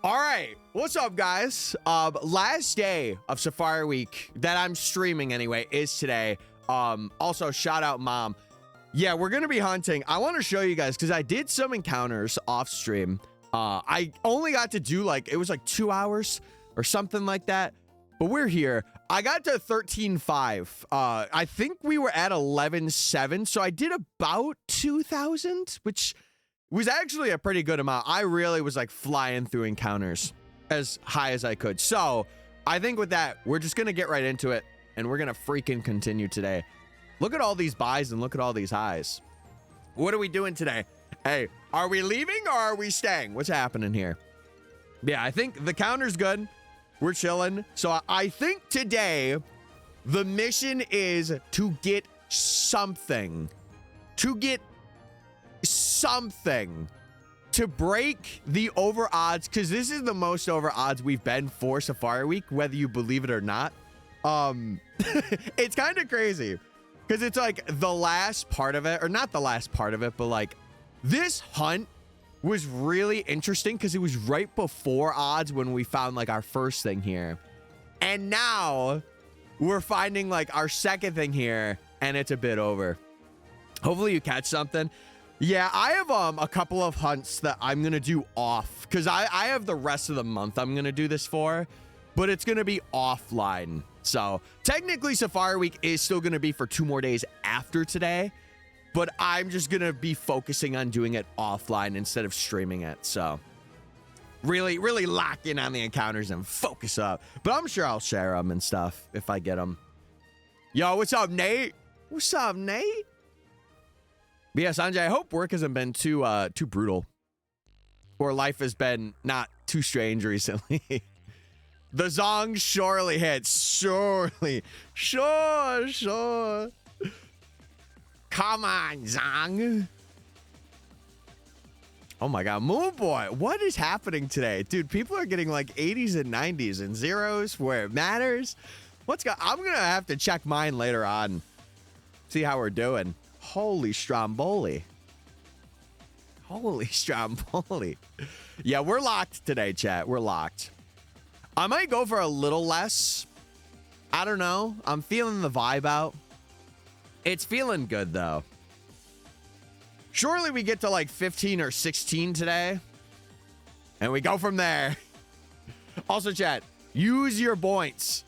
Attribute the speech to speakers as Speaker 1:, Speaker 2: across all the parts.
Speaker 1: All right, what's up, guys? Last day of Safari Week that I'm streaming anyway is today. Also, shout out, Mom. Yeah, we're gonna be hunting. I want to show you guys because I did some encounters off stream. I only got to do it was like 2 hours or something like that. But we're here. I got to 13.5. I think we were at 11.7, so I did about 2,000, which was actually a pretty good amount. I really was like flying through encounters as high as I could. So I think with that, we're just gonna get right into it and we're gonna freaking continue today. Look at all these buys and look at all these highs. What are we doing today? Hey, are we leaving or are we staying? What's happening here? Yeah, I think the counter's good. We're chilling. So I think today the mission is to get something. To break the over odds, because this is the most over odds we've been for Safari Week, whether you believe it or not. It's kind of crazy because it's like the last part of it, or not the last part of it, but like this hunt was really interesting because it was right before odds when we found like our first thing here, and now we're finding like our second thing here and it's a bit over. Hopefully you catch something. Yeah, I have a couple of hunts that I'm gonna do off because I have the rest of the month I'm gonna do this for, but it's gonna be offline. So technically Safari Week is still gonna be for 2 more days after today, but I'm just gonna be focusing on doing it offline instead of streaming it. So really lock in on the encounters and focus up. But I'm sure I'll share them and stuff if I get them. Yo, what's up, Nate? What's up, Nate? But yeah, Sanjay, I hope work hasn't been too brutal, or life has been not too strange recently. The Zong surely hits. Surely. Sure. Come on, Zong. Oh my God, Moon Boy, what is happening today? Dude, people are getting like 80s and 90s and zeros where it matters. I'm gonna have to check mine later on. See how we're doing. Holy Stromboli. Yeah, we're locked today, chat. We're locked. I might go for a little less. I don't know. I'm feeling the vibe out. It's feeling good, though. Surely we get to like 15 or 16 today. And we go from there. Also, chat, use your points.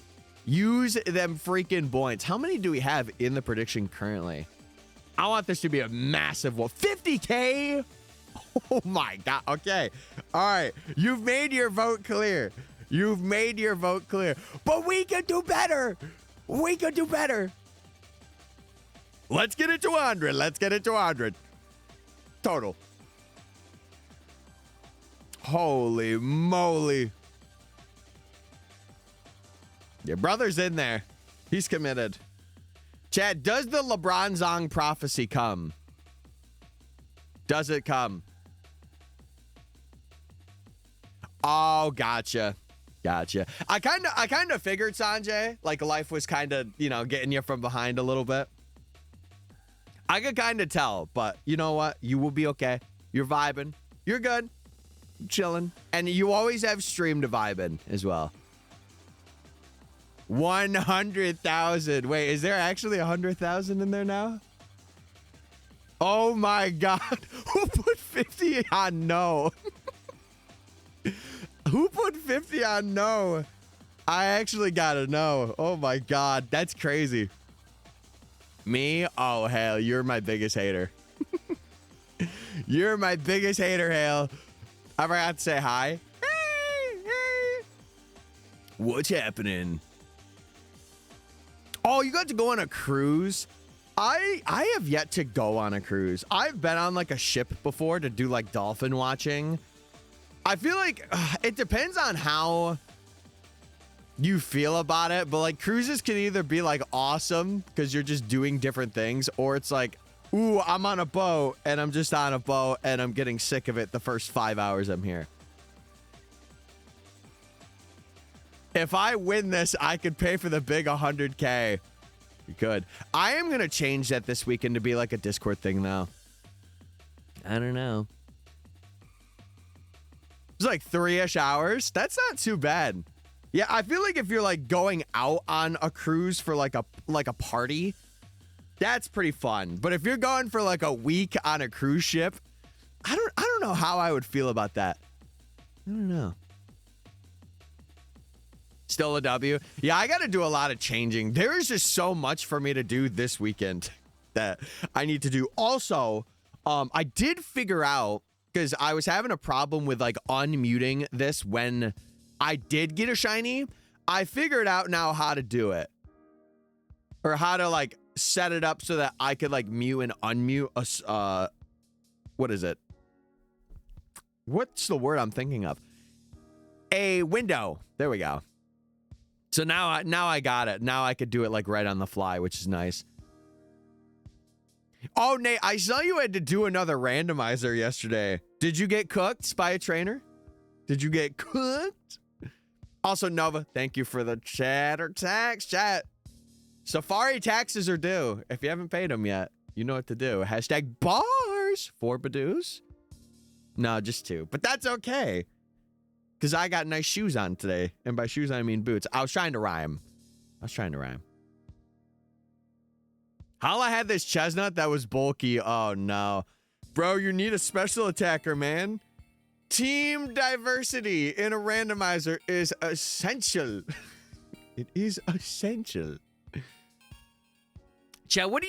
Speaker 1: Use them freaking points. How many do we have in the prediction currently? I want this to be a massive one. 50K? Oh my God. Okay. All right. You've made your vote clear. But we can do better. Let's get it to 100. Total. Holy moly. Your brother's in there. He's committed. Chad, does the LeBron Zong prophecy come? Does it come? Oh, gotcha. I kind of figured, Sanjay, like life was kind of, getting you from behind a little bit. I could kind of tell, but you know what? You will be okay. You're vibing. You're good. You're chilling. And you always have stream to vibe in as well. 100,000. Wait, is there actually 100,000 in there now? Oh my God. Who put 50 on no? Who put 50 on no? I actually gotta know. Oh my God. That's crazy. Me? Oh, hell. You're my biggest hater. You're my biggest hater, Hale. I forgot to say hi. Hey. What's happening? Oh, you got to go on a cruise? I have yet to go on a cruise. I've been on like a ship before to do like dolphin watching. I feel like it depends on how you feel about it, but like cruises can either be like awesome because you're just doing different things, or it's like, ooh, I'm on a boat and I'm just on a boat and I'm getting sick of it the first 5 hours I'm here. If I win this, I could pay for the big 100K. You could. I am going to change that this weekend to be like a Discord thing, though. I don't know. It's like 3-ish hours. That's not too bad. Yeah, I feel like if you're like going out on a cruise for like a party, that's pretty fun. But if you're going for like a week on a cruise ship, I don't know how I would feel about that. I don't know. Still a W. Yeah, I got to do a lot of changing. There is just so much for me to do this weekend that I need to do. Also, I did figure out, because I was having a problem with like unmuting this when I did get a shiny. I figured out now how to do it, or how to like set it up so that I could like mute and unmute a what is it? What's the word I'm thinking of? A window. There we go. So now I got it. Now I could do it like right on the fly, which is nice. Oh, Nate, I saw you had to do another randomizer yesterday. Did you get cooked by a trainer? Did you get cooked? Also, Nova, thank you for the chat or tax chat. Safari taxes are due. If you haven't paid them yet, you know what to do. Hashtag bars. 4 Badoos. No, just 2. But that's okay. Because I got nice shoes on today. And by shoes, I mean boots. I was trying to rhyme. Hala had this chestnut that was bulky. Oh, no. Bro, you need a special attacker, man. Team diversity in a randomizer is essential. It is essential. Chat, what do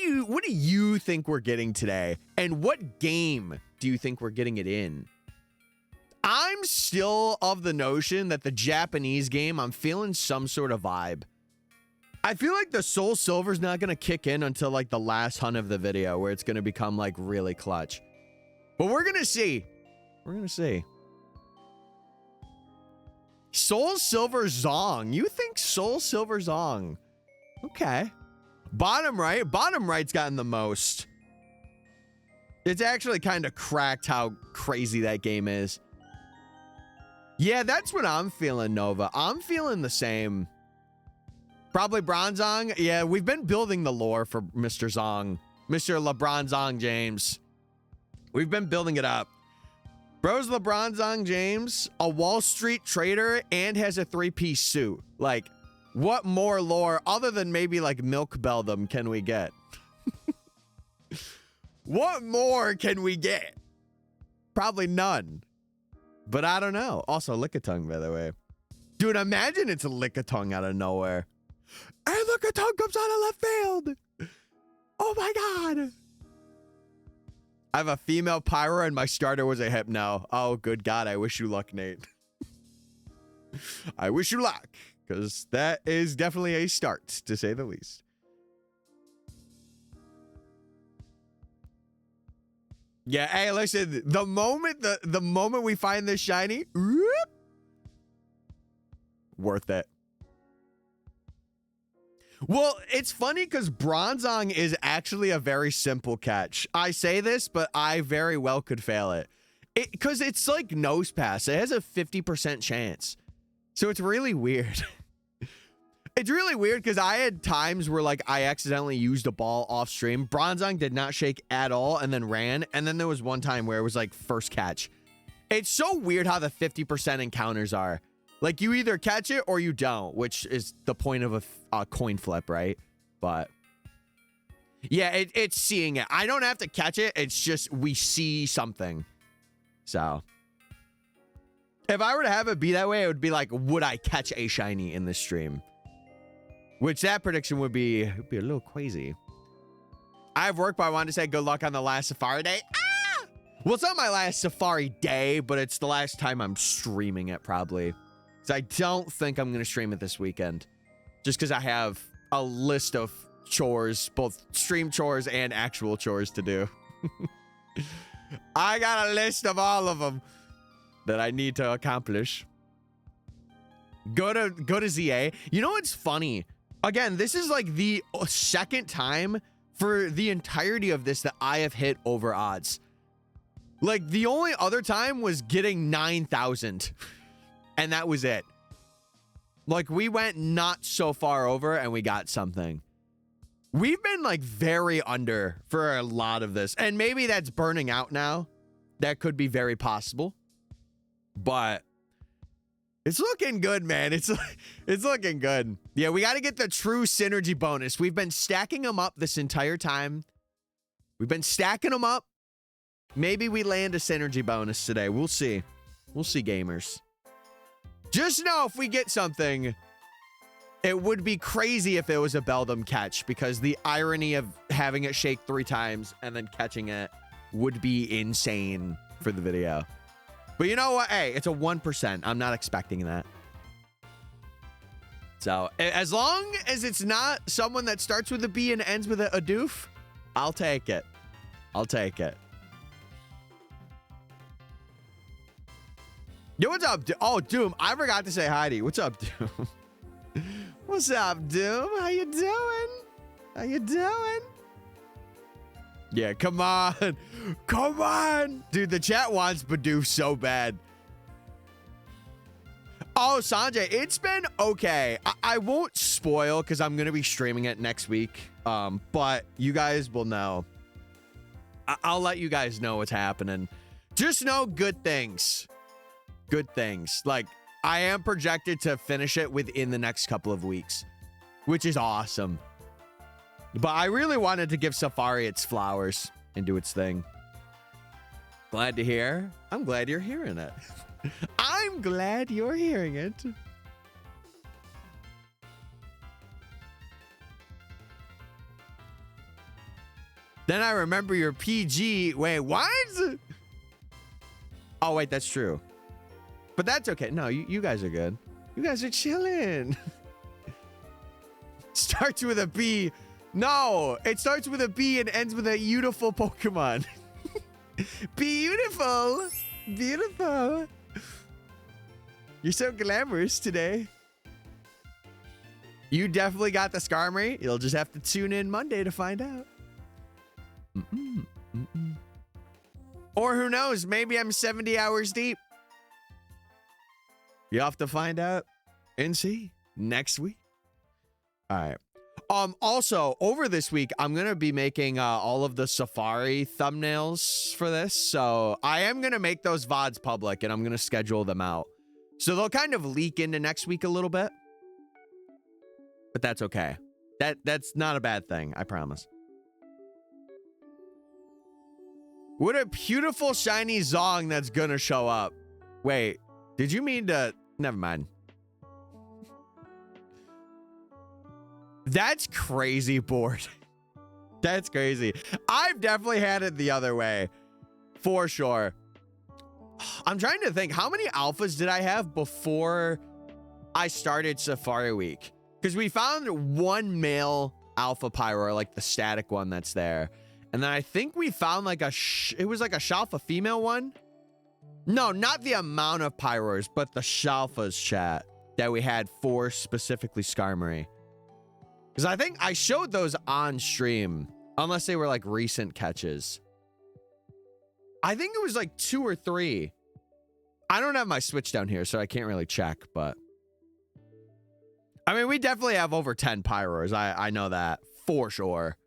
Speaker 1: you think we're getting today? And what game do you think we're getting it in? I'm still of the notion that the Japanese game, I'm feeling some sort of vibe. I feel like the Soul Silver's not going to kick in until like the last hunt of the video, where it's going to become like really clutch. But we're going to see. We're going to see. Soul Silver Zong. You think Soul Silver Zong? Okay. Bottom right's gotten the most. It's actually kind of cracked how crazy that game is. Yeah, that's what I'm feeling, Nova. I'm feeling the same. Probably Bronzong. Yeah, we've been building the lore for Mr. Zong. Mr. LeBron Zong James. We've been building it up. Bro's LeBron Zong James, a Wall Street trader, and has a 3-piece suit. Like, what more lore other than maybe like Milk Beldum can we get? What more can we get? Probably none. But I don't know. Also, Lickitung, by the way. Dude, imagine it's a Lickitung out of nowhere. And Lickitung comes out of left field. Oh my god. I have a female pyro and my starter was a hypno. Oh, good god. I wish you luck, Nate. I wish you luck. Because that is definitely a start, to say the least. Yeah, hey, listen, the moment we find this shiny, whoop, worth it. Well, it's funny because Bronzong is actually a very simple catch. I say this, but I very well could fail it. Because it's like nose pass. It has a 50% chance. So it's really weird. It's really weird because I had times where like I accidentally used a ball off stream. Bronzong did not shake at all and then ran. And then there was one time where it was like first catch. It's so weird how the 50% encounters are. Like you either catch it or you don't, which is the point of a coin flip, right? But yeah, it's seeing it. I don't have to catch it. It's just we see something. So if I were to have it be that way, it would be like, would I catch a shiny in this stream? Which that prediction would be a little crazy. I have work, but I wanted to say good luck on the last Safari day. Ah! Well, it's not my last Safari day, but it's the last time I'm streaming it probably. Because I don't think I'm going to stream it this weekend. Just because I have a list of chores, both stream chores and actual chores to do. I got a list of all of them that I need to accomplish. Go to ZA. You know what's funny? Again, this is like the second time for the entirety of this that I have hit over odds. Like the only other time was getting 9,000 and that was it. Like we went not so far over and we got something. We've been like very under for a lot of this and maybe that's burning out now. That could be very possible. But It's looking good, man. It's looking good. Yeah, we got to get the true synergy bonus. We've been stacking them up this entire time. We've been stacking them up. Maybe we land a synergy bonus today. We'll see. We'll see, gamers. Just know if we get something, it would be crazy if it was a Beldum catch, because the irony of having it shake 3 times and then catching it would be insane for the video. But you know what? Hey, it's a 1%. I'm not expecting that. So as long as it's not someone that starts with a B and ends with a doof, I'll take it. I'll take it. Yo, what's up? Oh, Doom, I forgot to say hi to you. What's up, Doom? What's up, Doom? How you doing? How you doing? Yeah, come on. Come on. Dude, the chat wants Bidoof so bad. Oh, Sanjay, it's been okay. I won't spoil because I'm going to be streaming it next week. But you guys will know. I'll let you guys know what's happening. Just know good things. Good things. Like, I am projected to finish it within the next couple of weeks, which is awesome. But I really wanted to give Safari its flowers and do its thing. Glad to hear. I'm glad you're hearing it. I'm glad you're hearing it. Then I remember your PG. Wait, what? Oh, wait, that's true. But that's okay. No, you guys are good. You guys are chilling. Starts with a B. No, it starts with a B and ends with a beautiful Pokemon. Beautiful. Beautiful. You're so glamorous today. You definitely got the Skarmory. You'll just have to tune in Monday to find out. Or who knows, maybe I'm 70 hours deep. You'll have to find out and see next week. All right. Also, over this week, I'm going to be making all of the Safari thumbnails for this. So I am going to make those VODs public and I'm going to schedule them out. So they'll kind of leak into next week a little bit. But that's okay. That's not a bad thing, I promise. What a beautiful shiny Zong that's going to show up. Wait, did you mean to... Never mind. That's crazy, board. That's crazy. I've definitely had it the other way. For sure. I'm trying to think. How many alphas did I have before I started Safari Week? Because we found one male alpha pyro, like the static one that's there. And then I think we found like it was like a Shalfa female one. No, not the amount of pyros, but the Shalfas chat that we had for specifically Skarmory. Because I think I showed those on stream, unless they were like recent catches. I think it was like 2 or 3. I don't have my Switch down here, so I can't really check, but... I mean, we definitely have over 10 pyros. I know that for sure.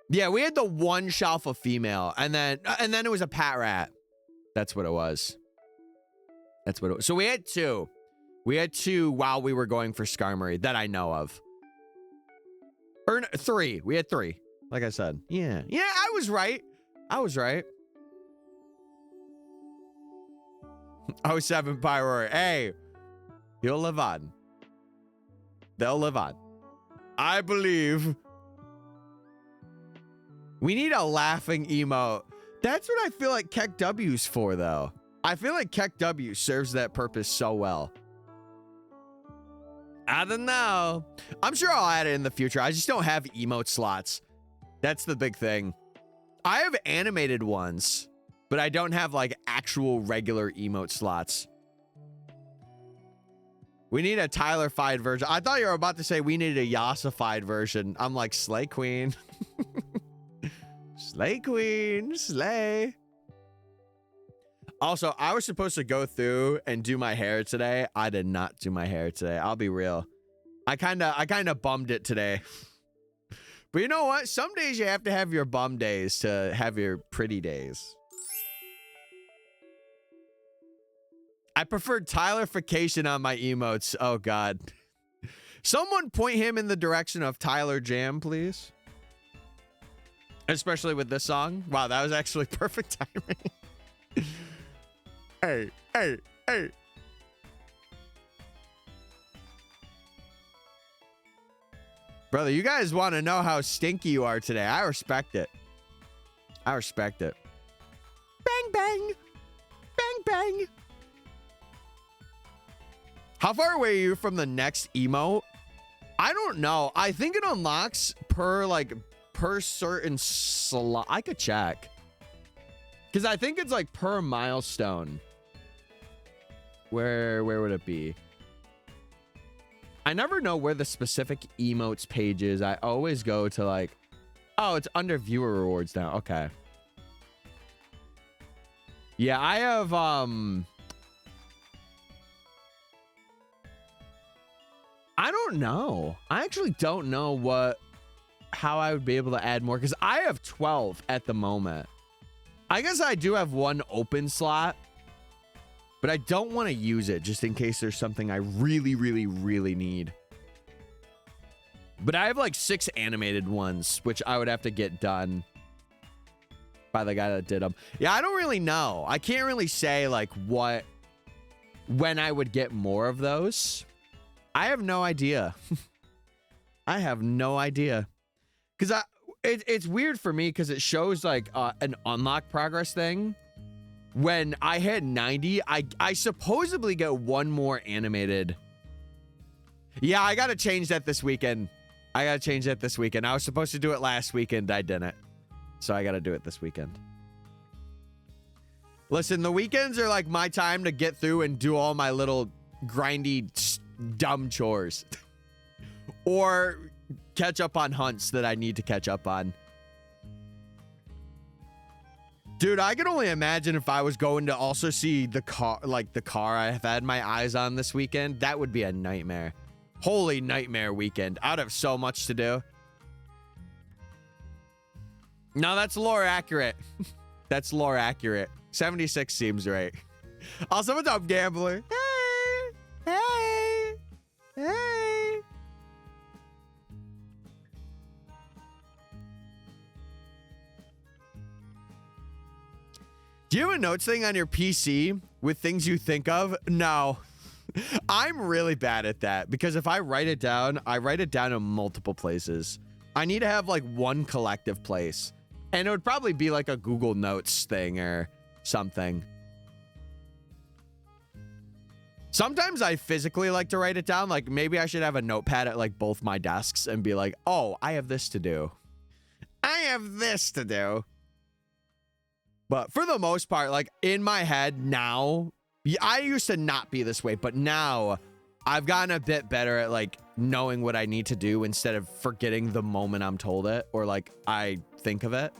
Speaker 1: Yeah, we had the one Shalfa female, and then it was a Pat Rat. That's what it was. That's what it was. So we had 2. We had 2 while we were going for Skarmory that I know of. Or 3. We had 3. Like I said. Yeah. Yeah, I was right. I was right. 07 Pyro. Hey, he'll live on. They'll live on. I believe. We need a laughing emote. That's what I feel like Keck W's for, though. I feel like Keck W serves that purpose so well. I don't know. I'm sure I'll add it in the future. I just don't have emote slots. That's the big thing. I have animated ones, but I don't have like actual regular emote slots. We need a Tyler-fied version. I thought you were about to say we needed a Yasa-fied version. I'm like, Slay Queen. Slay Queen, slay. Also, I was supposed to go through and do my hair today. I did not do my hair today. I'll be real. I kind of bummed it today. But you know what? Some days you have to have your bum days to have your pretty days. I preferred Tylerification on my emotes. Oh, God. Someone point him in the direction of Tyler Jam, please. Especially with this song. Wow, that was actually perfect timing. Hey, hey, hey. Brother, you guys want to know how stinky you are today. I respect it. I respect it. Bang, bang. Bang, bang. How far away are you from the next emote? I don't know. I think it unlocks per certain slot. I could check. Because I think it's like per milestone. Where would it be? I never know where the specific emotes page is. I always go to like, oh, it's under viewer rewards now. Okay. Yeah, I have, I don't know. I actually don't know how I would be able to add more because I have 12 at the moment. I guess I do have one open slot, but I don't want to use it just in case there's something I really, really, really need. But I have like 6 animated ones, which I would have to get done by the guy that did them. Yeah, I don't really know. I can't really say like when I would get more of those. I have no idea. I have no idea. Because it's weird for me because it shows like an unlock progress thing. When I hit 90, I supposedly get one more animated. Yeah, I got to change that this weekend. I was supposed to do it last weekend. I didn't. So I got to do it this weekend. Listen, the weekends are like my time to get through and do all my little grindy, dumb chores. Or catch up on hunts that I need to catch up on. Dude, I can only imagine if I was going to also see the car I have had my eyes on this weekend. That would be a nightmare. Holy nightmare weekend. I'd have so much to do. No, that's lore accurate. That's lore accurate. 76 seems right. Also, what's up, gambler? Hey! Hey! Hey! Do you have a notes thing on your PC with things you think of? No. I'm really bad at that because if I write it down in multiple places. I need to have like one collective place. And it would probably be like a Google Notes thing or something. Sometimes I physically like to write it down. Like maybe I should have a notepad at like both my desks and be like, oh, I have this to do. I have this to do. But for the most part, like in my head now, I used to not be this way, but now I've gotten a bit better at like knowing what I need to do instead of forgetting the moment I'm told it or like I think of it.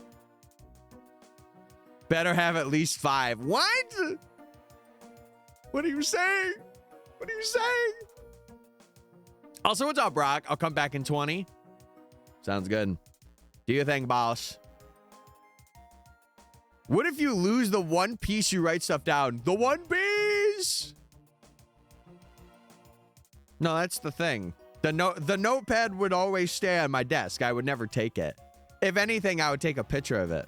Speaker 1: Better have at least 5. What? What are you saying? What are you saying? Also, what's up, Brock? I'll come back in 20. Sounds good. Do you think, boss? What if you lose the one piece you write stuff down? The one piece! No, that's the thing. The notepad would always stay on my desk. I would never take it. If anything, I would take a picture of it.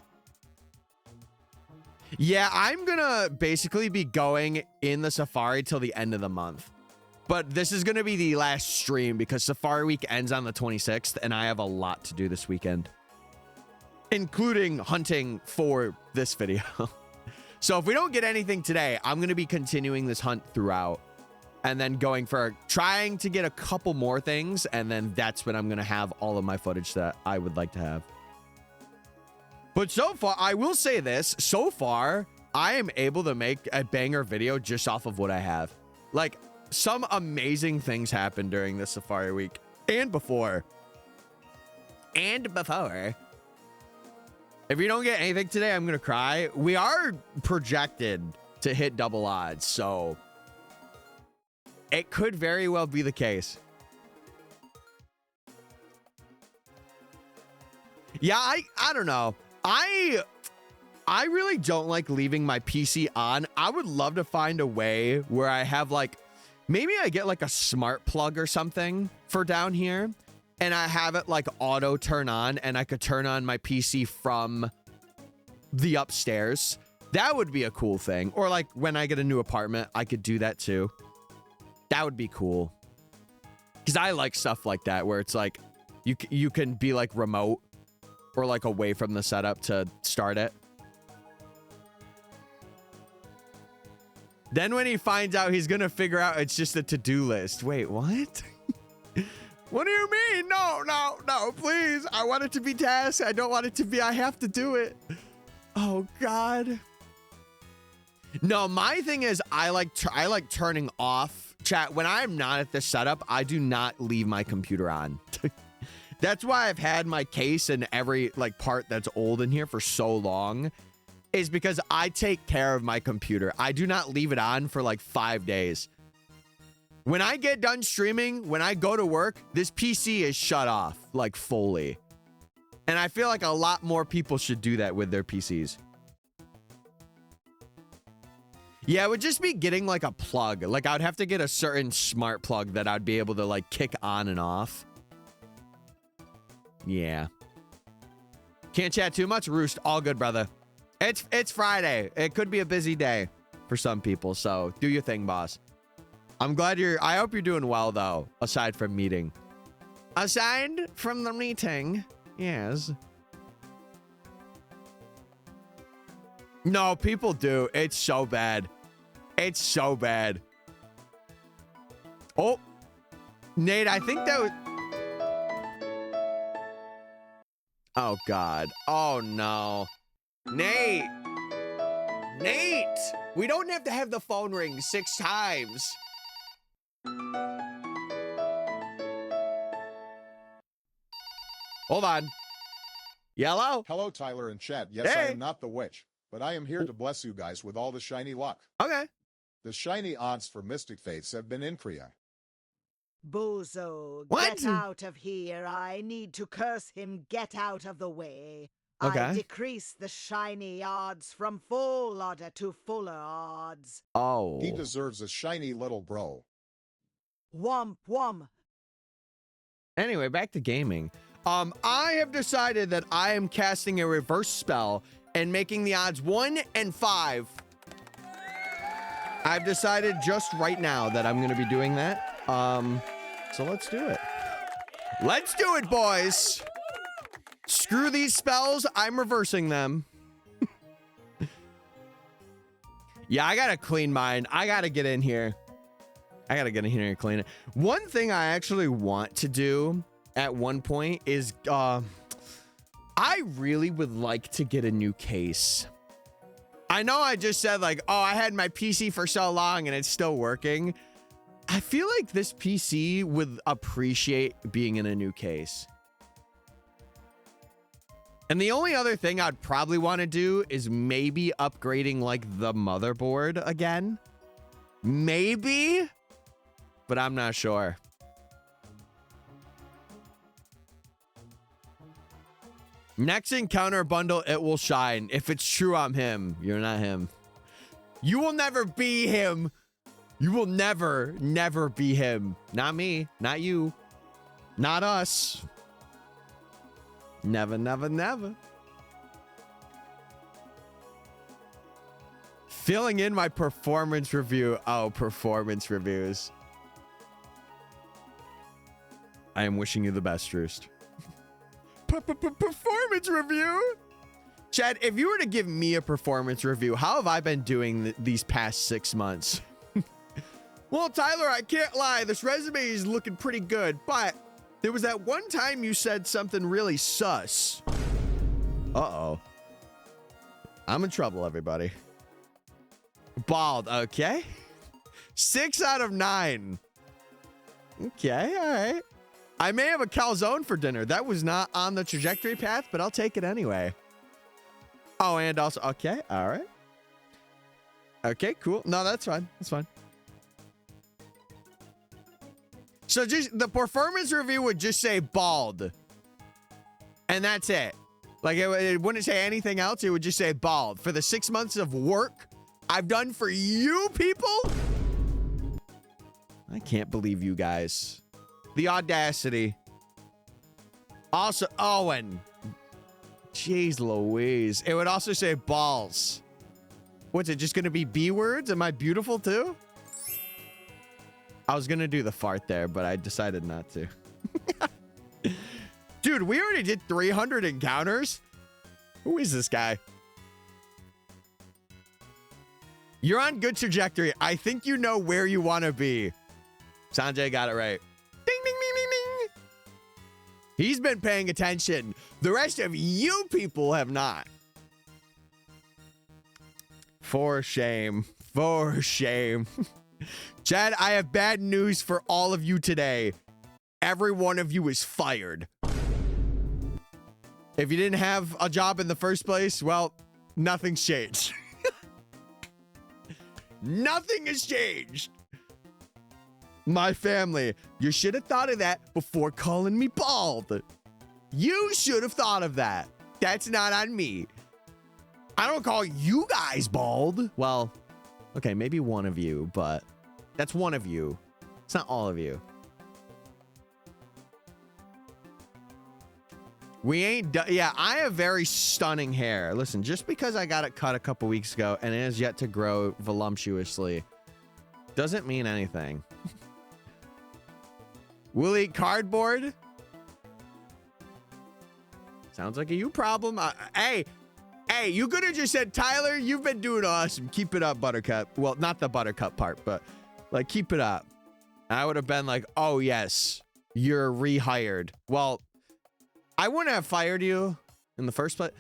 Speaker 1: Yeah, I'm gonna basically be going in the Safari till the end of the month. But this is gonna be the last stream because Safari Week ends on the 26th and I have a lot to do this weekend. Including hunting for this video. So if we don't get anything today, I'm going to be continuing this hunt throughout and then trying to get a couple more things. And then that's when I'm going to have all of my footage that I would like to have. But so far, I will say this. So far, I am able to make a banger video just off of what I have. Like some amazing things happened during the Safari Week and before. If you don't get anything today, I'm going to cry. We are projected to hit double odds, so it could very well be the case. Yeah, I don't know. I really don't like leaving my PC on. I would love to find a way where I have like, maybe I get like a smart plug or something for down here, and I have it like auto turn on, and I could turn on my PC from the upstairs. That would be a cool thing. Or like when I get a new apartment, I could do that too. That would be cool. Because I like stuff like that where it's like you can be like remote or like away from the setup to start it. Then when he finds out, he's going to figure out it's just a to-do list. Wait, what? What do you mean? No, no, no, please. I want it to be tasks. I don't want it to be, I have to do it. Oh, God. No, my thing is I like turning off chat. When I'm not at the setup, I do not leave my computer on. That's why I've had my case and every like part that's old in here for so long, is because I take care of my computer. I do not leave it on for like 5 days. When I get done streaming, when I go to work, this PC is shut off like fully. And I feel like a lot more people should do that with their PCs. Yeah, it would just be getting like a plug. Like I'd have to get a certain smart plug that I'd be able to like kick on and off. Yeah. Can't chat too much, Roost. All good, brother. It's Friday. It could be a busy day for some people, so do your thing, boss. I'm glad I hope you're doing well, though, aside from meeting. Aside from the meeting, yes. No, people do. It's so bad. It's so bad. Oh, Nate, I think that was... Oh, God. Oh, no. Nate! Nate! We don't have to have the phone ring 6 times. Hold on. Yellow?
Speaker 2: Hello, Tyler and chat. Yes,
Speaker 1: Hey.
Speaker 2: I am not the witch, but I am here to bless you guys with all the shiny luck.
Speaker 1: Okay.
Speaker 2: The shiny odds for MysticFates have been increased.
Speaker 3: Bozo,
Speaker 1: What?
Speaker 3: get out of here. I need to curse him. Get out of the way.
Speaker 1: Okay.
Speaker 3: I decrease the shiny odds from full order to fuller odds.
Speaker 1: Oh.
Speaker 2: He deserves a shiny little bro.
Speaker 3: Womp womp.
Speaker 1: Anyway, back to gaming. I have decided that I am casting a reverse spell and making the odds 1 and 5. I've decided just right now that I'm going to be doing that. So let's do it. Let's do it, boys. Screw these spells. I'm reversing them. Yeah, I got to clean mine. I got to get in here. I got to get in here and clean it. One thing I actually want to do at one point is I really would like to get a new case. I know I just said like, oh, I had my PC for so long and it's still working. I feel like this PC would appreciate being in a new case. And the only other thing I'd probably want to do is maybe upgrading like the motherboard again. Maybe, but I'm not sure. Next encounter bundle, it will shine. If it's true, I'm him. You're not him. You will never be him. You will never, never be him. Not me. Not you. Not us. Never, never, never. Filling in my performance review. Oh, performance reviews. I am wishing you the best, Roost. Performance review? Chad, if you were to give me a performance review, how have I been doing these past 6 months? Well, Tyler, I can't lie. This resume is looking pretty good, but there was that one time you said something really sus. Uh-oh. I'm in trouble, everybody. Bald, okay. 6 out of 9. Okay, all right. I may have a calzone for dinner. That was not on the trajectory path, but I'll take it anyway. Oh, and also, okay, all right. Okay, cool. No, that's fine. That's fine. So just the performance review would just say bald. And that's it. Like it wouldn't say anything else. It would just say bald. For the 6 months of work I've done for you people. I can't believe you guys. The audacity. Also, Owen. Jeez Louise. It would also say balls. What's it, just gonna be B words? Am I beautiful too? I was gonna do the fart there, but I decided not to. Dude, we already did 300 encounters. Who is this guy? You're on good trajectory. I think you know where you want to be. Sanjay got it right. Ding, ding, ding, ding, ding. He's been paying attention. The rest of you people have not. For shame. For shame. Chad, I have bad news for all of you today. Every one of you is fired. If you didn't have a job in the first place, well, nothing's changed. Nothing has changed. My family, you should have thought of that before calling me bald. You should have thought of that. That's not on me. I don't call you guys bald. Well, okay, maybe one of you, but that's one of you. It's not all of you. We ain't done. Yeah, I have very stunning hair. Listen, just because I got it cut a couple weeks ago and it has yet to grow voluptuously doesn't mean anything. We'll eat cardboard. Sounds like a you problem. Hey, you could have just said, Tyler, you've been doing awesome. Keep it up, Buttercup. Well, not the Buttercup part, but like, keep it up. And I would have been like, oh, yes, you're rehired. Well, I wouldn't have fired you in the first place.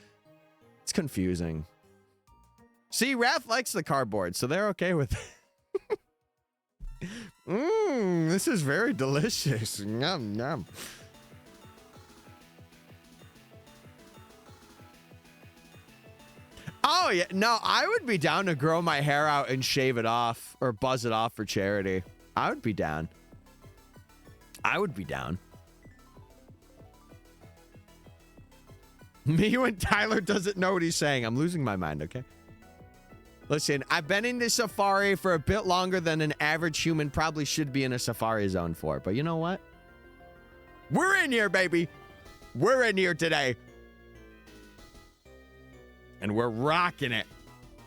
Speaker 1: It's confusing. See, Raph likes the cardboard, so they're okay with it. This is very delicious. Yum, yum. Oh, yeah. No, I would be down to grow my hair out and shave it off or buzz it off for charity. I would be down. I would be down. Me when Tyler doesn't know what he's saying. I'm losing my mind, okay? Listen, I've been in the safari for a bit longer than an average human probably should be in a safari zone for. But you know what? We're in here, baby. We're in here today. And we're rocking it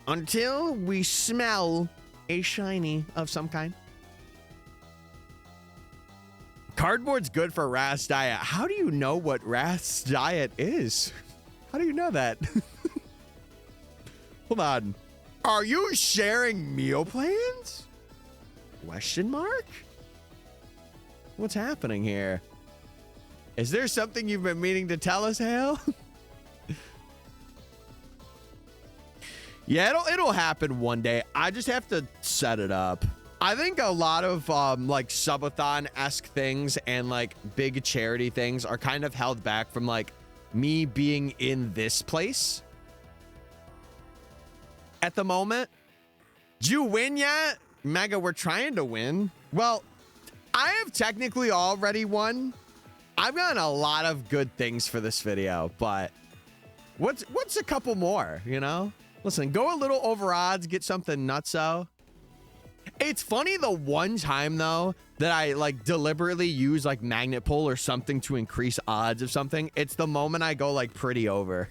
Speaker 1: until we smell a shiny of some kind. Cardboard's good for Wrath's diet. How do you know what Wrath's diet is? How do you know that? Hold on. Are you sharing meal plans? Question mark? What's happening here? Is there something you've been meaning to tell us, Hale? Yeah, it'll happen one day. I just have to set it up. I think a lot of like subathon-esque things and like big charity things are kind of held back from like me being in this place at the moment. Did you win yet? Mega, we're trying to win. Well, I have technically already won. I've gotten a lot of good things for this video, but what's a couple more, you know? Listen, go a little over odds, get something nutso. It's funny the one time though that I like deliberately use like magnet pull or something to increase odds of something. It's the moment I go like pretty over.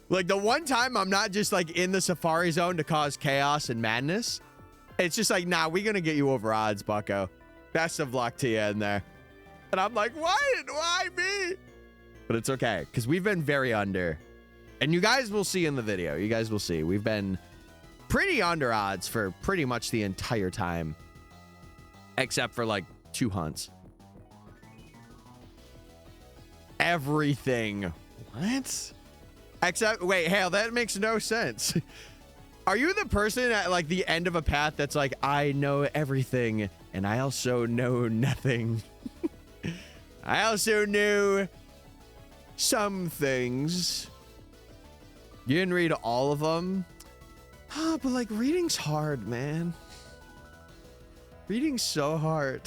Speaker 1: Like the one time I'm not just like in the safari zone to cause chaos and madness. It's just like, nah, we're gonna get you over odds, bucko. Best of luck to you in there. And I'm like, why me? But it's okay, because we've been very under. And you guys will see in the video. You guys will see. We've been pretty under odds for pretty much the entire time. Except for like 2 hunts. Everything. What? Except, wait, Hale, that makes no sense. Are you the person at like the end of a path that's like, I know everything and I also know nothing? I also knew some things. You didn't read all of them? Ah, but like reading's hard, man. Reading's so hard.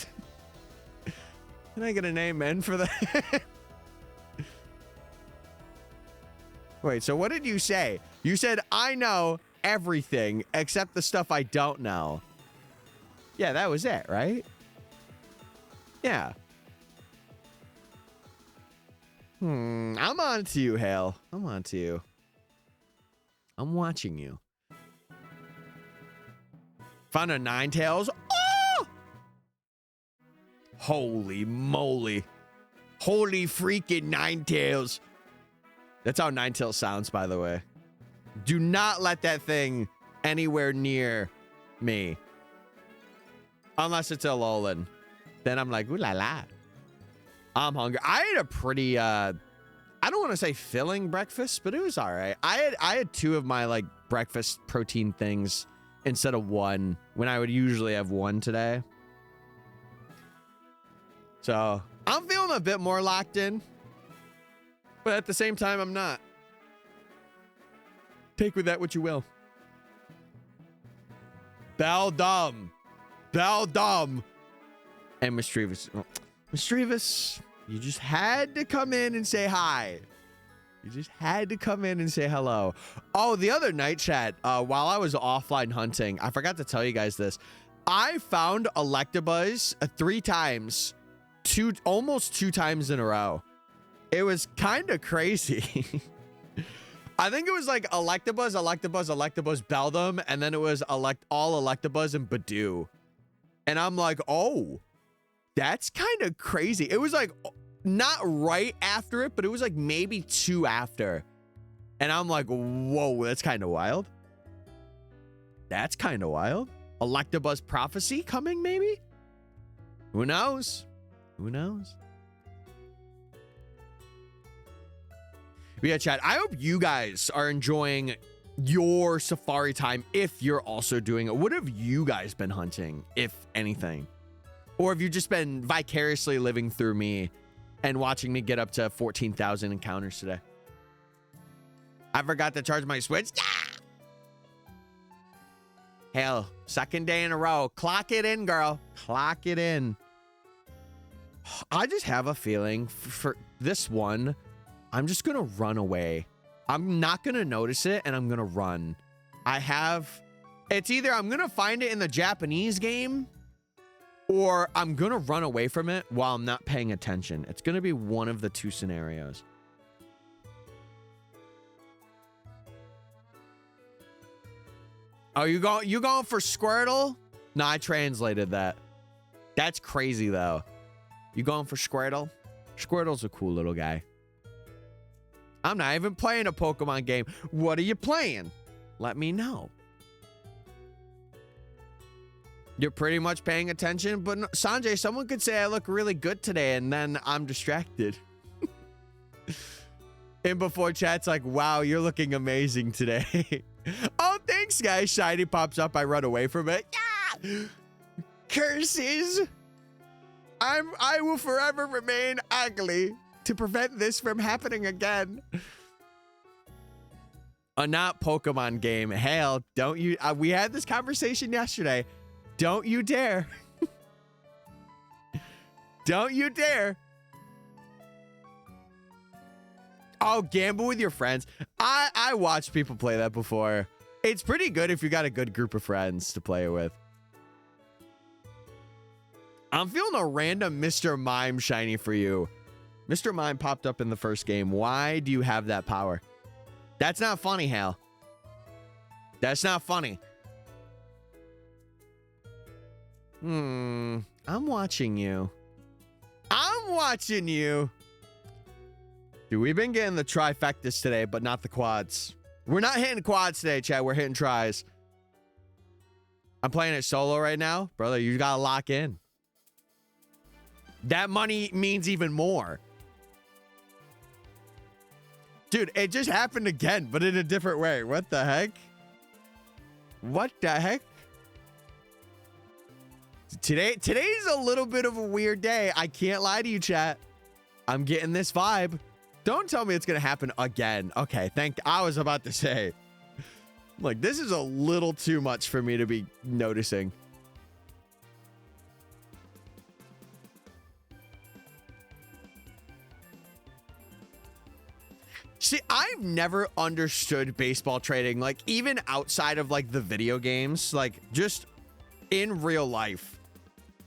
Speaker 1: Can I get an amen for that? Wait, so what did you say? You said, I know everything except the stuff I don't know. Yeah, that was it, right? Yeah. I'm on to you, Hale. I'm on to you. I'm watching you. Found a Ninetales. Oh! Holy moly. Holy freaking Ninetales. That's how Ninetales sounds, by the way. Do not let that thing anywhere near me. Unless it's a Alolan. Then I'm like, ooh la la. I'm hungry. I had a pretty, I don't want to say filling breakfast, but it was all right. I had 2 of my, like, breakfast protein things instead of 1 when I would usually have 1 today. So I'm feeling a bit more locked in, but at the same time, I'm not. Take with that what you will. Beldum. Beldum. And Mischievous. Oh, Mischievous, you just had to come in and say hi. You just had to come in and say hello. Oh, the other night, chat, while I was offline hunting, I forgot to tell you guys this. I found Electabuzz 3 times. Almost 2 times in a row. It was kind of crazy. I think it was like Electabuzz, Beldum, and then it was all Electabuzz and Badoo. And I'm like, oh, that's kind of crazy. It was like not right after it, but it was like maybe 2 after. And I'm like, whoa, that's kind of wild. That's kind of wild. Electabuzz Prophecy coming, maybe? Who knows? Who knows? But yeah, chat, I hope you guys are enjoying your safari time if you're also doing it. What have you guys been hunting, if anything? Or have you just been vicariously living through me and watching me get up to 14,000 encounters today? I forgot to charge my Switch. Yeah! Hell, 2nd day in a row. Clock it in, girl. Clock it in. I just have a feeling for this one, I'm just going to run away. I'm not going to notice it, and I'm going to run. It's either I'm going to find it in the Japanese game, or I'm going to run away from it while I'm not paying attention. It's going to be one of the 2 scenarios. Oh, you going for Squirtle? No, I translated that. That's crazy, though. You going for Squirtle? Squirtle's a cool little guy. I'm not even playing a Pokemon game. What are you playing? Let me know. You're pretty much paying attention, but no, Sanjay, someone could say I look really good today, and then I'm distracted. And before chat's like, wow, you're looking amazing today. Oh, thanks, guys. Shiny pops up. I run away from it. Yeah! Curses. I will forever remain ugly to prevent this from happening again. A not Pokemon game. Hell, don't you... we had this conversation yesterday. Don't you dare. Don't you dare. Oh, gamble with your friends. I watched people play that before. It's pretty good if you got a good group of friends to play it with. I'm feeling a random Mr. Mime shiny for you. Mr. Mime popped up in the first game. Why do you have that power? That's not funny, Hal. That's not funny. I'm watching you. I'm watching you. Dude, we've been getting the trifectas today, but not the quads. We're not hitting quads today, Chad. We're hitting tries. I'm playing it solo right now. Brother, you gotta lock in. That money means even more. Dude, it just happened again, but in a different way. What the heck? What the heck? Today's a little bit of a weird day. I can't lie to you, chat. I'm getting this vibe. Don't tell me it's gonna happen again. Okay, I was about to say. Like, this is a little too much for me to be noticing. See, I've never understood baseball trading, like even outside of like the video games, like just in real life.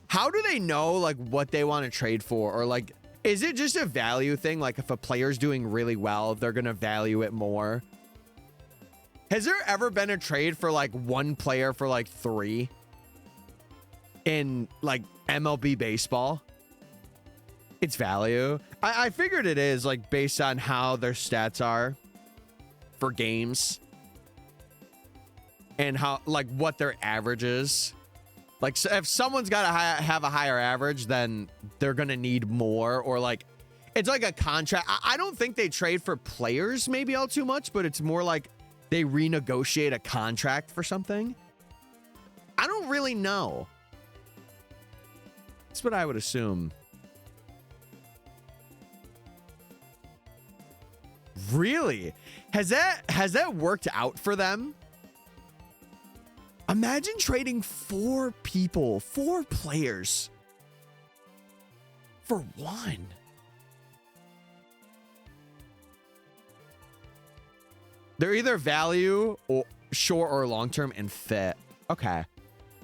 Speaker 1: How do they know like what they want to trade for? Or like, is it just a value thing? Like if a player's doing really well, they're going to value it more. Has there ever been a trade for like one player for like 3 in like MLB baseball? It's value. I figured it is like based on how their stats are for games and how like what their average is. Like so if someone's got to have a higher average, then they're going to need more, or like it's like a contract. I don't think they trade for players maybe all too much, but it's more like they renegotiate a contract for something. I don't really know. That's what I would assume. Really? Has that worked out for them? Imagine trading 4 people, 4 players for 1. They're either value or short or long term and fit. Okay.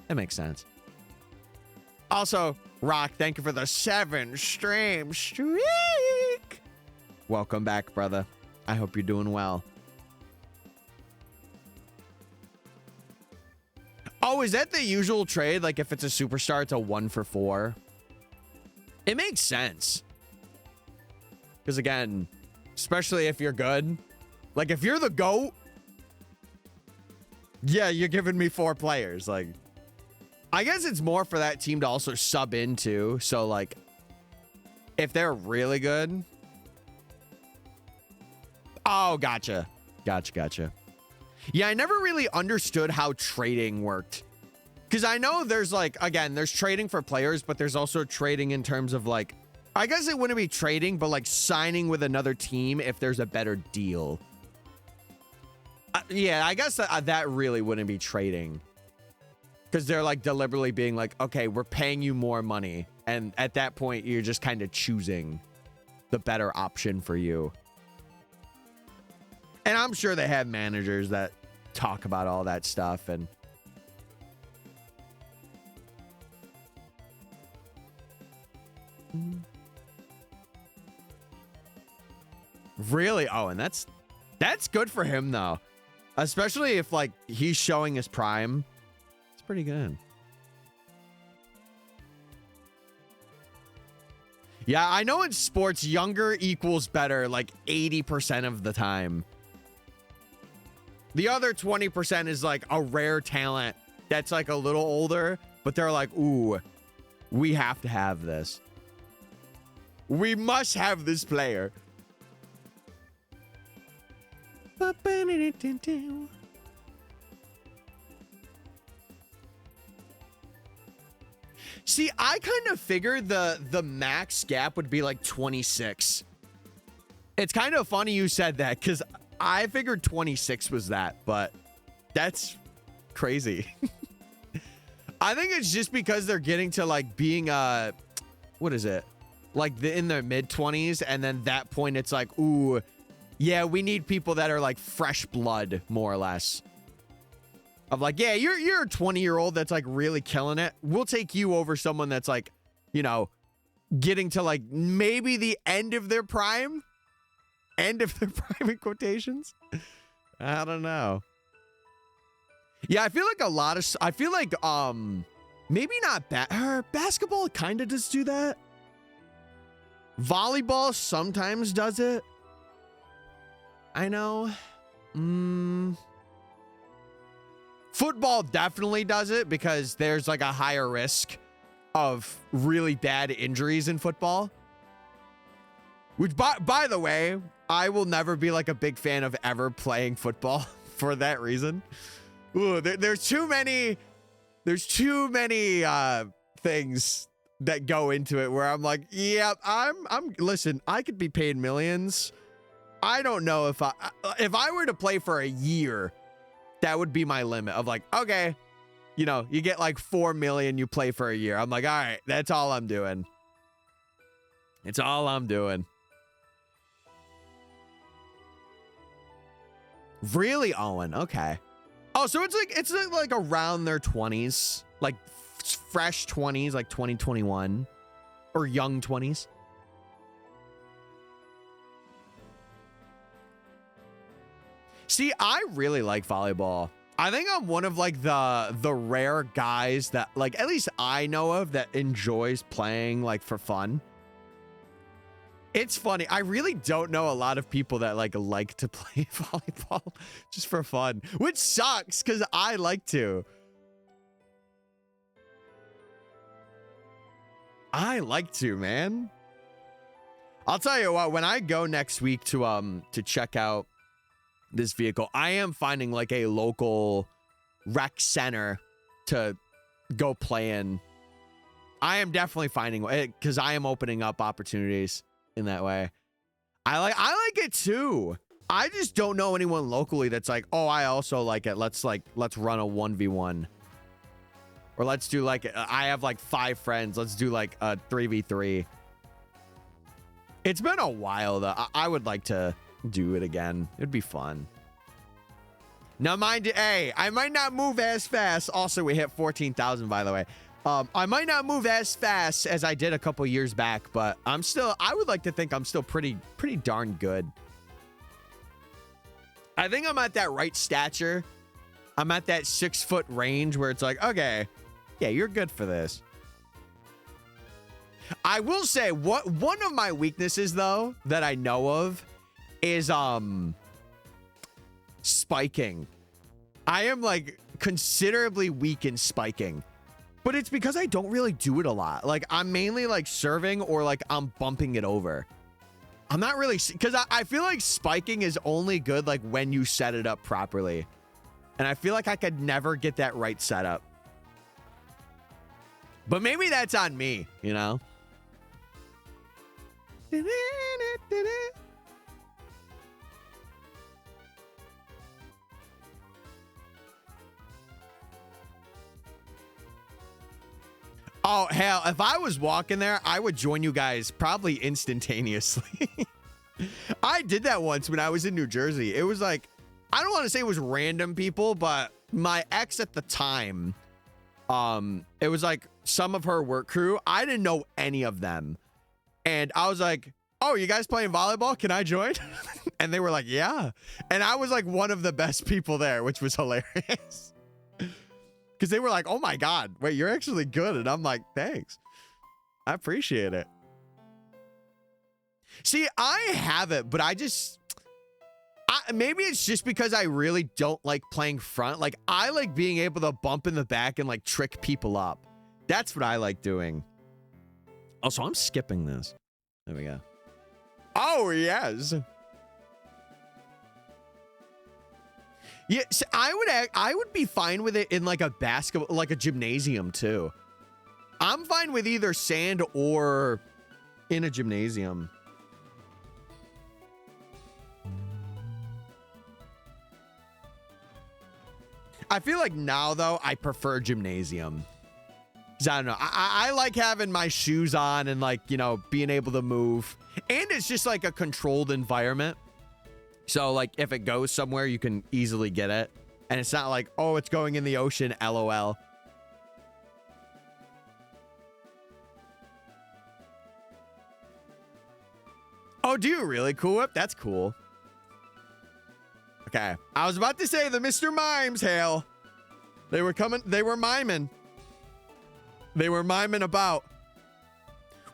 Speaker 1: That makes sense. Also, Rock, thank you for the 7 stream streak. Welcome back, brother. I hope you're doing well. Oh, is that the usual trade? Like if it's a superstar, it's a 1 for 4. It makes sense. Because again, especially if you're good, like if you're the GOAT, yeah, you're giving me 4 players. Like, I guess it's more for that team to also sub into. So like, if they're really good. Oh, gotcha. Gotcha. Yeah, I never really understood how trading worked. Because I know there's like, again, there's trading for players, but there's also trading in terms of like, I guess it wouldn't be trading, but like signing with another team if there's a better deal. Yeah, I guess that really wouldn't be trading. Because they're like deliberately being like, okay, we're paying you more money. And at that point, you're just kind of choosing the better option for you. And I'm sure they have managers that talk about all that stuff. And really? Oh, and that's good for him, though. Especially if, like, he's showing his prime. It's pretty good. Yeah, I know in sports, younger equals better, like, 80% of the time. The other 20% is like a rare talent that's like a little older, but they're like, ooh, we have to have this. We must have this player. See, I kind of figured the max gap would be like 26. It's kind of funny you said that because I figured 26 was that, but that's crazy. I think it's just because they're getting to like being what is it? Like in their mid 20s, and then that point it's like, ooh, yeah, we need people that are like fresh blood, more or less. Of like, yeah, you're a 20-year-old that's like really killing it. We'll take you over someone that's like, you know, getting to like maybe the end of their prime. End of their prime in quotations. I don't know. Yeah, I feel like maybe not basketball kind of does do that. Volleyball sometimes does it. I know. Football definitely does it because there's like a higher risk of really bad injuries in football. Which, by the way, I will never be like a big fan of ever playing football for that reason. Ooh, there's too many things that go into it where I'm like, yeah, listen, I could be paid millions. I don't know if I were to play for a year, that would be my limit of like, okay, you know, you get like 4 million, you play for a year. I'm like, all right, that's all I'm doing. It's all I'm doing. Really, Owen? Okay. Oh, so it's like around their 20s, like fresh 20s, like 2021, or young 20s. See, I really like volleyball. I think I'm one of like the rare guys that, like, at least I know of, that enjoys playing like for fun. It's funny. I really don't know a lot of people that like to play volleyball just for fun, which sucks because I like to. I like to, man. I'll tell you what, when I go next week to check out this vehicle, I am finding like a local rec center to go play in. I am definitely finding it because I am opening up opportunities in that way. I like it too. I just don't know anyone locally that's like, oh, I also like it. Let's run a 1v1. Or let's do like, I have like 5 friends. Let's do like a 3v3. It's been a while though. I would like to do it again. It'd be fun. Now mind you, hey, I might not move as fast. Also, we hit 14,000 by the way. I might not move as fast as I did a couple years back, but I would like to think I'm still pretty darn good. I think I'm at that right stature. I'm at that 6-foot range where it's like, okay, yeah, you're good for this. I will say one of my weaknesses though that I know of is spiking. I am like considerably weak in spiking. But it's because I don't really do it a lot. Like, I'm mainly like serving or like I'm bumping it over. I'm not really, because I feel like spiking is only good like when you set it up properly. And I feel like I could never get that right setup. But maybe that's on me, you know? Oh, hell, if I was walking there, I would join you guys probably instantaneously. I did that once when I was in New Jersey. It was like, I don't want to say it was random people, but my ex at the time, it was like some of her work crew. I didn't know any of them. And I was like, oh, you guys playing volleyball? Can I join? And they were like, yeah. And I was like one of the best people there, which was hilarious. Because they were like, oh my God, wait, you're actually good. And I'm like, thanks. I appreciate it. See, I have it, but maybe it's just because I really don't like playing front. Like, I like being able to bump in the back and like trick people up. That's what I like doing. Also, I'm skipping this. There we go. Oh, yes. Yeah, so I would be fine with it in like a basketball, like a gymnasium too. I'm fine with either sand or in a gymnasium. I feel like now though, I prefer gymnasium. 'Cause I don't know. I like having my shoes on and like, you know, being able to move. And it's just like a controlled environment. So, like, if it goes somewhere, you can easily get it. And it's not like, oh, it's going in the ocean, LOL. Oh, do you really, Cool Whip? That's cool. Okay. I was about to say the Mr. Mimes, hail. They were coming. They were miming. They were miming about.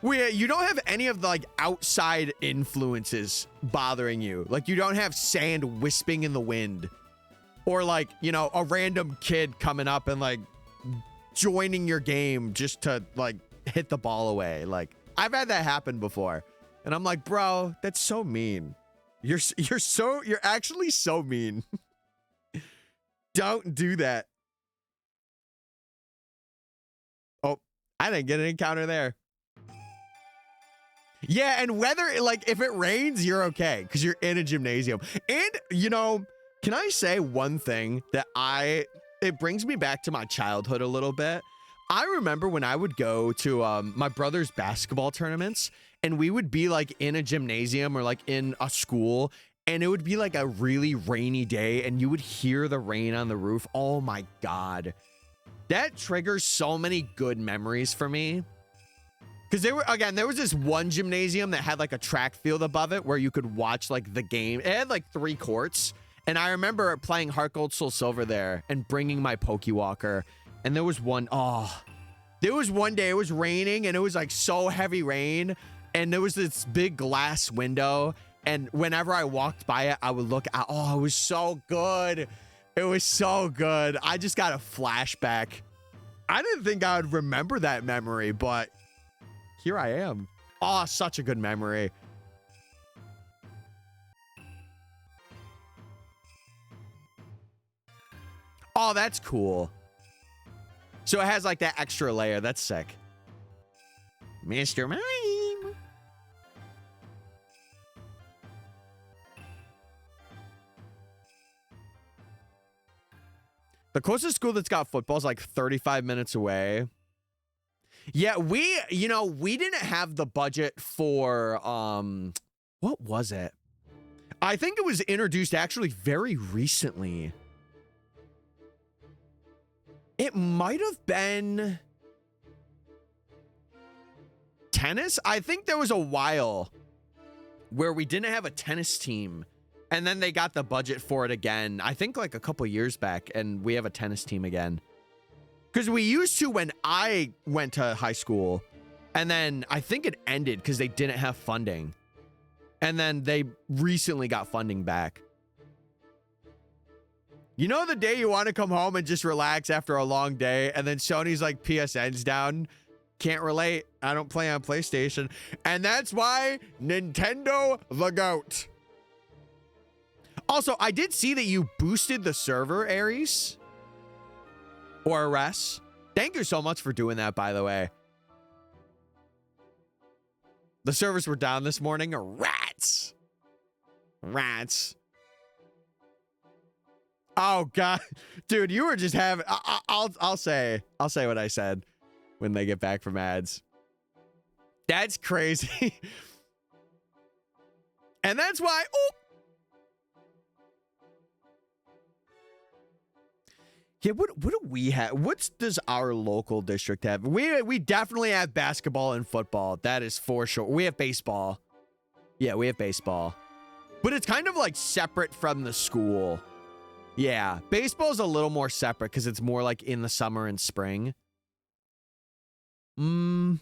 Speaker 1: You don't have any of the like outside influences bothering you. Like you don't have sand wisping in the wind or like, you know, a random kid coming up and like joining your game just to like hit the ball away. Like I've had that happen before and I'm like, bro, that's so mean. You're actually so mean. Don't do that. Oh, I didn't get an encounter there. Yeah, and whether, like, if it rains, you're okay, because you're in a gymnasium. And, you know, can I say one thing that it brings me back to my childhood a little bit? I remember when I would go to my brother's basketball tournaments, and we would be, like, in a gymnasium or, like, in a school, and it would be like a really rainy day and you would hear the rain on the roof. Oh my God. That triggers so many good memories for me. Because there was this one gymnasium that had like a track field above it where you could watch like the game. It had like 3 courts. And I remember playing Heart Gold Soul Silver there and bringing my Pokewalker. And there was one day it was raining and it was like so heavy rain. And there was this big glass window. And whenever I walked by it, I would look out. Oh, it was so good. It was so good. I just got a flashback. I didn't think I would remember that memory, but here I am. Oh, such a good memory. Oh, that's cool. So it has like that extra layer. That's sick. Mr. Mime. The closest school that's got football is like 35 minutes away. Yeah, we didn't have the budget for, what was it? I think it was introduced actually very recently. It might have been tennis. I think there was a while where we didn't have a tennis team and then they got the budget for it again. I think like a couple years back and we have a tennis team again. Because we used to when I went to high school and then I think it ended because they didn't have funding. And then they recently got funding back. You know the day you want to come home and just relax after a long day and then Sony's like PSN's down? Can't relate. I don't play on PlayStation. And that's why Nintendo the GOAT. Also, I did see that you boosted the server, Aries. Or Ares. Thank you so much for doing that, by the way. The servers were down this morning. Rats. Rats. Oh God, dude, you were just having. I'll say what I said when they get back from ads. That's crazy, and that's why. Oh, yeah. What do we have? What does our local district have? We definitely have basketball and football. That is for sure. We have baseball. Yeah, we have baseball, but it's kind of like separate from the school. Yeah, baseball is a little more separate because it's more like in the summer and spring. I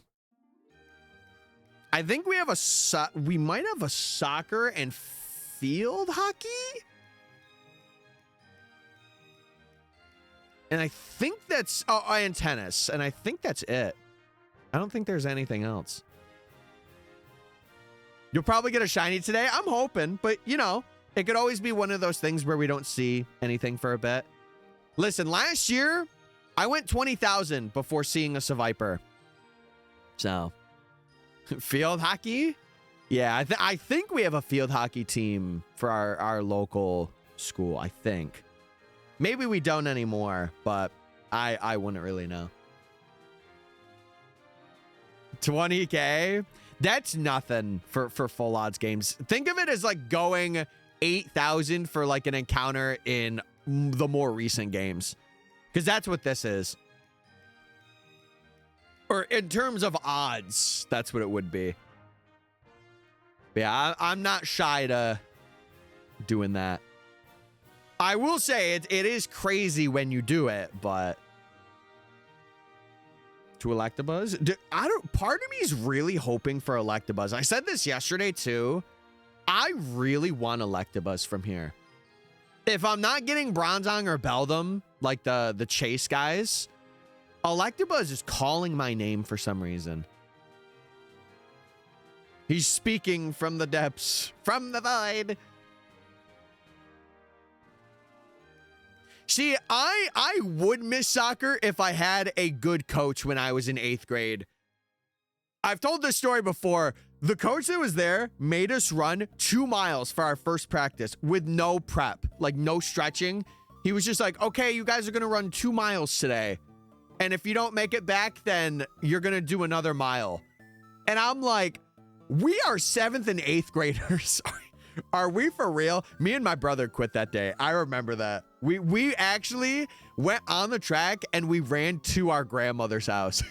Speaker 1: think we have we might have a soccer and field hockey. And I think that's and tennis, and I think that's it. I don't think there's anything else. You'll probably get a shiny today. I'm hoping, but you know, it could always be one of those things where we don't see anything for a bit. Listen, last year, I went 20,000 before seeing a Seviper. So, field hockey? Yeah, I think we have a field hockey team for our local school, I think. Maybe we don't anymore, but I wouldn't really know. 20K? That's nothing for full odds games. Think of it as like going 8,000 for like an encounter in the more recent games, because that's what this is. Or in terms of odds, that's what it would be. But yeah, I'm not shy to doing that. I will say it is crazy when you do it, but to Electabuzz, part of me is really hoping for Electabuzz. I said this yesterday too. I really want Electabuzz from here. If I'm not getting Bronzong or Beldum, like the chase guys, Electabuzz is calling my name for some reason. He's speaking from the depths, from the void. See, I would miss soccer if I had a good coach when I was in 8th grade. I've told this story before. The coach that was there made us run 2 miles for our first practice with no prep, like no stretching. He was just like, okay, you guys are going to run 2 miles today. And if you don't make it back, then you're going to do another mile. And I'm like, we are 7th and 8th graders. Are we for real? Me and my brother quit that day. I remember that. We actually went on the track and we ran to our grandmother's house.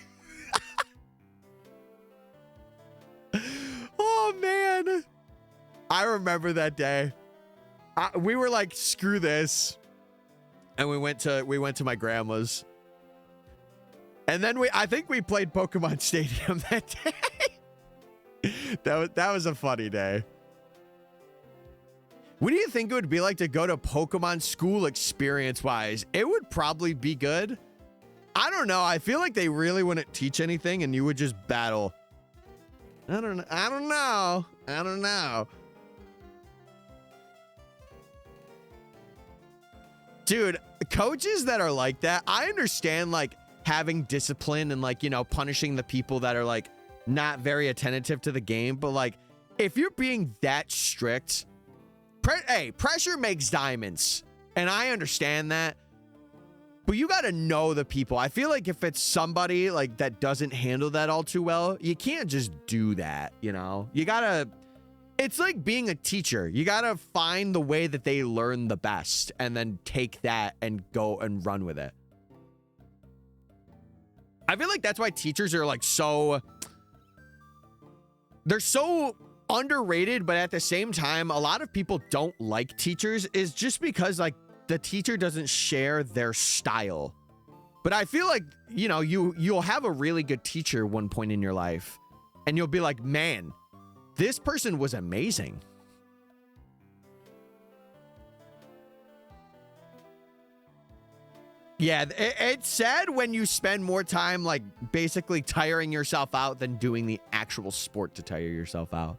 Speaker 1: Oh man. I remember that day. We were like, screw this. And we went to my grandma's. And then I think we played Pokemon Stadium that day. That was a funny day. What do you think it would be like to go to Pokemon school experience-wise? It would probably be good. I don't know. I feel like they really wouldn't teach anything and you would just battle. I don't know. Dude, coaches that are like that, I understand like having discipline and like, you know, punishing the people that are like not very attentive to the game. But like, if you're being that strict, hey, pressure makes diamonds. And I understand that. But you got to know the people. I feel like if it's somebody like that doesn't handle that all too well, you can't just do that, you know? You got to, it's like being a teacher. You got to find the way that they learn the best and then take that and go and run with it. I feel like that's why teachers are like they're so underrated, but at the same time, a lot of people don't like teachers is just because like the teacher doesn't share their style. But I feel like, you know, you'll have a really good teacher one point in your life and you'll be like, man, this person was amazing. Yeah, it's sad when you spend more time like basically tiring yourself out than doing the actual sport to tire yourself out.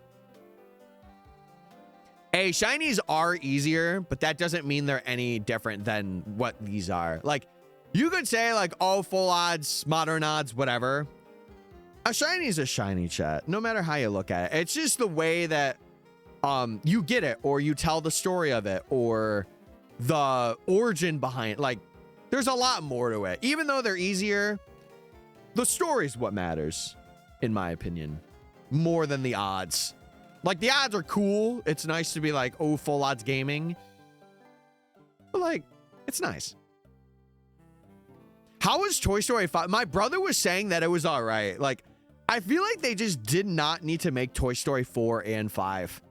Speaker 1: Hey, shinies are easier, but that doesn't mean they're any different than what these are. Like, you could say like, oh, full odds, modern odds, whatever. A shiny is a shiny, chat, no matter how you look at it. It's just the way that you get it, or you tell the story of it, or the origin behind it. Like, there's a lot more to it. Even though they're easier, the story's what matters, in my opinion, more than the odds. Like, the odds are cool. It's nice to be like, oh, full odds gaming. But, like, it's nice. How was Toy Story 5? My brother was saying that it was all right. Like, I feel like they just did not need to make Toy Story 4 and 5.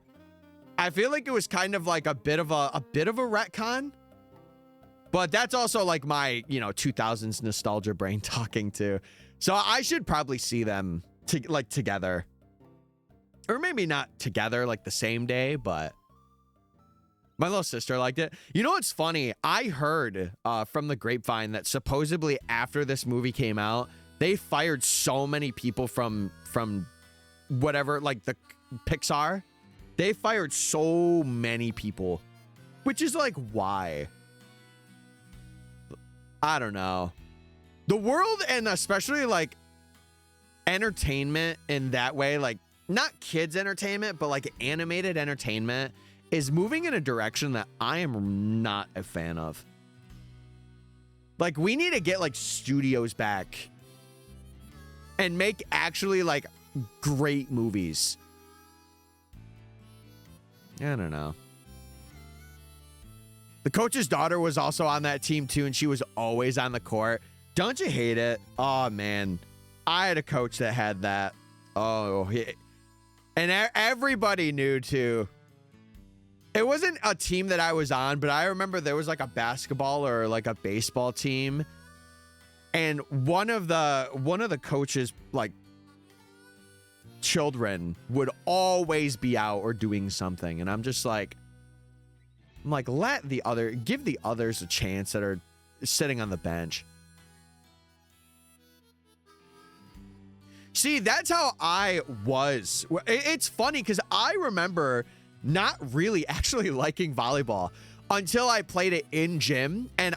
Speaker 1: I feel like it was kind of like a bit of a retcon. But that's also like my, you know, 2000s nostalgia brain talking too. So I should probably see them together. Or maybe not together like the same day, but my little sister liked it. You know what's funny? I heard from the grapevine that supposedly after this movie came out, they fired so many people from whatever, like the Pixar. They fired so many people, which is like, why? I don't know. The world, and especially like entertainment in that way, like not kids entertainment, but like animated entertainment is moving in a direction that I am not a fan of. Like, we need to get like studios back and make actually like great movies. I don't know. The coach's daughter was also on that team too, and she was always on the court. Don't you hate it? Oh man, I had a coach that had that. Oh, and everybody knew too. It wasn't a team that I was on, but I remember there was like a basketball or like a baseball team, and one of the coaches' like children would always be out or doing something, and I'm like, give the others a chance that are sitting on the bench. See, that's how I was. It's funny because I remember not really actually liking volleyball until I played it in gym, and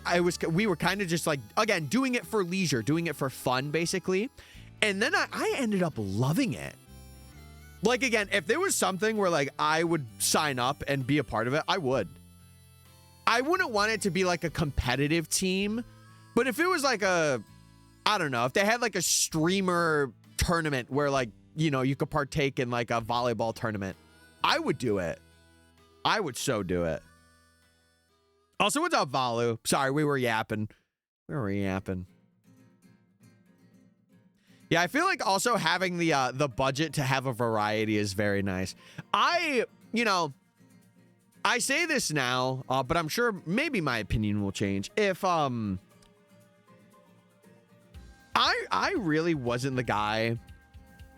Speaker 1: we were kind of just like, again, doing it for leisure, doing it for fun, basically. And then I ended up loving it. Like, again, if there was something where like I would sign up and be a part of it, I would. I wouldn't want it to be like a competitive team, but if it was like I don't know, if they had like a streamer tournament where like, you know, you could partake in like a volleyball tournament, I would do it. I would so do it. Also, what's up, Valu? Sorry, we were yapping. Yeah, I feel like also having the budget to have a variety is very nice. You know, I say this now, but I'm sure maybe my opinion will change. If I really wasn't the guy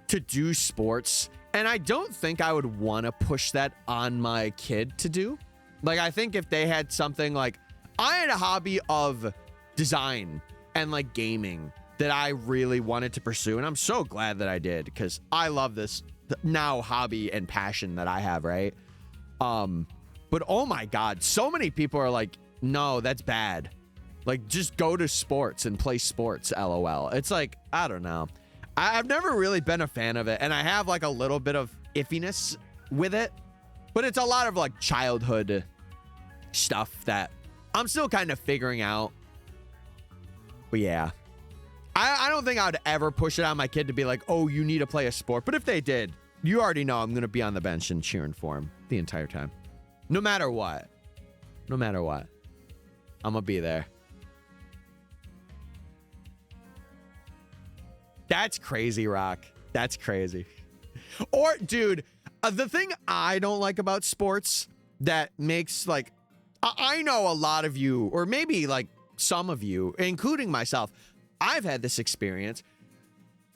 Speaker 1: to do sports, and I don't think I would want to push that on my kid to do. Like, I think if they had something like, I had a hobby of design and like gaming that I really wanted to pursue, and I'm so glad that I did, because I love this now hobby and passion that I have, right? But oh my God, so many people are like, no, that's bad. Like, just go to sports and play sports, LOL. It's like, I don't know. I've never really been a fan of it, and I have like a little bit of iffiness with it, but it's a lot of like childhood stuff that I'm still kind of figuring out. But yeah, I don't think I would ever push it on my kid to be like, oh, you need to play a sport. But if they did, you already know I'm going to be on the bench and cheering for him the entire time. No matter what. No matter what. I'm going to be there. That's crazy, Rock. That's crazy. Or, dude, the thing I don't like about sports that makes, like, I know a lot of you, or maybe, like, some of you, including myself, I've had this experience.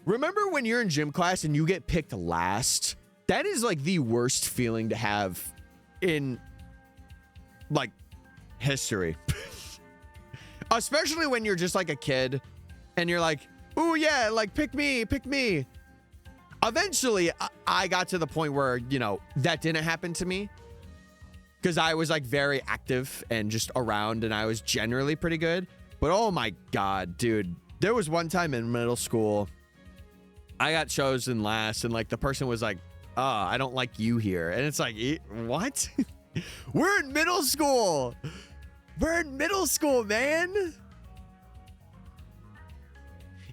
Speaker 1: Remember when you're in gym class and you get picked last? That is, like, the worst feeling to have in, like, history. Especially when you're just, like, a kid and you're like, ooh, yeah, like, pick me, pick me. Eventually, I got to the point where, you know, that didn't happen to me because I was, like, very active and just around, and I was generally pretty good. But, oh, my God, dude. There was one time in middle school, I got chosen last, and, like, the person was like, oh, I don't like you here. And it's like, what? We're in middle school. We're in middle school, man.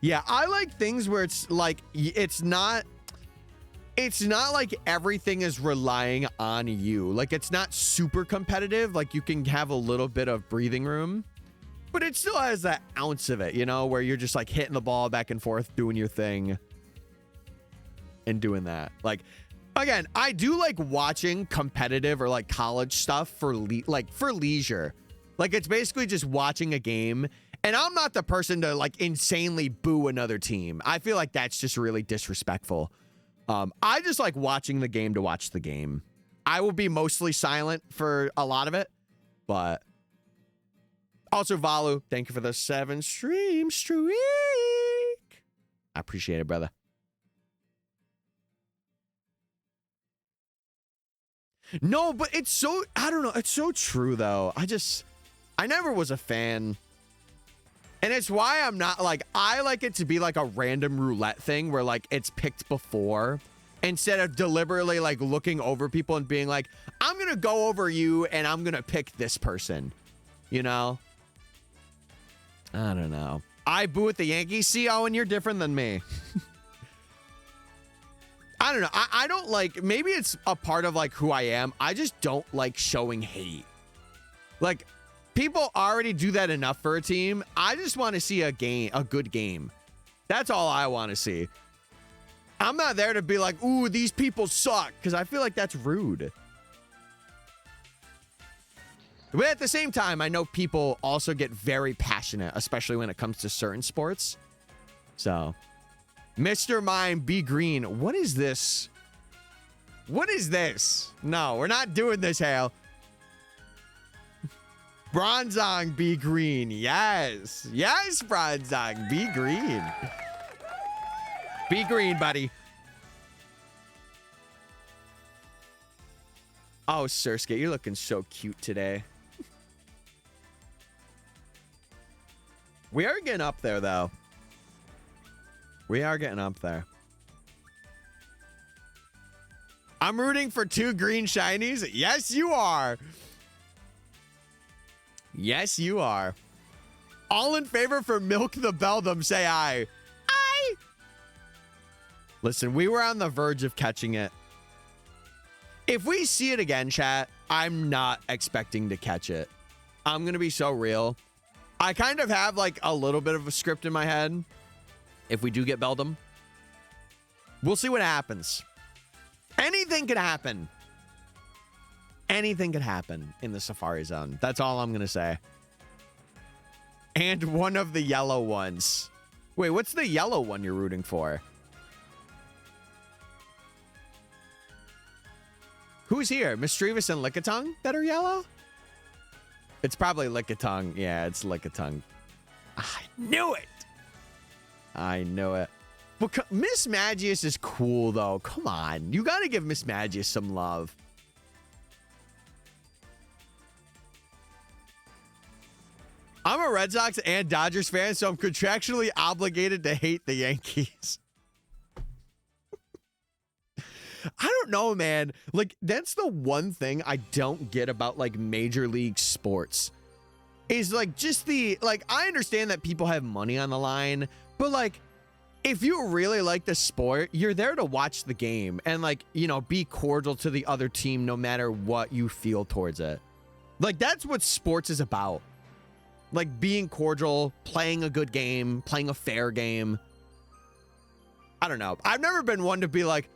Speaker 1: Yeah, I like things where it's like, it's not like everything is relying on you. Like, it's not super competitive. Like, you can have a little bit of breathing room, but it still has that ounce of it, you know, where you're just like hitting the ball back and forth, doing your thing and doing that. Like, again, I do like watching competitive or like college stuff for leisure. Like, it's basically just watching a game. And I'm not the person to, like, insanely boo another team. I feel like that's just really disrespectful. I just like watching the game to watch the game. I will be mostly silent for a lot of it. But also, Valu, thank you for the 7 stream streak. I appreciate it, brother. No, but it's so, I don't know. It's so true, though. I never was a fan. And it's why I'm not, like, I like it to be like a random roulette thing where, like, it's picked before instead of deliberately, like, looking over people and being like, I'm going to go over you and I'm going to pick this person, you know? I don't know. I boo at the Yankees. See, Owen, you're different than me. I don't know. I don't like, maybe it's a part of, like, who I am. I just don't like showing hate. Like, people already do that enough for a team. I just want to see a good game. That's all I want to see. I'm not there to be like, ooh, these people suck, because I feel like that's rude. But at the same time, I know people also get very passionate, especially when it comes to certain sports. So, Mr. Mime, be green. What is this? What is this? No, we're not doing this, Hale. Bronzong, be green. Yes. Yes, Bronzong, be green. Be green, buddy. Oh, Surskate, you're looking so cute today. We are getting up there, though. We are getting up there. I'm rooting for 2 green shinies. Yes, you are. Yes, you are. All in favor for Milk the Beldum, say aye. Aye. Listen, we were on the verge of catching it. If we see it again, chat, I'm not expecting to catch it. I'm going to be so real. I kind of have like a little bit of a script in my head. If we do get Beldum, we'll see what happens. Anything could happen. Anything could happen in the Safari Zone. That's all I'm going to say. And one of the yellow ones. Wait, what's the yellow one you're rooting for? Who's here? Mischievous and Lickitung that are yellow? It's probably Lickitung. Yeah, it's Lickitung. I knew it. I knew it. But Miss Magius is cool, though. Come on. You got to give Miss Magius some love. I'm a Red Sox and Dodgers fan, so I'm contractually obligated to hate the Yankees. I don't know, man. Like, that's the one thing I don't get about, like, Major League sports. Is, like, just the... Like, I understand that people have money on the line, but, like, if you really like the sport, you're there to watch the game and, like, you know, be cordial to the other team no matter what you feel towards it. Like, that's what sports is about. Like, being cordial, playing a good game, playing a fair game. I don't know. I've never been one to be like,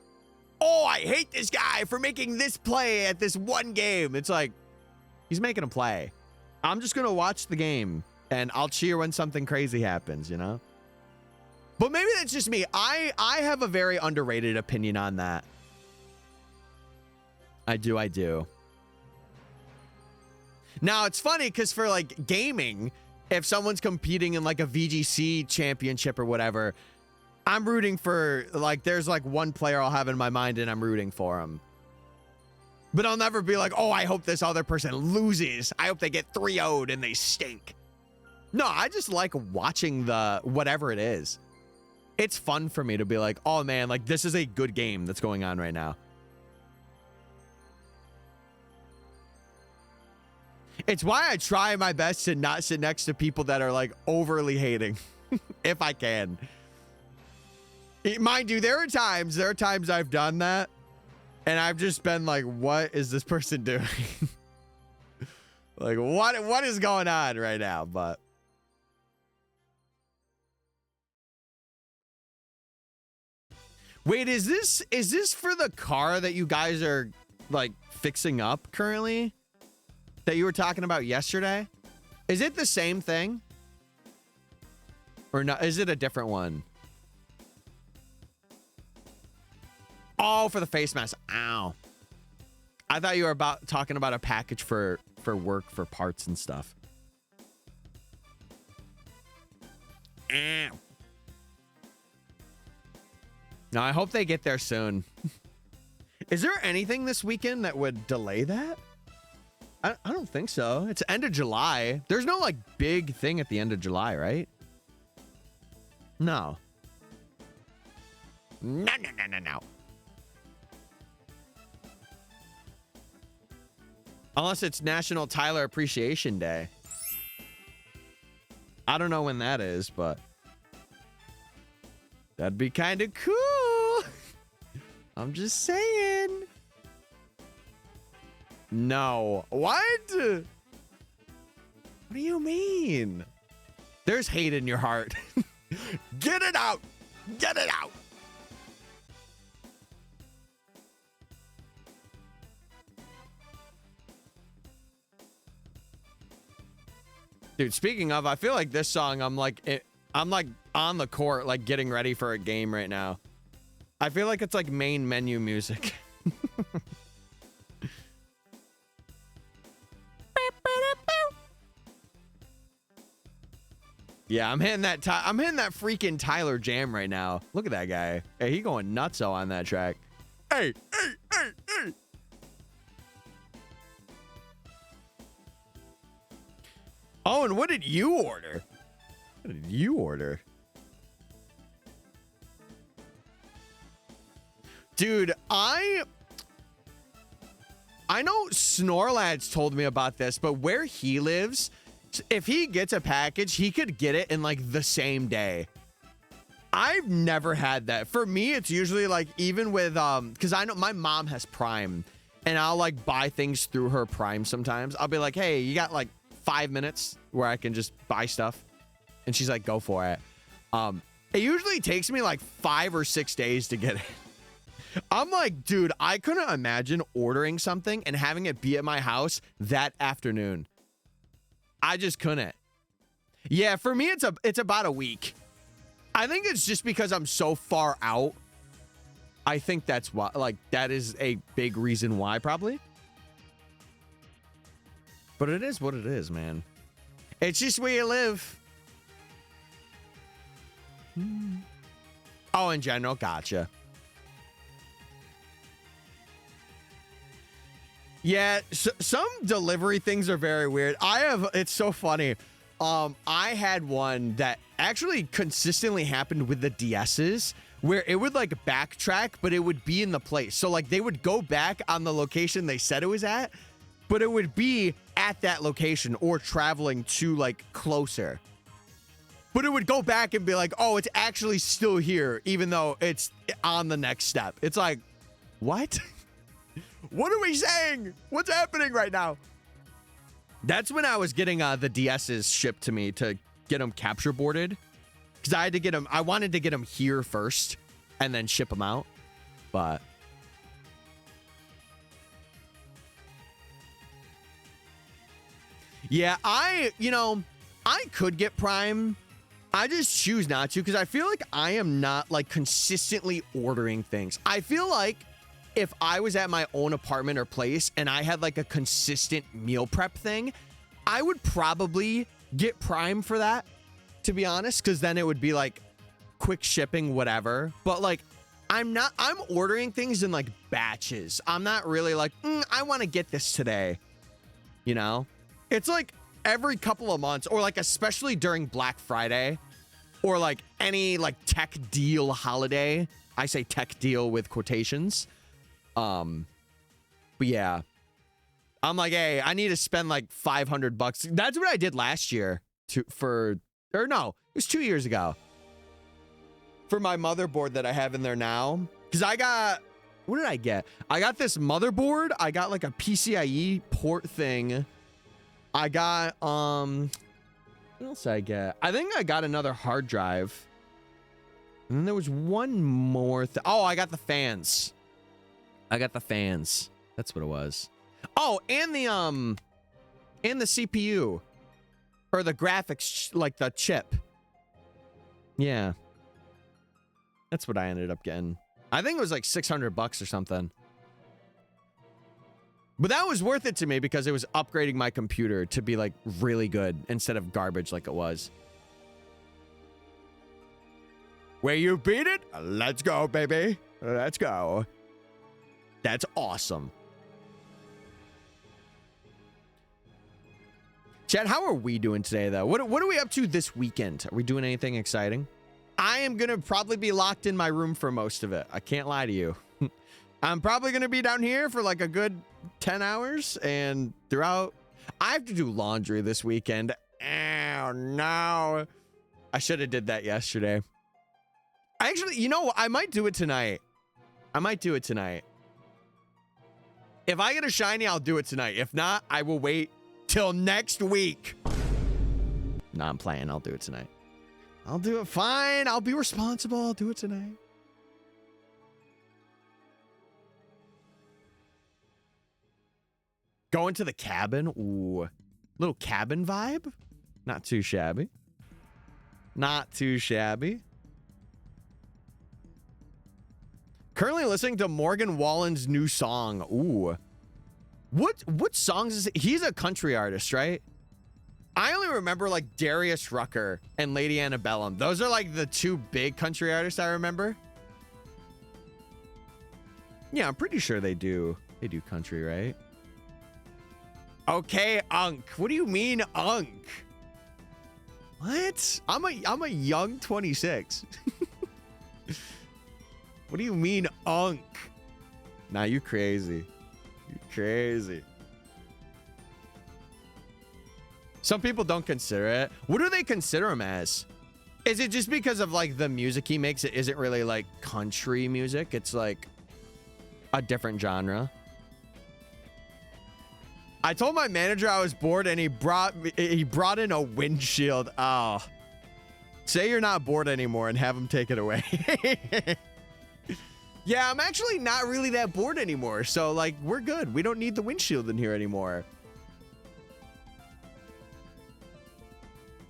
Speaker 1: oh, I hate this guy for making this play at this one game. It's like, he's making a play. I'm just going to watch the game, and I'll cheer when something crazy happens, you know? But maybe that's just me. I have a very underrated opinion on that. I do. Now, it's funny because for, like, gaming, if someone's competing in, like, a VGC championship or whatever, I'm rooting for, like, there's, like, one player I'll have in my mind and I'm rooting for him. But I'll never be like, oh, I hope this other person loses. I hope they get 3-0'd and they stink. No, I just like watching the whatever it is. It's fun for me to be like, oh, man, like, this is a good game that's going on right now. It's why I try my best to not sit next to people that are, like, overly hating, if I can. Mind you, there are times I've done that, and I've just been like, what is this person doing? Like, what is going on right now? But wait, is this for the car that you guys are, like, fixing up currently? That you were talking about yesterday? Is it the same thing? Or not? Is it a different one? Oh, for the face mask. Ow. I thought you were talking about a package for work for parts and stuff. Ow. No, I hope they get there soon. Is there anything this weekend that would delay that? I don't think so. It's end of July. There's no, like, big thing at the end of July, right? No. No. Unless it's National Tyler Appreciation Day. I don't know when that is, but that'd be kind of cool. I'm just saying. No. What? What do you mean? There's hate in your heart. Get it out. Get it out. Dude, speaking of, I feel like this song, I'm like on the court, like getting ready for a game right now. I feel like it's like main menu music. Yeah, I'm hitting that freaking Tyler jam right now. Look at that guy. Hey, he going nutso on that track. Hey. Oh, and what did you order? What did you order? Dude, I know Snorlads told me about this, but where he lives, if he gets a package, he could get it in, like, the same day. I've never had that. For me, it's usually, like, even with, because I know my mom has Prime, and I'll like buy things through her Prime sometimes. I'll be like, hey, you got like 5 minutes where I can just buy stuff? And she's like, go for it. It usually takes me like 5 or 6 days to get it. I'm like, dude, I couldn't imagine ordering something and having it be at my house that afternoon. I just couldn't. Yeah, for me, it's about a week. I think it's just because I'm so far out. I think that's why, like, that is a big reason why, probably. But it is what it is, man. It's just where you live. Oh, in general, gotcha. Yeah, some delivery things are very weird. It's so funny. I had one that actually consistently happened with the DS's where it would like backtrack, but it would be in the place. So like they would go back on the location they said it was at, but it would be at that location or traveling to like closer. But it would go back and be like, oh, it's actually still here, even though it's on the next step. It's like, what? What are we saying? What's happening right now? That's when I was getting the DS's shipped to me to get them capture boarded. Because I had to get them, I wanted to get them here first and then ship them out. But yeah, I could get Prime. I just choose not to because I feel like I am not like consistently ordering things. I feel like if I was at my own apartment or place and I had like a consistent meal prep thing, I would probably get Prime for that, to be honest, because then it would be like quick shipping, whatever. But like, I'm ordering things in like batches. I'm not really like, I want to get this today. You know, it's like every couple of months or like, especially during Black Friday or like any like tech deal holiday. I say tech deal with quotations. But yeah, I'm like, hey, I need to spend like $500. That's what I did last year it was 2 years ago for my motherboard that I have in there now. Cause what did I get? I got this motherboard. I got like a PCIe port thing. I got, what else did I get? I think I got another hard drive. And then there was one more thing. Oh, I got the fans. That's what it was. Oh, and the CPU or the graphics, like the chip. Yeah. That's what I ended up getting. I think it was like $600 or something. But that was worth it to me because it was upgrading my computer to be like really good instead of garbage like it was. Where you beat it? Let's go, baby. Let's go. That's awesome. Chad, how are we doing today, though? What are we up to this weekend? Are we doing anything exciting? I am going to probably be locked in my room for most of it. I can't lie to you. I'm probably going to be down here for like a good 10 hours and throughout. I have to do laundry this weekend. Oh, no. I should have did that yesterday. Actually, you know what? I might do it tonight. If I get a shiny, I'll do it tonight. If not, I will wait till next week. No, I'm playing. I'll do it tonight. I'll do it. Fine. I'll be responsible. I'll do it tonight. Going to the cabin. Ooh. Little cabin vibe. Not too shabby. Not too shabby. Currently listening to Morgan Wallen's new song. Ooh. What songs is it? He's a country artist, right? I only remember like Darius Rucker and Lady Antebellum. Those are like the two big country artists I remember. Yeah, I'm pretty sure they do. They do country, right? Okay, Unk. What do you mean, Unk? What? I'm a young 26. What do you mean, Unk? Nah, you crazy. You crazy. Some people don't consider it. What do they consider him as? Is it just because of like the music he makes? It isn't really like country music. It's like a different genre. I told my manager I was bored and he brought in a windshield. Oh. Say you're not bored anymore and have him take it away. Yeah, I'm actually not really that bored anymore. So like, we're good. We don't need the windshield in here anymore.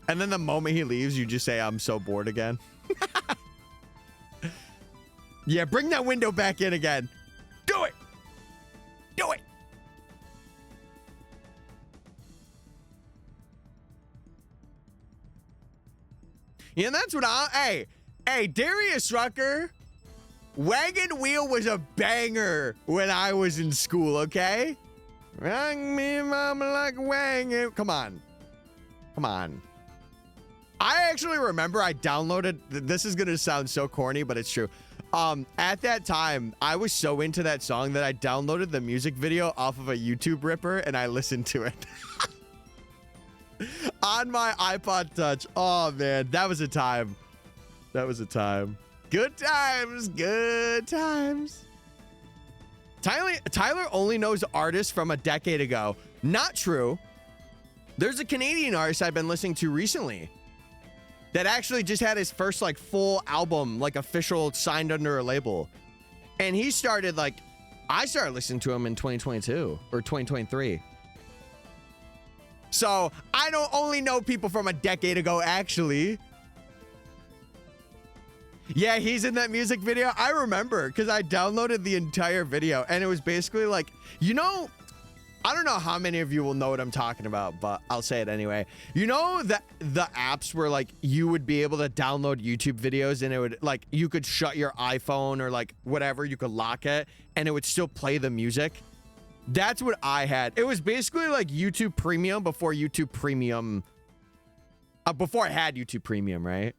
Speaker 1: And then the moment he leaves, you just say, I'm so bored again. Yeah, bring that window back in again. Do it. Do it. Yeah, that's what hey, Darius Rucker, Wagon Wheel was a banger when I was in school, okay? Rock me, mama, like a wagon. Come on. Come on. I actually remember I downloaded, this is going to sound so corny, but it's true. At that time, I was so into that song that I downloaded the music video off of a YouTube ripper and I listened to it. On my iPod Touch. Oh, man. That was a time. That was a time. Good times. Good times. Tyler only knows artists from a decade ago. Not true. There's a Canadian artist I've been listening to recently that actually just had his first, like, full album, like, official, signed under a label. And he started, like, I started listening to him in 2022 or 2023. So I don't only know people from a decade ago, actually. Yeah, he's in that music video. I remember because I downloaded the entire video and it was basically like, you know, I don't know how many of you will know what I'm talking about, but I'll say it anyway. You know that the apps where like you would be able to download YouTube videos and it would like, you could shut your iPhone or like whatever, you could lock it and it would still play the music. That's what I had. It was basically like YouTube Premium before YouTube Premium. Before I had YouTube Premium, right?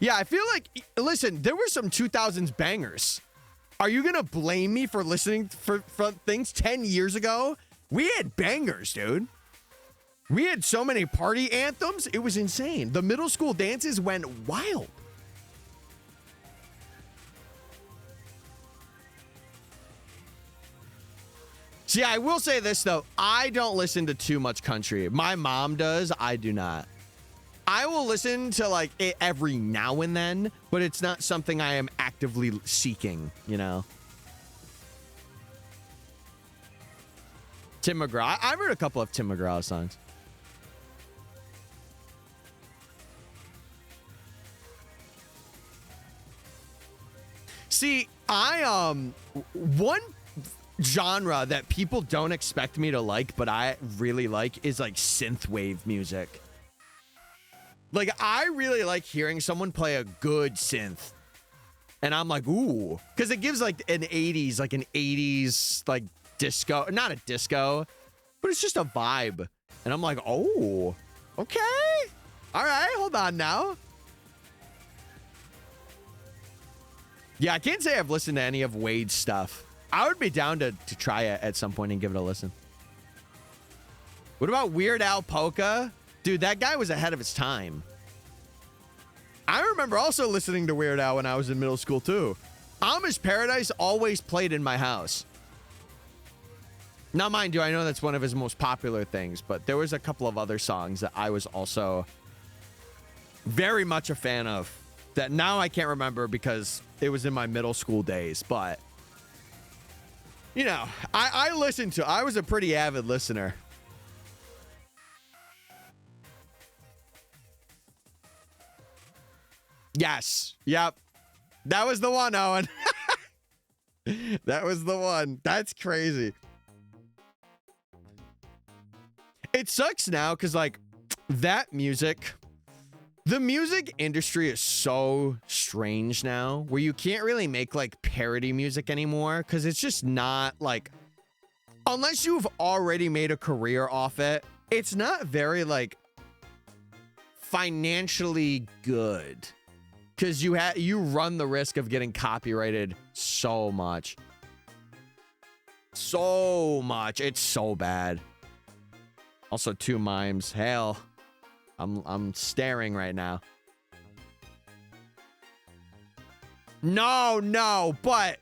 Speaker 1: Yeah, I feel like, listen, there were some 2000s bangers. Are you going to blame me for listening for things 10 years ago? We had bangers, dude. We had so many party anthems. It was insane. The middle school dances went wild. See, I will say this, though. I don't listen to too much country. My mom does. I do not. I will listen to, like, it every now and then, but it's not something I am actively seeking, you know? Tim McGraw. I've heard a couple of Tim McGraw songs. See, one genre that people don't expect me to like, but I really like is like synthwave music. Like, I really like hearing someone play a good synth. And I'm like, ooh. Because it gives like an 80s, like disco. Not a disco, but it's just a vibe. And I'm like, oh, okay. All right, hold on now. Yeah, I can't say I've listened to any of Wade's stuff. I would be down to try it at some point and give it a listen. What about Weird Al Polka? Dude, that guy was ahead of his time. I remember also listening to Weird Al when I was in middle school, too. Amish Paradise always played in my house. Now, mind you, I know that's one of his most popular things, but there was a couple of other songs that I was also very much a fan of that now I can't remember because it was in my middle school days, but you know, I listened to, I was a pretty avid listener. Yes. Yep. That was the one, Owen. That was the one. That's crazy. It sucks now because, like, that music, the music industry is so strange now where you can't really make, like, parody music anymore because it's just not, like, unless you've already made a career off it, it's not very, like, financially good. Because you run the risk of getting copyrighted so much. So much. It's so bad. Also, 2 mimes. Hell. I'm staring right now. No, but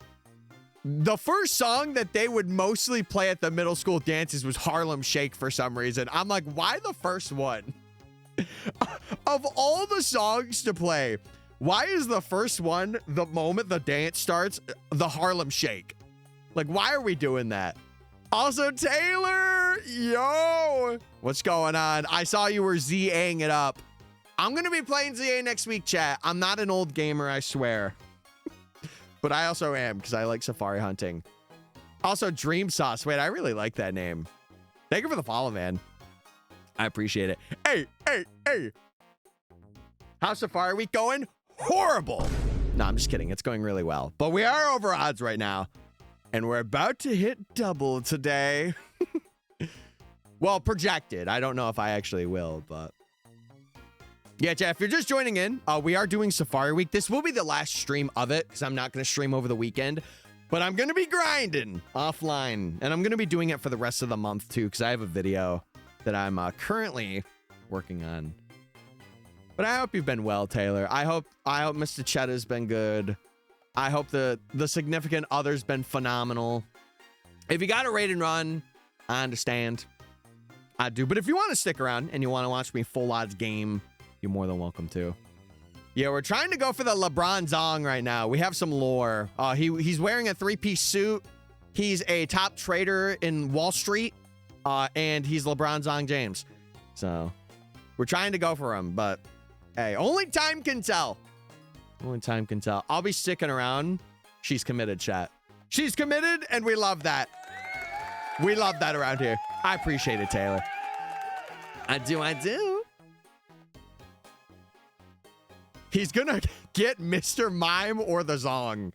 Speaker 1: the first song that they would mostly play at the middle school dances was Harlem Shake for some reason. I'm like, why the first one? Of all the songs to play, why is the first one, the moment the dance starts, the Harlem Shake? Like, why are we doing that? Also, Taylor, yo, what's going on? I saw you were ZAing it up. I'm going to be playing ZA next week, chat. I'm not an old gamer, I swear. But I also am, because I like safari hunting. Also, Dream Sauce. Wait, I really like that name. Thank you for the follow, man. I appreciate it. Hey. How's Safari Week going? Horrible. No, I'm just kidding. It's going really well. But we are over odds right now. And we're about to hit double today. Well, projected. I don't know if I actually will, but... Yeah, Jeff, if you're just joining in, we are doing Safari Week. This will be the last stream of it, because I'm not going to stream over the weekend. But I'm going to be grinding offline. And I'm going to be doing it for the rest of the month, too, because I have a video that I'm currently working on. But I hope you've been well, Taylor. I hope Mr. Cheddah's been good. I hope the significant other's been phenomenal. If you got a raid and run, I understand. I do. But if you want to stick around and you want to watch me full odds game, you're more than welcome to. Yeah, we're trying to go for the LeBron Zong right now. We have some lore. He's wearing a 3-piece suit. He's a top trader in Wall Street. And he's LeBron Zong James. So we're trying to go for him, but hey, only time can tell. Only time can tell. I'll be sticking around. She's committed, chat. She's committed, and we love that. We love that around here. I appreciate it, Taylor. I do. He's gonna get Mr. Mime or the Zong.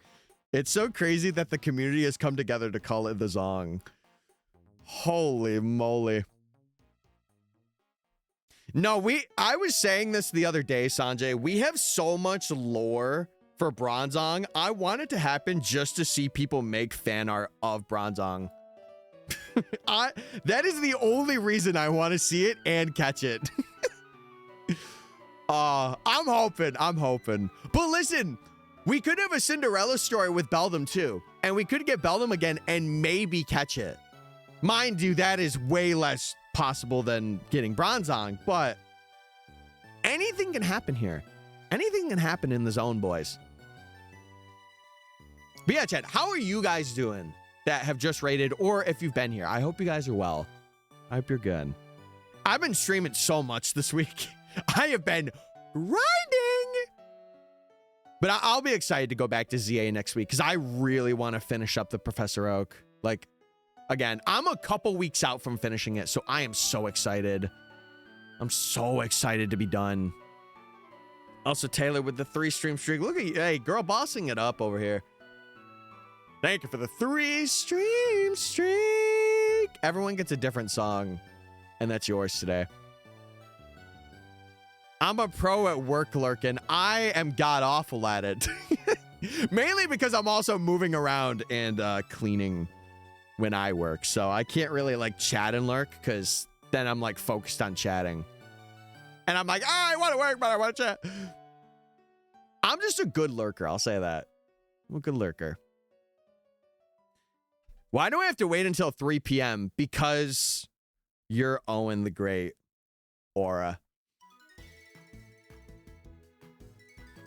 Speaker 1: It's so crazy that the community has come together to call it the Zong. Holy moly. No, I was saying this the other day, Sanjay. We have so much lore for Bronzong. I want it to happen just to see people make fan art of Bronzong. That is the only reason I want to see it and catch it. I'm hoping. But listen, we could have a Cinderella story with Beldam too. And we could get Beldam again and maybe catch it. Mind you, that is way less possible than getting Bronzong, but anything can happen here. Anything can happen in the zone, boys. But yeah, chat, how are you guys doing that have just raided, or if you've been here? I hope you guys are well. I hope you're good. I've been streaming so much this week. I have been grinding. But I'll be excited to go back to ZA next week because I really want to finish up the Professor Oak. Like, again, I'm a couple weeks out from finishing it, so I am so excited. I'm so excited to be done. Also, Taylor with the 3-stream streak. Look at you. Hey, girl bossing it up over here. Thank you for the 3-stream streak. Everyone gets a different song, and that's yours today. I'm a pro at work lurking. I am god-awful at it. Mainly because I'm also moving around and cleaning when I work. So I can't really like chat and lurk because then I'm like focused on chatting. And I'm like, oh, I want to work, but I want to chat. I'm just a good lurker. I'll say that. I'm a good lurker. Why do I have to wait until 3 p.m.? Because you're Owen the Great. Aura.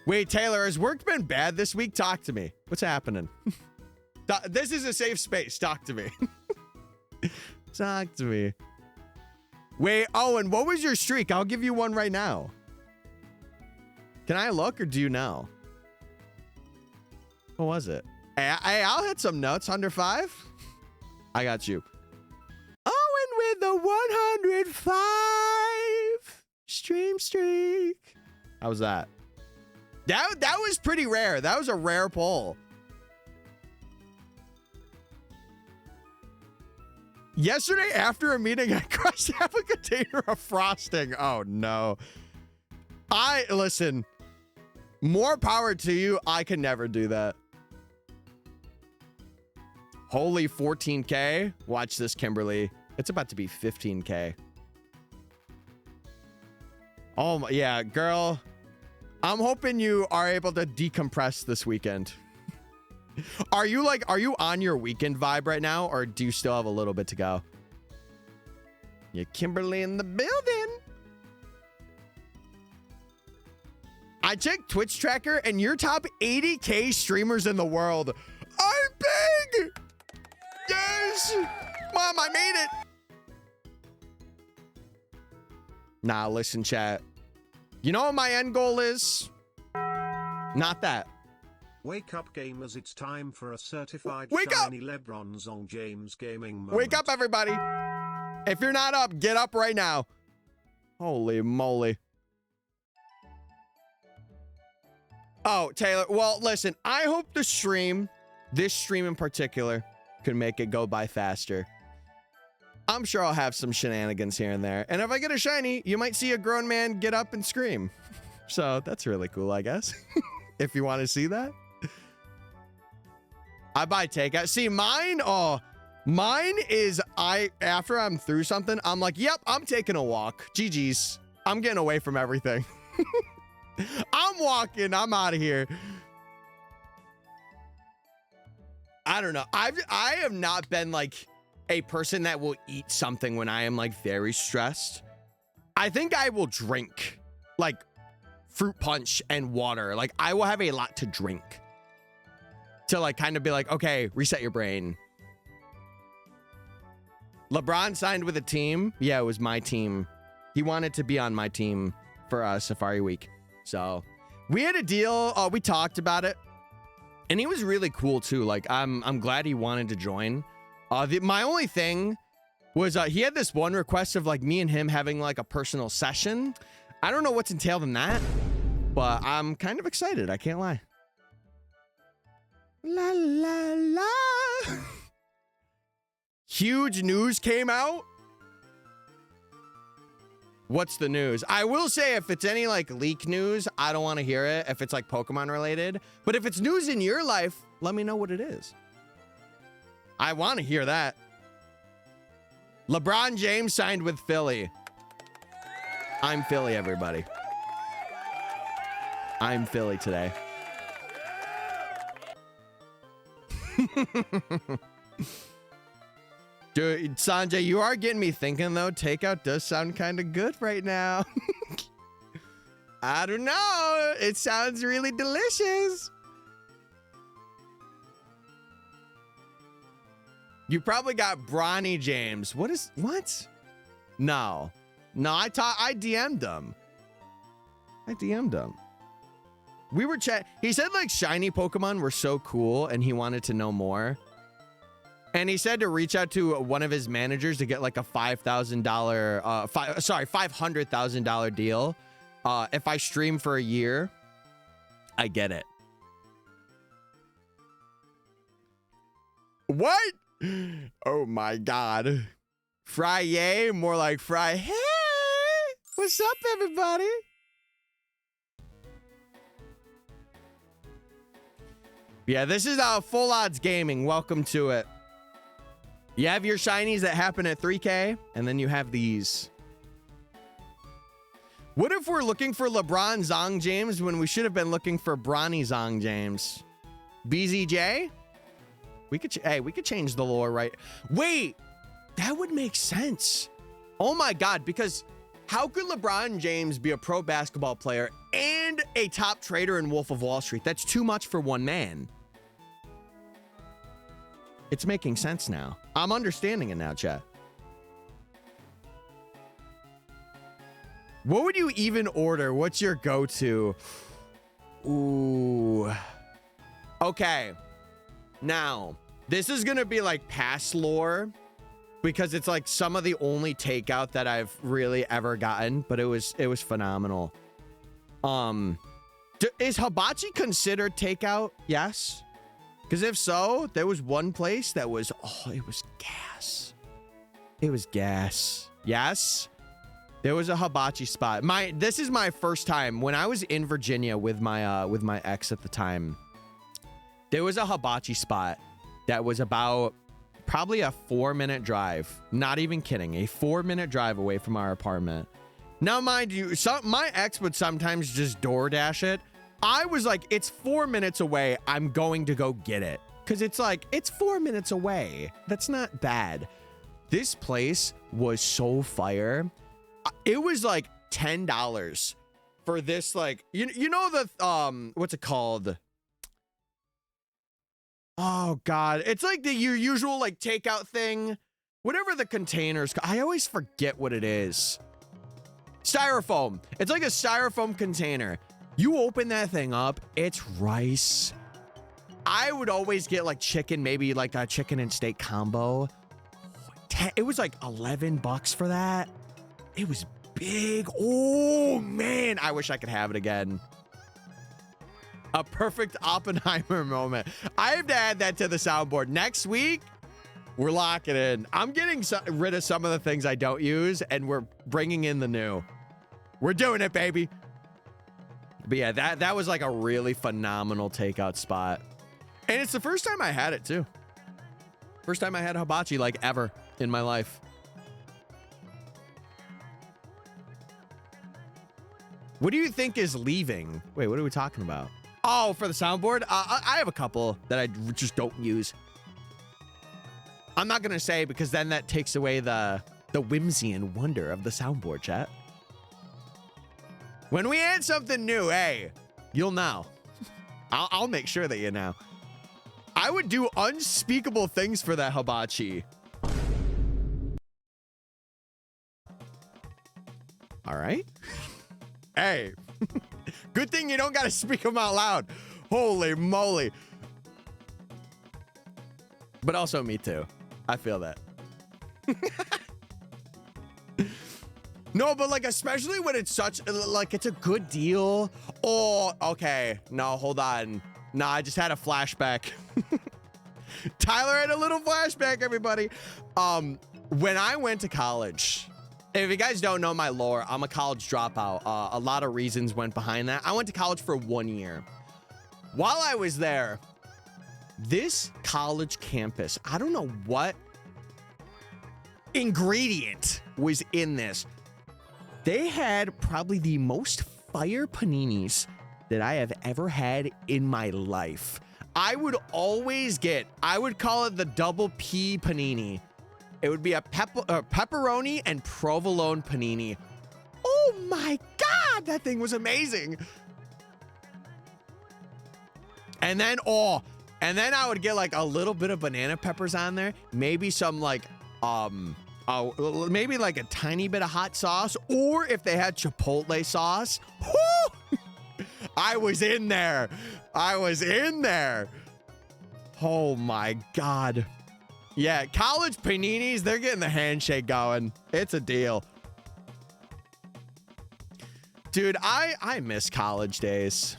Speaker 1: Wait, Taylor, has work been bad this week? Talk to me. What's happening? This is a safe space. Talk to me. Talk to me. Wait, Owen, what was your streak? I'll give you one right now. Can I look or do you know? What was it? Hey, I'll hit some notes. Under 5? I got you. Owen with the 105 stream streak. How was that? That was pretty rare. That was a rare poll. Yesterday, after a meeting, I crushed half a container of frosting. Oh, no. Listen, more power to you. I can never do that. Holy 14K. Watch this, Kimberly. It's about to be 15K. Oh, my, yeah, girl. I'm hoping you are able to decompress this weekend. Are you on your weekend vibe right now, or do you still have a little bit to go? Yeah, Kimberly in the building. I checked Twitch tracker and you're top 80K streamers in the world. I'm big. Yes. Mom, I made it. Nah, listen, chat. You know what my end goal is? Not that.
Speaker 4: Wake up, gamers. It's time for a certified
Speaker 1: Wake
Speaker 4: shiny LeBron Zong James gaming moment.
Speaker 1: Wake up, everybody. If you're not up, get up right now. Holy moly. Oh, Taylor. Well, listen, I hope the stream, this stream in particular, can make it go by faster. I'm sure I'll have some shenanigans here and there. And if I get a shiny, you might see a grown man get up and scream. So that's really cool, I guess. If you want to see that. I buy takeout. See, mine is after I'm through something, I'm like, yep, I'm taking a walk. GG's. I'm getting away from everything. I'm walking. I'm out of here. I don't know. I have not been like a person that will eat something when I am like very stressed. I think I will drink like fruit punch and water. Like I will have a lot to drink to like kind of be like, okay, reset your brain. LeBron signed with a team. Yeah, it was my team. He wanted to be on my team for Safari Week. So we had a deal. We talked about it. And he was really cool too. Like I'm glad he wanted to join. My only thing was he had this one request of like me and him having like a personal session. I don't know what's entailed in that, but I'm kind of excited. I can't lie. La la la. Huge news came out. What's the news? I will say if it's any like leak news, I don't want to hear it if it's like Pokemon related. But if it's news in your life, let me know what it is. I want to hear that. LeBron James signed with Philly. I'm Philly, everybody. I'm Philly today. Dude, Sanjay, you are getting me thinking, though. Takeout does sound kind of good right now. I don't know. It sounds really delicious. You probably got Bronny James. What? No, I DM'd him. We were he said like shiny Pokemon were so cool and he wanted to know more. And he said to reach out to one of his managers to get like a $500,000 deal. If I stream for a year, I get it. What? Oh my God. Fry-yay, more like fry. Hey, what's up, everybody? Yeah, this is Full Odds Gaming. Welcome to it. You have your shinies that happen at 3K, and then you have these. What if we're looking for LeBron Zong James when we should have been looking for Bronny Zong James? BZJ? We could change the lore, right? Wait, that would make sense. Oh my God, because how could LeBron James be a pro basketball player and a top trader in Wolf of Wall Street? That's too much for one man. It's making sense now. I'm understanding it now, chat. What would you even order? What's your go-to? Ooh. Okay. Now, this is going to be like past lore because it's like some of the only takeout that I've really ever gotten, but it was phenomenal. Is hibachi considered takeout? Yes. Because if so, there was one place that was, it was gas. It was gas. Yes. There was a hibachi spot. This is my first time when I was in Virginia with my ex at the time. There was a hibachi spot that was about probably a 4-minute drive. Not even kidding. A 4-minute drive away from our apartment. Now, mind you, my ex would sometimes just DoorDash it. I was like, it's 4 minutes away. I'm going to go get it. because it's like, it's 4 minutes away. That's not bad. This place was so fire. It was like $10 for this, like, you know the, what's it called? Oh God, it's like your usual like takeout thing. Whatever the containers, I always forget what it is. Styrofoam. It's like a styrofoam container. You open that thing up, it's rice. I would always get like chicken, maybe like a chicken and steak combo. It was like $11 for that. It was big. Oh man, I wish I could have it again. A perfect Oppenheimer moment. I have to add that to the soundboard. Next week, we're locking in. I'm getting rid of some of the things I don't use, and we're bringing in the new. We're doing it, baby. But yeah, that was like a really phenomenal takeout spot. And it's the first time I had it, too. First time I had hibachi, like, ever in my life. What do you think is leaving? Wait, what are we talking about? Oh, for the soundboard? I have a couple that I just don't use. I'm not going to say because then that takes away the whimsy and wonder of the soundboard, chat. When we add something new, hey, you'll know. I'll make sure that you know. I would do unspeakable things for that hibachi. All right. Hey, good thing you don't got to speak them out loud. Holy moly. But also me too. I feel that. No, but like, especially when it's such, like, it's a good deal. Oh, okay. No, hold on. No, I just had a flashback. Tyler had a little flashback, everybody. When I went to college, if you guys don't know my lore, I'm a college dropout. A lot of reasons went behind that. I went to college for 1 year. While I was there, this college campus, I don't know what ingredient was in this. They had probably the most fire paninis that I have ever had in my life. I would always get, I would call it the double P panini. It would be a pepperoni and provolone panini. Oh my God, that thing was amazing. And then, I would get like a little bit of banana peppers on there. Maybe some like, maybe like a tiny bit of hot sauce, or if they had chipotle sauce. Whoo! I was in there. I was in there. Oh my God. Yeah, college paninis, they're getting the handshake going. It's a deal. Dude, I miss college days.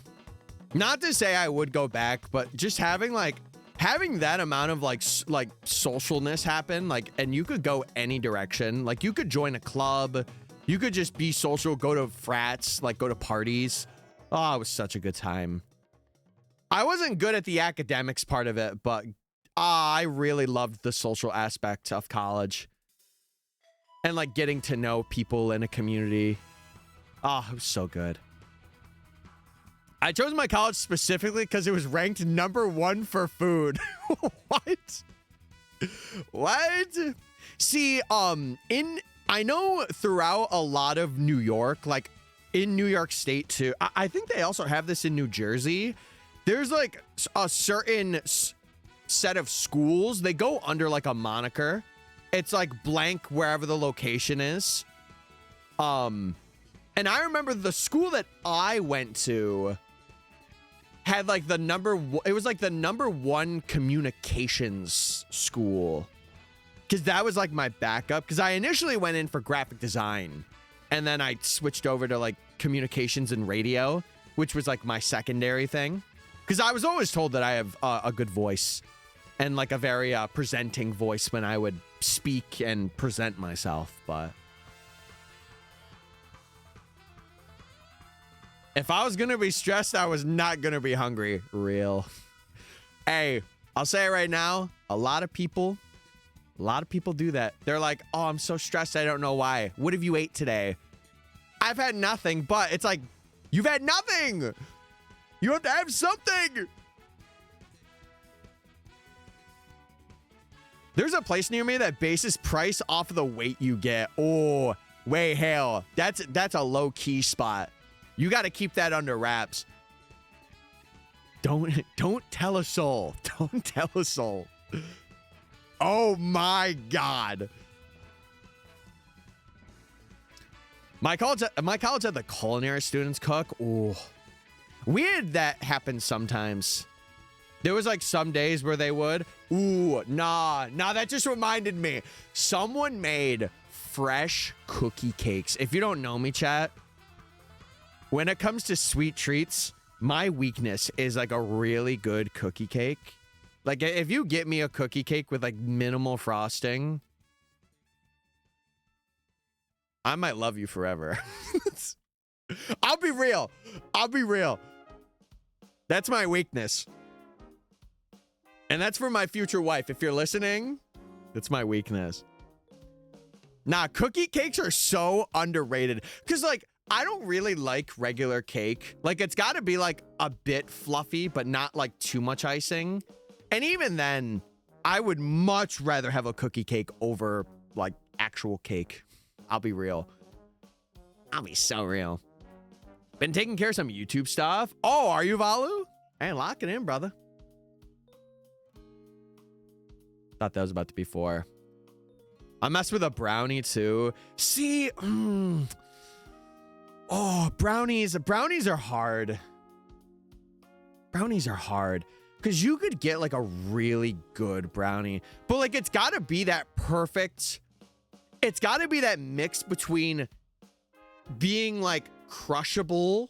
Speaker 1: Not to say I would go back, but just having that amount of like socialness happen, like, and you could go any direction. Like, you could join a club, you could just be social, go to frats, like go to parties. Oh, it was such a good time. I wasn't good at the academics part of it, but I really loved the social aspect of college and like getting to know people in a community. Oh, it was so good. I chose my college specifically because it was ranked #1 for food. What? What? See, I know throughout a lot of New York, like in New York State too, I think they also have this in New Jersey. There's like a certain set of schools. They go under like a moniker. It's like blank wherever the location is. And I remember the school that I went to had like it was like the #1 communications school. Cause that was like my backup. Cause I initially went in for graphic design and then I switched over to like communications and radio, which was like my secondary thing. Cause I was always told that I have a good voice and like a very presenting voice when I would speak and present myself. But if I was going to be stressed, I was not going to be hungry. Real. Hey, I'll say it right now. A lot of people do that. They're like, oh, I'm so stressed. I don't know why. What have you ate today? I've had nothing, but it's like, you've had nothing. You have to have something. There's a place near me that bases price off of the weight you get. Oh, way hell. That's a low key spot. You got to keep that under wraps. Don't tell a soul. Don't tell a soul. Oh my God. My college had the culinary students cook. Oh, we had that happen sometimes. There was like some days where they would. Ooh, nah, that just reminded me. Someone made fresh cookie cakes. If you don't know me, chat, when it comes to sweet treats, my weakness is like a really good cookie cake. Like if you get me a cookie cake with like minimal frosting, I might love you forever. I'll be real. That's my weakness. And that's for my future wife. If you're listening, that's my weakness. Nah, cookie cakes are so underrated. Because, like, I don't really like regular cake. Like, it's got to be, like, a bit fluffy, but not, like, too much icing. And even then, I would much rather have a cookie cake over, like, actual cake. I'll be real. I'll be so real. Been taking care of some YouTube stuff. Oh, are you, Valu? Hey, lock it in, brother. Thought that was about to be 4. I messed with a brownie too. See, oh, brownies are hard. Brownies are hard because you could get like a really good brownie, but like it's got to be that perfect. It's got to be that mix between being like crushable.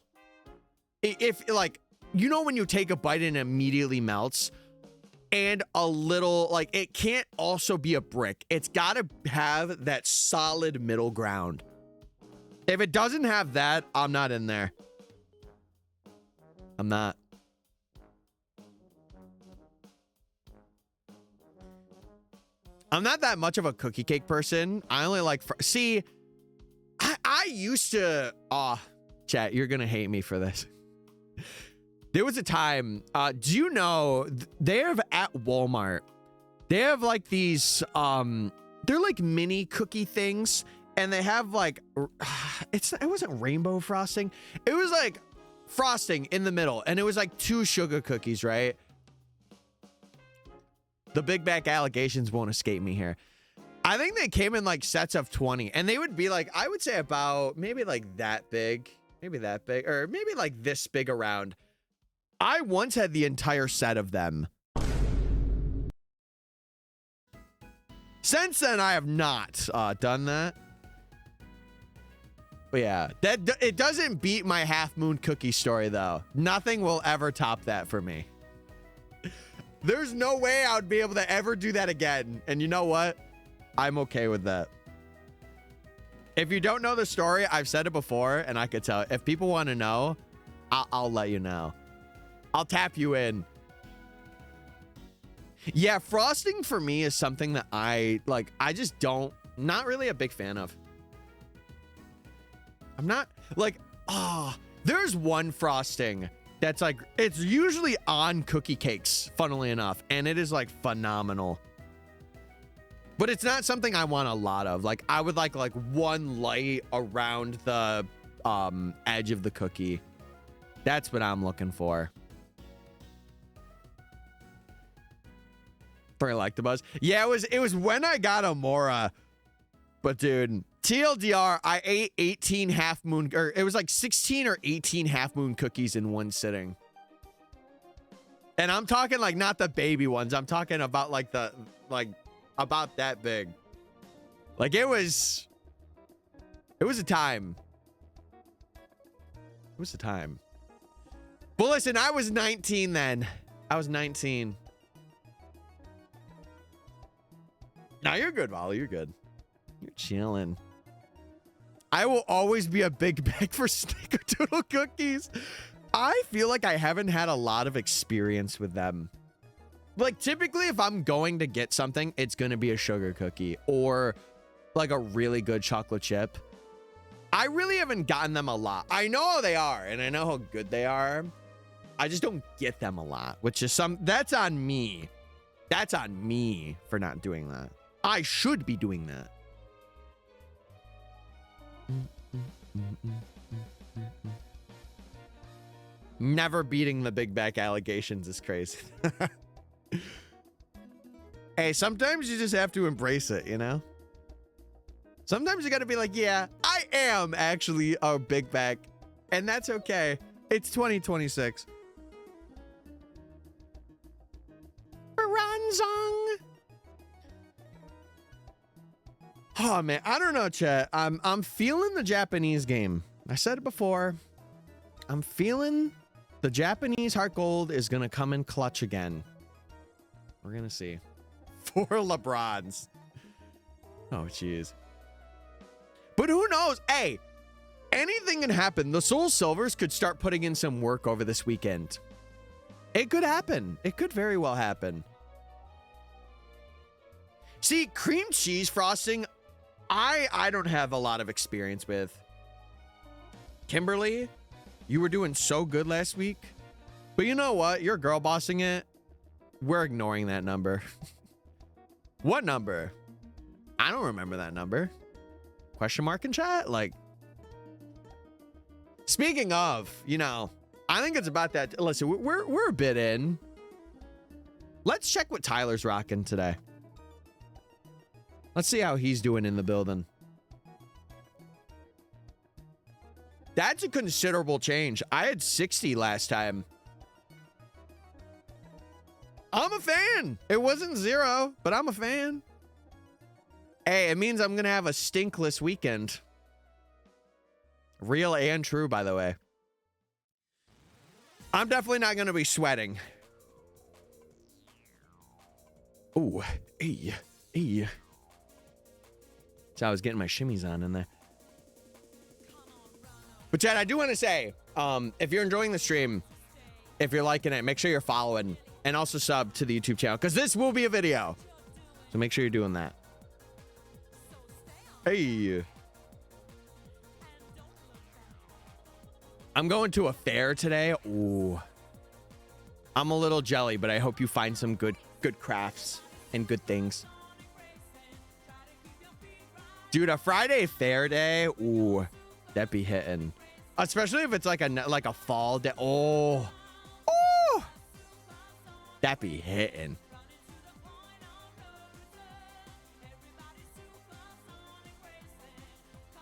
Speaker 1: If like, you know, when you take a bite and it immediately melts. And a little, like, it can't also be a brick. It's got to have that solid middle ground. If it doesn't have that, I'm not in there. I'm not. I'm not that much of a cookie cake person. I only like, see, I used to, chat, you're going to hate me for this. There was a time, do you know, they have at Walmart, they have like these, they're like mini cookie things, and they have like, it wasn't rainbow frosting. It was like frosting in the middle, and it was like 2 sugar cookies, right? The big back allegations won't escape me here. I think they came in like sets of 20, and they would be like, I would say about maybe like that big, maybe that big, or maybe like this big around. I once had the entire set of them. Since then, I have not done that. But yeah, it doesn't beat my Half Moon cookie story, though. Nothing will ever top that for me. There's no way I would be able to ever do that again. And you know what? I'm okay with that. If you don't know the story, I've said it before, and I could tell. If people want to know, I'll let you know. I'll tap you in. Yeah, frosting for me is something that I just not really a big fan of. I'm not like, there's one frosting that's like, it's usually on cookie cakes, funnily enough, and it is like phenomenal. But it's not something I want a lot of. Like, I would like one light around the edge of the cookie. That's what I'm looking for. I like the buzz. Yeah, it was when I got Amora. But dude, TLDR, I ate 18 Half Moon, or it was like 16 or 18 Half Moon cookies in one sitting. And I'm talking like not the baby ones. I'm talking about like about that big. Like it was a time. It was a time. But listen, I was 19 then. I was 19. No, you're good, Volley. You're good. You're chilling. I will always be a big bag for Snickerdoodle cookies. I feel like I haven't had a lot of experience with them. Like, typically, if I'm going to get something, it's going to be a sugar cookie or like a really good chocolate chip. I really haven't gotten them a lot. I know how they are, and I know how good they are. I just don't get them a lot, which is that's on me. That's on me for not doing that. I should be doing that. Never beating the big back allegations is crazy. Hey, sometimes you just have to embrace it, you know? Sometimes you gotta be like, yeah, I am actually a big back, and that's okay. It's 2026. Ranzong. Oh man, I don't know, chat. I'm feeling the Japanese game. I said it before. I'm feeling the Japanese heart gold is gonna come in clutch again. We're gonna see. 4 LeBrons. Oh jeez. But who knows? Hey, anything can happen. The Soul Silvers could start putting in some work over this weekend. It could happen. It could very well happen. See, cream cheese frosting, I don't have a lot of experience with. Kimberly, you were doing so good last week. But you know what? You're girl bossing it. We're ignoring that number. What number? I don't remember that number. Question mark in chat? Like, speaking of, you know, I think it's about that. Listen, we're a bit in. Let's check what Tyler's rocking today. Let's see how he's doing in the building. That's a considerable change. I had 60 last time. I'm a fan. It wasn't 0, but I'm a fan. Hey, it means I'm going to have a stinkless weekend. Real and true, by the way. I'm definitely not going to be sweating. Ooh, hey. So I was getting my shimmies on in there. But Chad, I do want to say, if you're enjoying the stream, if you're liking it, make sure you're following and also sub to the YouTube channel because this will be a video. So make sure you're doing that. Hey. I'm going to a fair today. Ooh. I'm a little jelly, but I hope you find some good crafts and good things. Dude, a Friday fair day. Ooh, that'd be hitting. Especially if it's like a fall day. Oh. That'd be hitting.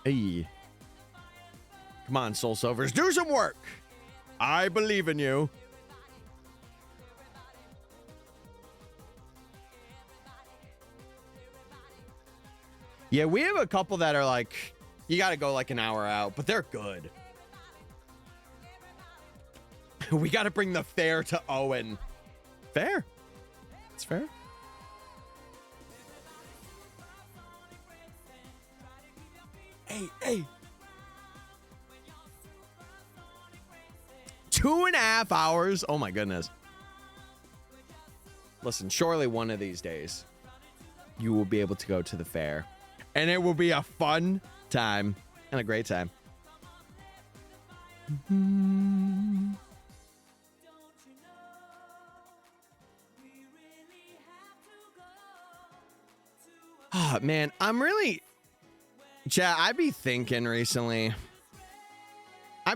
Speaker 1: Hey. Come on, Soul Silvers. Do some work. I believe in you. Yeah, we have a couple that are like, you got to go like an hour out, but they're good. We got to bring the fair to Owen. Fair. It's fair. Hey. 2.5 hours. Oh my goodness. Listen, surely one of these days you will be able to go to the fair and it will be a fun time and a great time. Oh man, I'm really, chat, I be thinking recently. I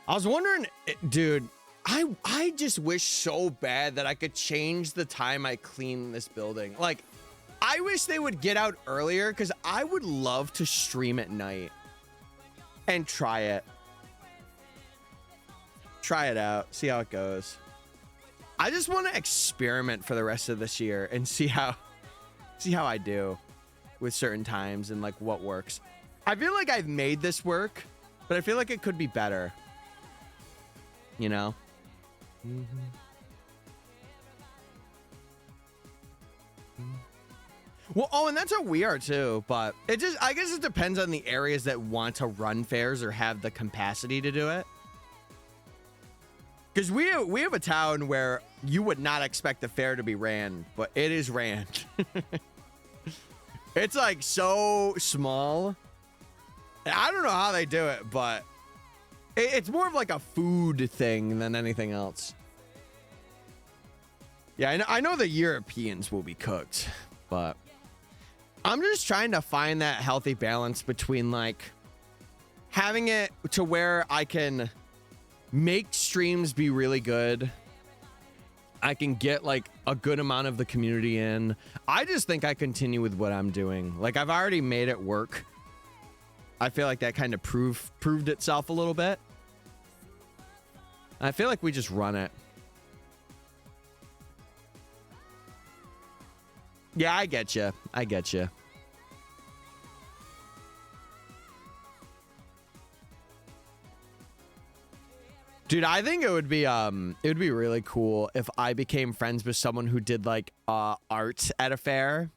Speaker 1: was wondering, dude, I just wish so bad that I could change the time I clean this building. Like, I wish they would get out earlier because I would love to stream at night and try it. Try it out, see how it goes. I just want to experiment for the rest of this year and see how I do with certain times and like what works. I feel like I've made this work, but I feel like it could be better. You know? Well, oh, and that's how we are too, but it just, I guess it depends on the areas that want to run fairs or have the capacity to do it. Because we have a town where you would not expect the fair to be ran, but it is ran. It's like so small. I don't know how they do it, but it's more of like a food thing than anything else. Yeah, I know the Europeans will be cooked, but I'm just trying to find that healthy balance between like having it to where I can make streams be really good. I can get like a good amount of the community in. I just think I continue with what I'm doing. Like I've already made it work. I feel like that kind of proved itself a little bit. I feel like we just run it. Yeah, I get you. I get you. Dude, I think it would be really cool if I became friends with someone who did like art at a fair,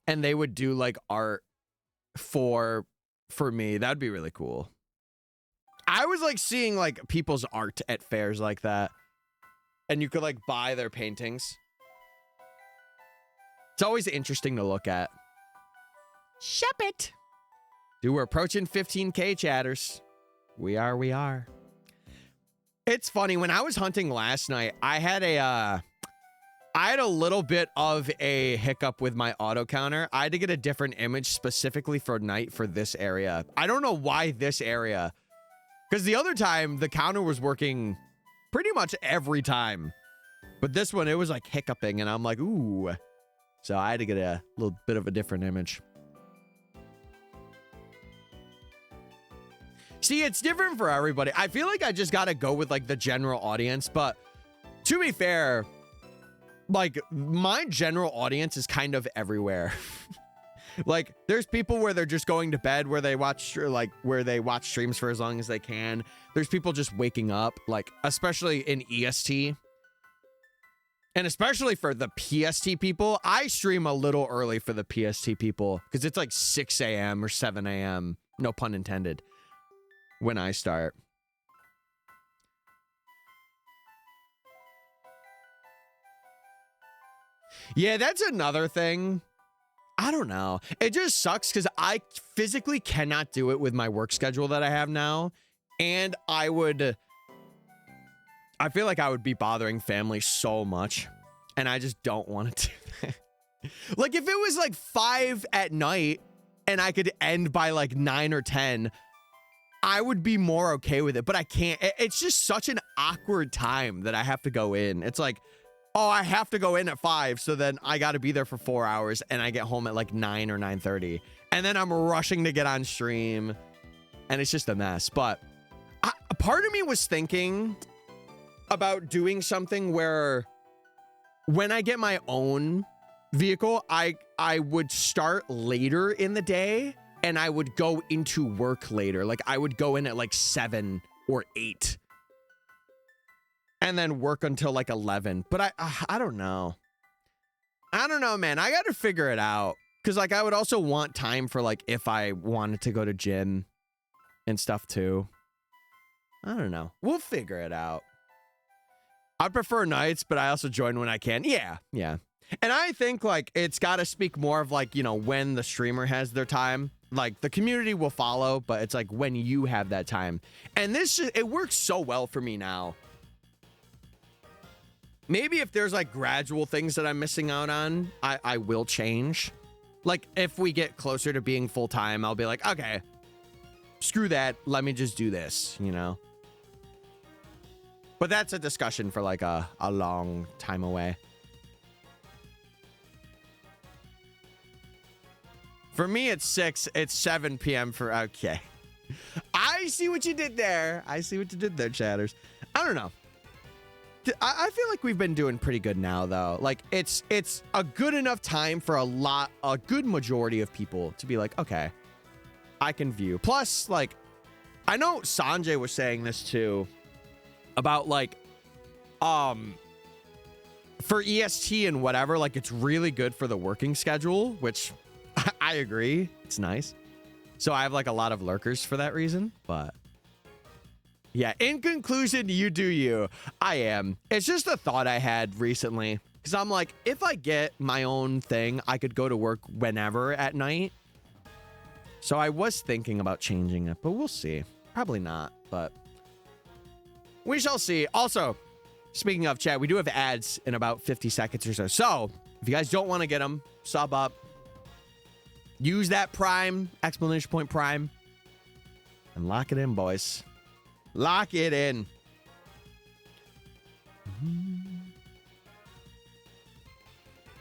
Speaker 1: and they would do like art for me. That'd be really cool. I was like seeing like people's art at fairs like that, and you could like buy their paintings. It's always interesting to look at. Ship it. Dude, we're approaching 15K chatters. We are. It's funny, when I was hunting last night, I had a little bit of a hiccup with my auto counter. I had to get a different image specifically for night for this area. I don't know why this area, because the other time the counter was working pretty much every time, but this one it was like hiccuping, and I'm like, ooh. So I had to get a little bit of a different image. See, it's different for everybody. I feel like I just got to go with like the general audience, but to be fair, like my general audience is kind of everywhere. Like there's people where they're just going to bed, where they watch streams for as long as they can. There's people just waking up, like especially in EST. And especially for the PST people, I stream a little early for the PST people because it's like 6 a.m. or 7 a.m. No pun intended. When I start. Yeah, that's another thing. I don't know. It just sucks because I physically cannot do it with my work schedule that I have now. And I feel like I would be bothering family so much. And I just don't want to do that. Like if it was like 5 at night and I could end by like 9 or 10, I would be more okay with it, but I can't. It's just such an awkward time that I have to go in. It's like, oh, I have to go in at 5, so then I got to be there for 4 hours, and I get home at like 9 or 9:30, and then I'm rushing to get on stream, and it's just a mess. But a part of me was thinking about doing something where when I get my own vehicle, I would start later in the day, and I would go into work later. Like I would go in at like 7 or 8 and then work until like 11. But I don't know. I don't know, man. I got to figure it out. Cause like I would also want time for like if I wanted to go to gym and stuff too. I don't know. We'll figure it out. I prefer nights, but I also join when I can. Yeah. And I think like it's got to speak more of like, you know, when the streamer has their time. Like the community will follow, but it's like when you have that time. And it works so well for me now. Maybe if there's like gradual things that I'm missing out on, I will change. Like if we get closer to being full time, I'll be like, okay, screw that. Let me just do this, you know? But that's a discussion for like a long time away. For me, it's 6. It's 7 p.m. for... Okay. I see what you did there. I see what you did there, chatters. I don't know. I feel like we've been doing pretty good now, though. Like, it's a good enough time for a good majority of people to be like, okay, I can view. Plus, like, I know Sanjay was saying this, too, about, like, for EST and whatever, like, it's really good for the working schedule, which... I agree. It's nice. So I have like a lot of lurkers for that reason, but yeah, in conclusion, you do you. I am. It's just a thought I had recently because I'm like, if I get my own thing, I could go to work whenever at night. So I was thinking about changing it, but we'll see. Probably not, but we shall see. Also, Speaking of chat, we do have ads in about 50 seconds or so. So if you guys don't want to get them, sub up. Use that Prime, exclamation point Prime. And lock it in, boys. Lock it in.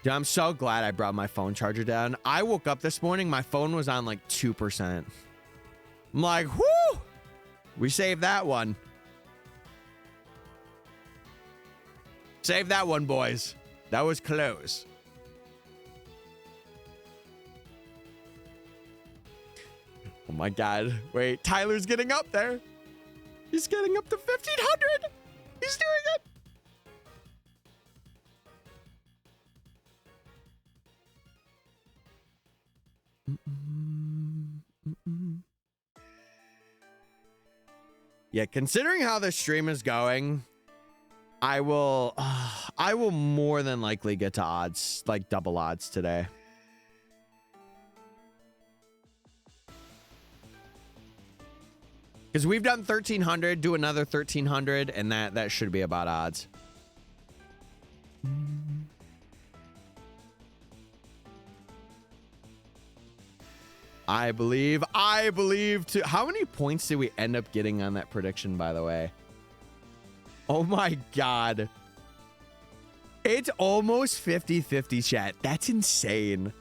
Speaker 1: Dude, I'm so glad I brought my phone charger down. I woke up this morning, my phone was on like 2%. I'm like, whoo! We saved that one. Save that one, boys. That was close. Oh my God. Wait, Tyler's getting up there. He's getting up to 1,500. He's doing it. Yeah, considering how the stream is going, I will more than likely get to odds, like double odds today. Because we've done 1,300, do another 1,300, and that should be about odds. I believe to how many points did we end up getting on that prediction, by the way? Oh my God. It's almost 50-50 chat. That's insane.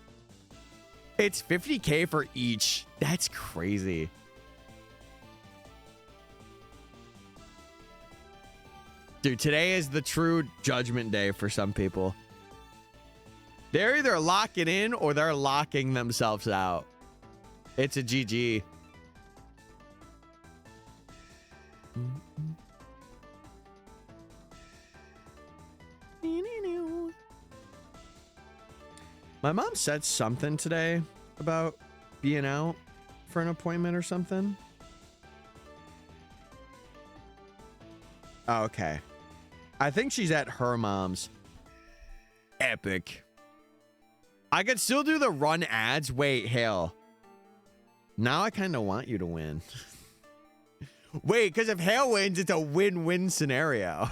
Speaker 1: It's 50K for each. That's crazy. Dude, today is the true judgment day for some people. They're either locking in or they're locking themselves out. It's a GG. My mom said something today about being out for an appointment or something. Oh, okay. I think she's at her mom's. Epic. I could still do the run ads. Wait, Hale. Now I kind of want you to win. Wait, because if Hale wins, it's a win-win scenario.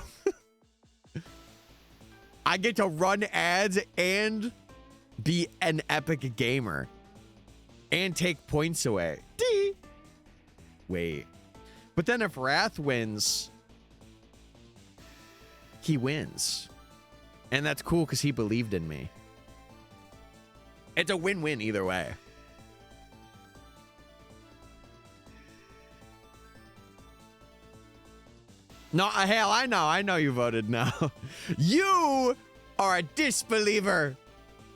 Speaker 1: I get to run ads and be an epic gamer. And take points away. D. Wait. But then if Wrath wins, he wins. And that's cool because he believed in me. It's a win-win either way. No, hell, I know you voted no. You are a disbeliever,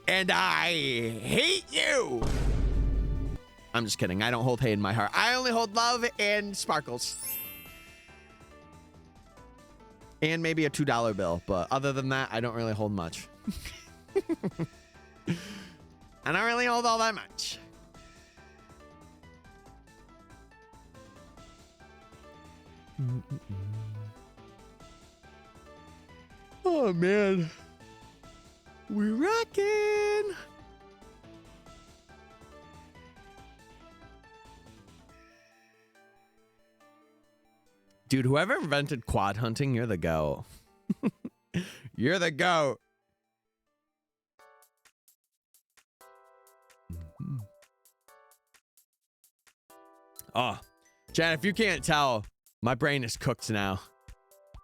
Speaker 1: and I hate you. I'm just kidding. I don't hold hate in my heart. I only hold love and sparkles. And maybe a $2 bill, but other than that, I don't really hold much. I don't really hold all that much. Oh, man. We're rocking. Dude, whoever invented quad hunting, you're the GOAT. You're the GOAT. Oh, Chad, if you can't tell, my brain is cooked now.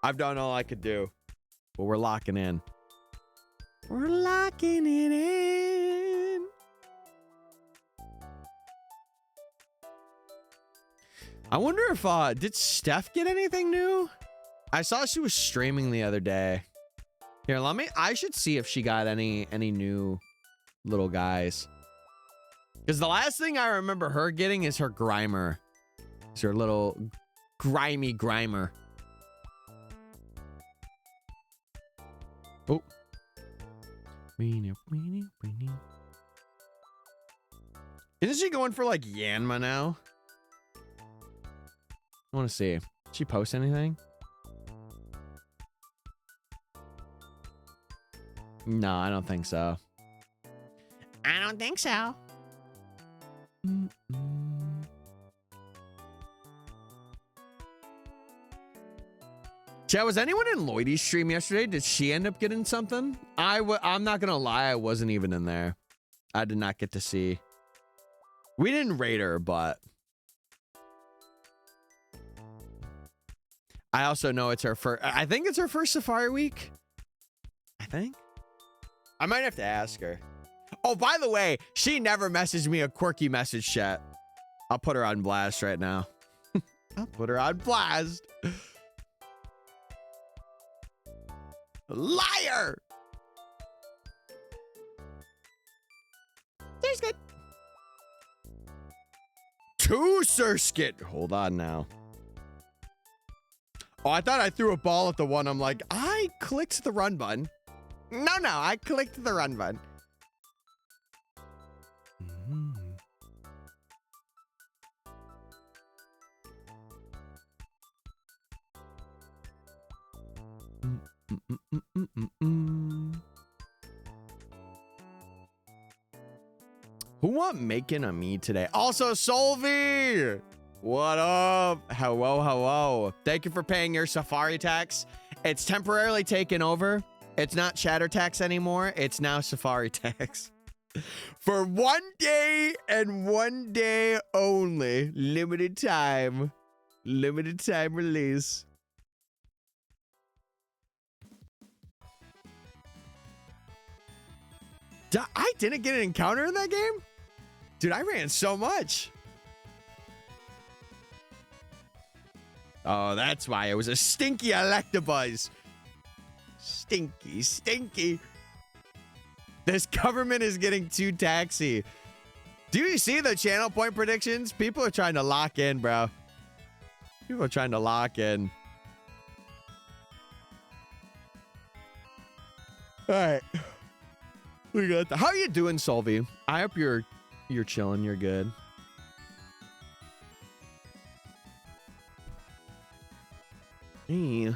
Speaker 1: I've done all I could do. But we're locking in. We're locking it in. I wonder if, did Steph get anything new? I saw she was streaming the other day. Here, I should see if she got any new little guys. Because the last thing I remember her getting is her Grimer. It's her little grimy Grimer. Oh. Isn't she going for like Yanma now? I want to see. Did she post anything? No, I don't think so. I don't think so. Chat, was anyone in Lloydie's stream yesterday? Did she end up getting something? I'm not gonna lie, I wasn't even in there. I did not get to see. We didn't raid her, but I also know it's her first. I think it's her first Safari week. I think. I might have to ask her. Oh, by the way, she never messaged me a quirky message, chat. I'll put her on blast right now. I'll put her on blast. Liar! There's good. 2 Surskit. Hold on now. Oh, I thought I threw a ball at the one. I'm like, I clicked the run button. No, I clicked the run button. Who want making a me today? Also, Solvi! What up? Hello. Thank you for paying your Safari tax. It's temporarily taken over. It's not Chatter tax anymore. It's now Safari tax. For 1 day and 1 day only. Limited time. Limited time release. I didn't get an encounter in that game? Dude, I ran so much. Oh, that's why it was a stinky Electabuzz. Stinky. This government is getting too taxy. Do you see the channel point predictions? People are trying to lock in, bro. People are trying to lock in. All right. We got how you doing, Solvi? I hope you're chilling. You're good. Hey.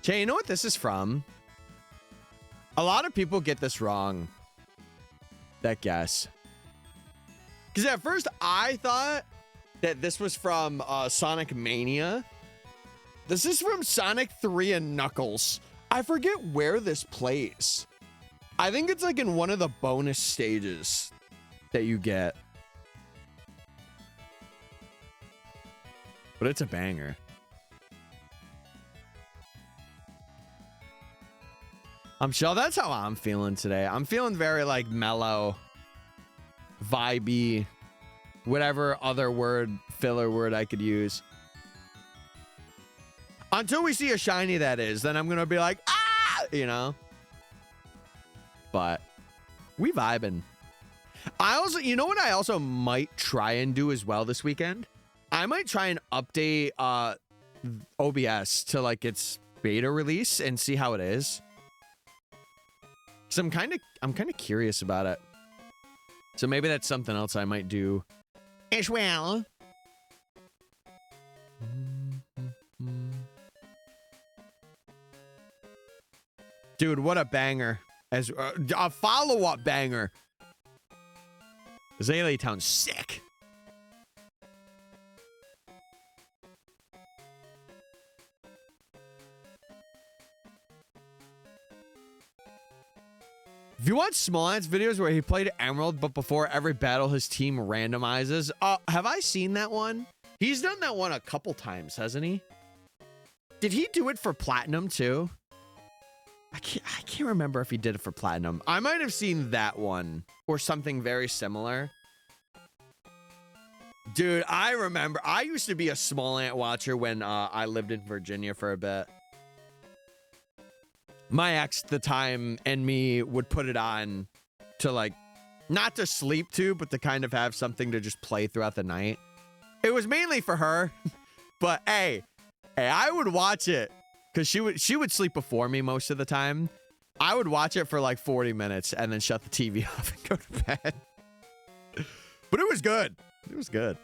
Speaker 1: Jay, you know what this is from? A lot of people get this wrong. That guess. Because at first I thought that this was from Sonic Mania. This is from Sonic 3 and Knuckles. I forget where this plays. I think it's like in one of the bonus stages that you get. But it's a banger. I'm sure that's how I'm feeling today. I'm feeling very like mellow, vibey, whatever other word, filler word I could use. Until we see a shiny, that is, then I'm gonna be like, ah, you know. But we vibing. I also, you know what I also might try and do as well this weekend? I might try and update OBS to like its beta release and see how it is. Cause I'm kind of curious about it. So maybe that's something else I might do as well. Dude, what a banger. As a follow-up banger. Azalea Town's sick. If you watch Smolant's videos where he played Emerald, but before every battle his team randomizes, have I seen that one? He's done that one a couple times, hasn't he? Did he do it for Platinum too? I can't remember if he did it for Platinum. I might have seen that one or something very similar. Dude, I remember. I used to be a Smolant watcher when I lived in Virginia for a bit. My ex at the time and me would put it on to like, not to sleep to, but to kind of have something to just play throughout the night. It was mainly for her, but hey, I would watch it because she would sleep before me most of the time. I would watch it for like 40 minutes and then shut the TV off and go to bed. But it was good. It was good.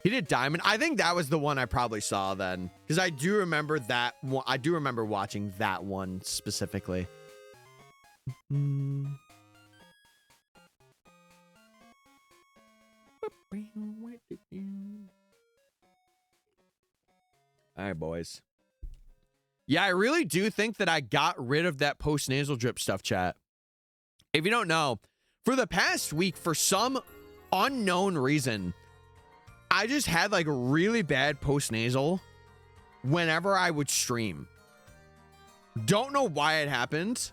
Speaker 1: He did Diamond. I think that was the one I probably saw then, because I do remember that one. I do remember watching that one specifically. All right, boys. Yeah, I really do think that I got rid of that post-nasal drip stuff, chat. If you don't know, for the past week, for some unknown reason, I just had like really bad post-nasal whenever I would stream. Don't know why it happened,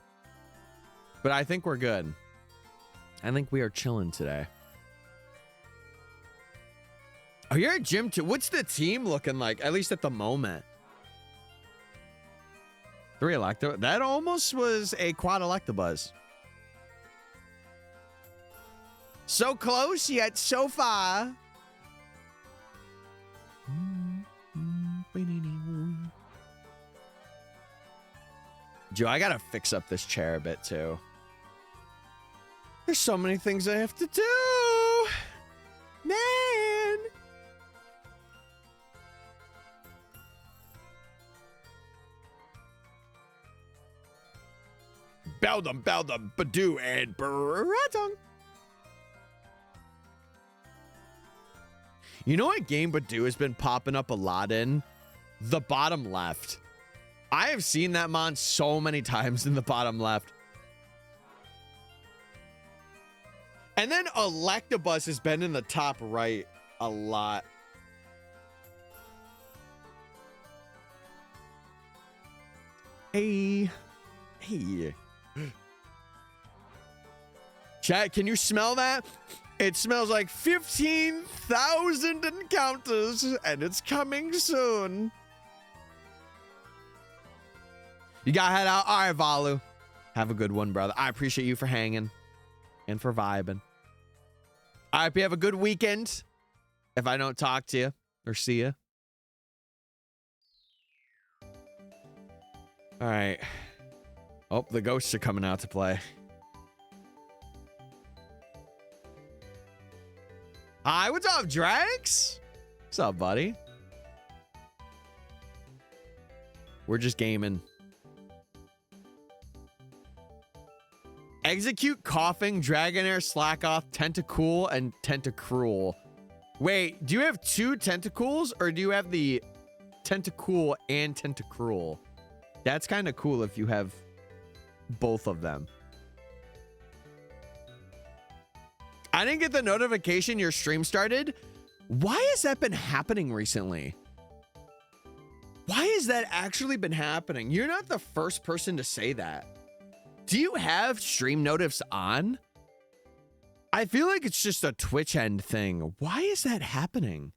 Speaker 1: but I think we're good. I think we are chilling today. Oh, you're at gym too. What's the team looking like, at least at the moment? 3 Electabuzz. That almost was a quad Electabuzz. So close, yet so far. Joe, I gotta fix up this chair a bit too. There's so many things I have to do. Man. Beldum, Badoo, and Bratong. You know what game Badoo has been popping up a lot in? The bottom left. I have seen that mon so many times in the bottom left. And then Electabuzz has been in the top right a lot. Hey. Chat, can you smell that? It smells like 15,000 encounters, and it's coming soon. You got to head out. All right, Valu. Have a good one, brother. I appreciate you for hanging and for vibing. All right, you have a good weekend. If I don't talk to you or see you. All right. Oh, the ghosts are coming out to play. Hi, what's up, Drax? What's up, buddy? We're just gaming. Execute, Coughing, Dragonair, Slackoff, Tentacool, and Tentacruel. Wait, do you have 2 Tentacools, or do you have the Tentacool and Tentacruel? That's kind of cool if you have both of them. I didn't get the notification your stream started. Why has that been happening recently? Why has that actually been happening? You're not the first person to say that. Do you have stream notifs on? I feel like it's just a Twitch end thing. Why is that happening?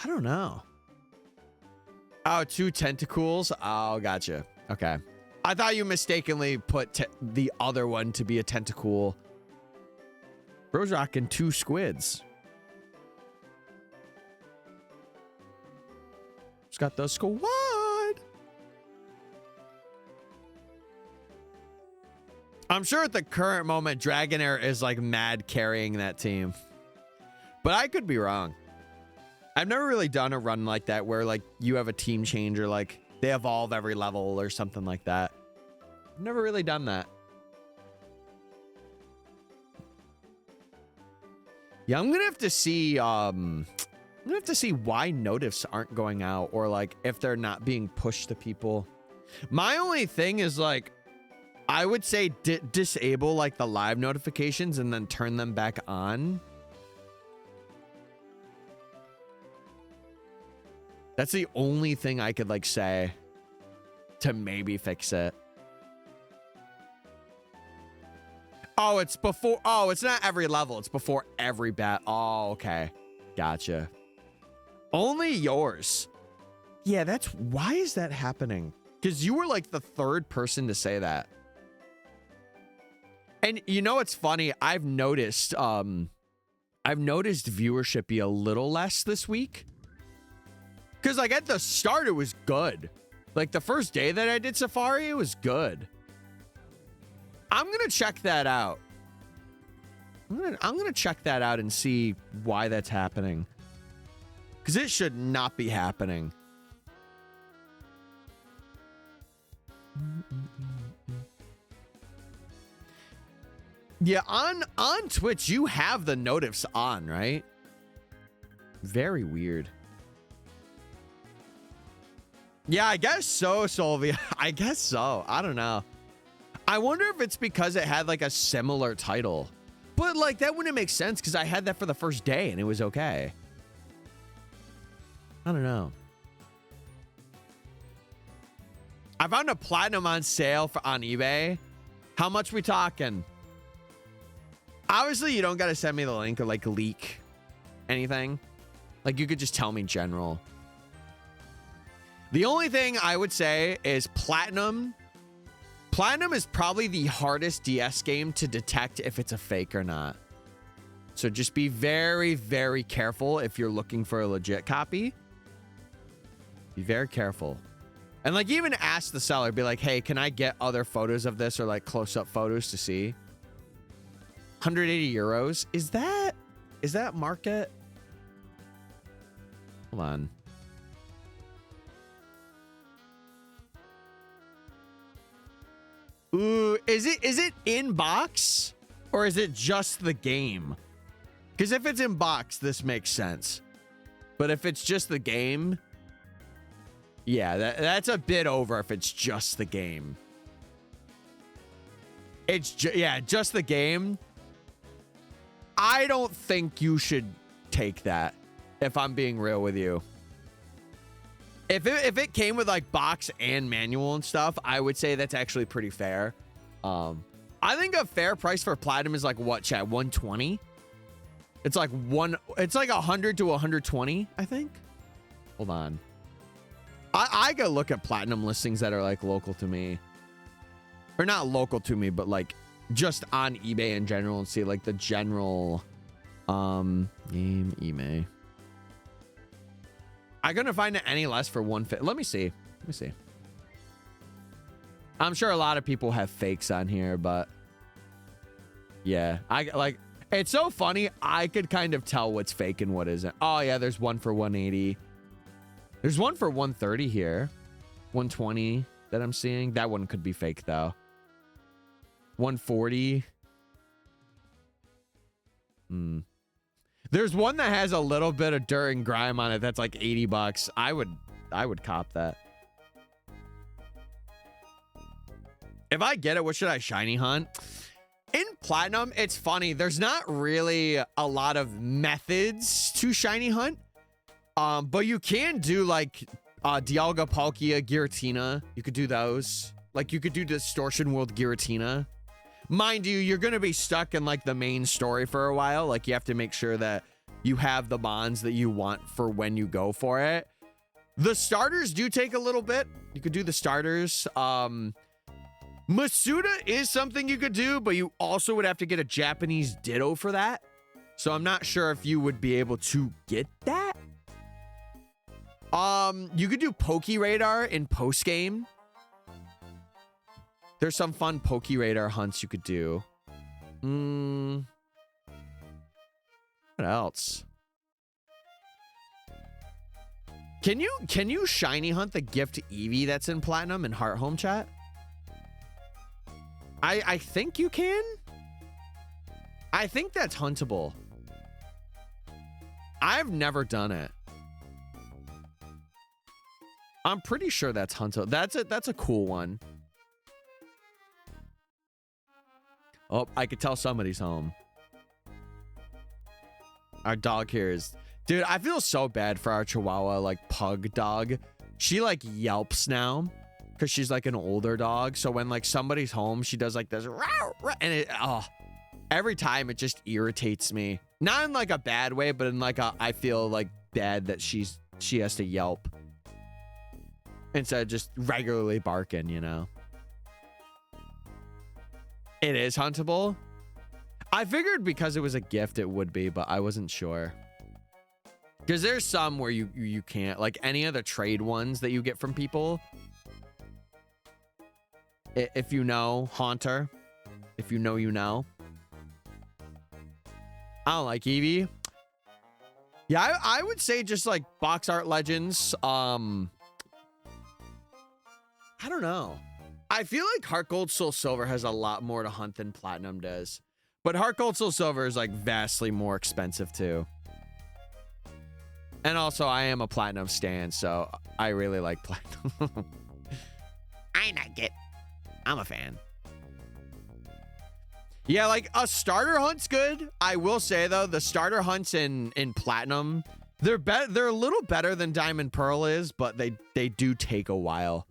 Speaker 1: I don't know. Oh, 2 Tentacools. Oh, gotcha. Okay. I thought you mistakenly put the other one to be a Tentacool. Bro's rocking 2 squids. Just got the squad. I'm sure at the current moment, Dragonair is like mad carrying that team. But I could be wrong. I've never really done a run like that where like you have a team change or like they evolve every level or something like that. I've never really done that. Yeah, I'm gonna have to see why notifs aren't going out or like if they're not being pushed to people. My only thing is like I would say disable like the live notifications and then turn them back on. That's the only thing I could like say to maybe fix it. Oh, it's before. Oh, it's not every level. It's before every bat. Oh, okay. Gotcha. Only yours. Yeah, that's why is that happening? Because you were like the 3rd person to say that. And you know what's funny? I've noticed viewership be a little less this week. Because like at the start, it was good. Like the first day that I did Safari, it was good. I'm going to check that out. I'm gonna check that out and see why that's happening. Because it should not be happening. Yeah, on Twitch, you have the notifs on, right? Very weird. Yeah, I guess so, Solvia. I guess so. I don't know. I wonder if it's because it had like a similar title. But like that wouldn't make sense because I had that for the first day and it was okay. I don't know. I found a platinum on sale on eBay. How much we talking? Obviously, you don't got to send me the link or like leak anything. Like you could just tell me general. The only thing I would say is platinum. Platinum is probably the hardest DS game to detect if it's a fake or not. So just be very, very careful if you're looking for a legit copy. Be very careful. And like even ask the seller, be like, hey, can I get other photos of this or like close-up photos to see? 180 euros. Is that market? Hold on. Ooh, is it in box or is it just the game? Because if it's in box, this makes sense. But if it's just the game, yeah, that's a bit over if it's just the game. Yeah, just the game. I don't think you should take that, if I'm being real with you. If it came with like box and manual and stuff, I would say that's actually pretty fair. I think a fair price for platinum is like what, chat? 120? It's like 100 to 120, I think. Hold on. I gotta look at platinum listings that are like local to me. Or not local to me, but like just on eBay in general and see like the general game eBay. I couldn't find it any less for 150. Let me see. I'm sure a lot of people have fakes on here, but yeah, it's so funny. I could kind of tell what's fake and what isn't. Oh yeah, there's one for 180. There's one for 130 here. 120 that I'm seeing. That one could be fake though. 140. There's one that has a little bit of dirt and grime on it that's like 80 bucks. I would cop that. If I get it, what should I shiny hunt? In platinum, it's funny. There's not really a lot of methods to shiny hunt. But you can do like Dialga, Palkia, Giratina. You could do those. Like you could do Distortion World Giratina. Mind you, you're going to be stuck in like the main story for a while. Like you have to make sure that you have the bonds that you want for when you go for it. The starters do take a little bit. You could do the starters. Masuda is something you could do, but you also would have to get a Japanese Ditto for that. So I'm not sure if you would be able to get that. You could do Poke Radar in post game. There's some fun Poke Radar hunts you could do. What else? Can you shiny hunt the gift Eevee that's in platinum in Heart Home chat? I think you can. I think that's huntable. I've never done it. I'm pretty sure that's huntable. That's a cool one. Oh, I could tell somebody's home. Our dog here is... Dude, I feel so bad for our Chihuahua, like, pug dog. She, like, yelps now because she's, like, an older dog. So when, like, somebody's home, she does, like, this... And it... Oh, every time it just irritates me. Not in, like, a bad way, but in, like, a... I feel, like, bad that she has to yelp. Instead of just regularly barking, you know? It is huntable. I figured because it was a gift it would be, but I wasn't sure. Because there's some where you can't. Like any of the trade ones that you get from people. If you know, Haunter. If you know, you know. I don't like Eevee. Yeah, I would say just like box art legends. I don't know. I feel like Heart Gold Soul Silver has a lot more to hunt than Platinum does. But Heart Gold Soul Silver is like vastly more expensive too. And also I am a platinum stan, so I really like platinum. I like it. I'm a fan. Yeah, like a starter hunt's good. I will say though, the starter hunts in platinum, they're a little better than Diamond Pearl is, but they do take a while.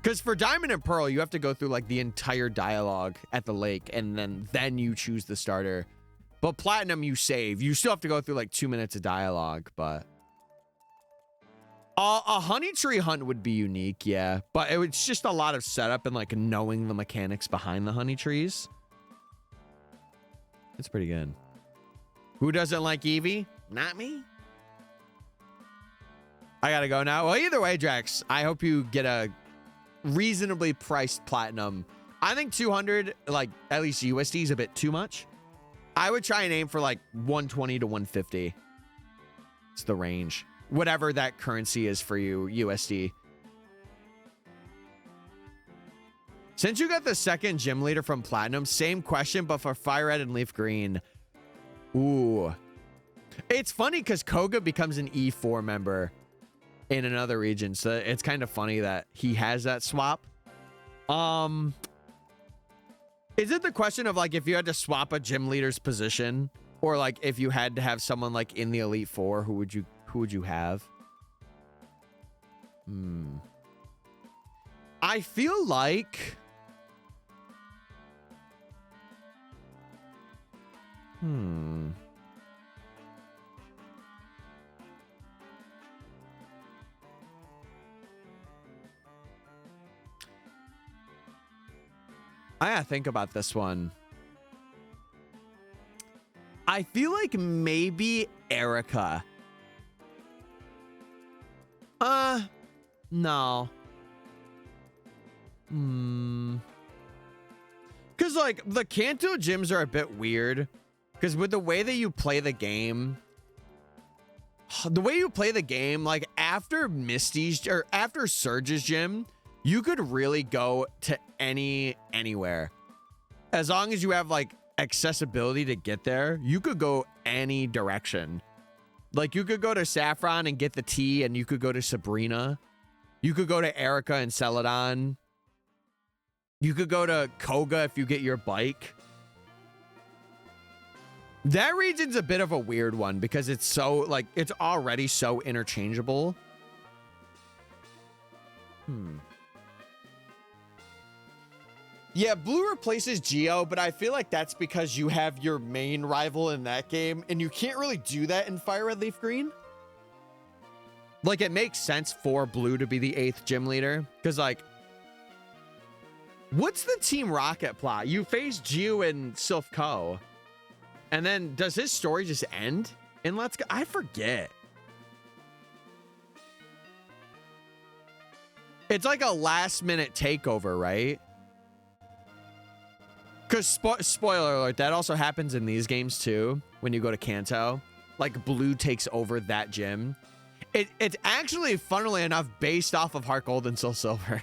Speaker 1: Because for Diamond and Pearl, you have to go through like the entire dialogue at the lake, and then you choose the starter. But Platinum, you save. You still have to go through like 2 minutes of dialogue, but a honey tree hunt would be unique, yeah. But it's just a lot of setup and like knowing the mechanics behind the honey trees. It's pretty good. Who doesn't like Eevee? Not me. I gotta go now. Well, either way, Drax, I hope you get a reasonably priced platinum. I think 200, like at least USD, is a bit too much. I would try and aim for like 120 to 150. It's the range. Whatever that currency is for you, USD. Since you got the second gym leader from Platinum, same question, but for Fire Red and Leaf Green. Ooh. It's funny because Koga becomes an E4 member in another region, so it's kind of funny that he has that swap. Is it the question of like if you had to swap a gym leader's position, or like if you had to have someone like in the Elite Four, who would you have? I feel like I gotta think about this one. I feel like maybe Erica. No. Because like the Kanto gyms are a bit weird. Because with the way that you play the game, like after Misty's or after Surge's gym, you could really go to anywhere. As long as you have like accessibility to get there, you could go any direction. Like you could go to Saffron and get the tea, and you could go to Sabrina. You could go to Erica and Celadon. You could go to Koga if you get your bike. That region's a bit of a weird one because it's so like it's already so interchangeable. Yeah, Blue replaces Geo, but I feel like that's because you have your main rival in that game, and you can't really do that in Fire Red Leaf Green. Like, it makes sense for Blue to be the 8th gym leader, because, like, what's the Team Rocket plot? You face Geo and Sylph Co. And then, does his story just end in Let's Go? I forget. It's like a last-minute takeover, right? Because, spoiler alert, that also happens in these games, too, when you go to Kanto. Like, Blue takes over that gym. It's actually, funnily enough, based off of Heart Gold and Soul Silver.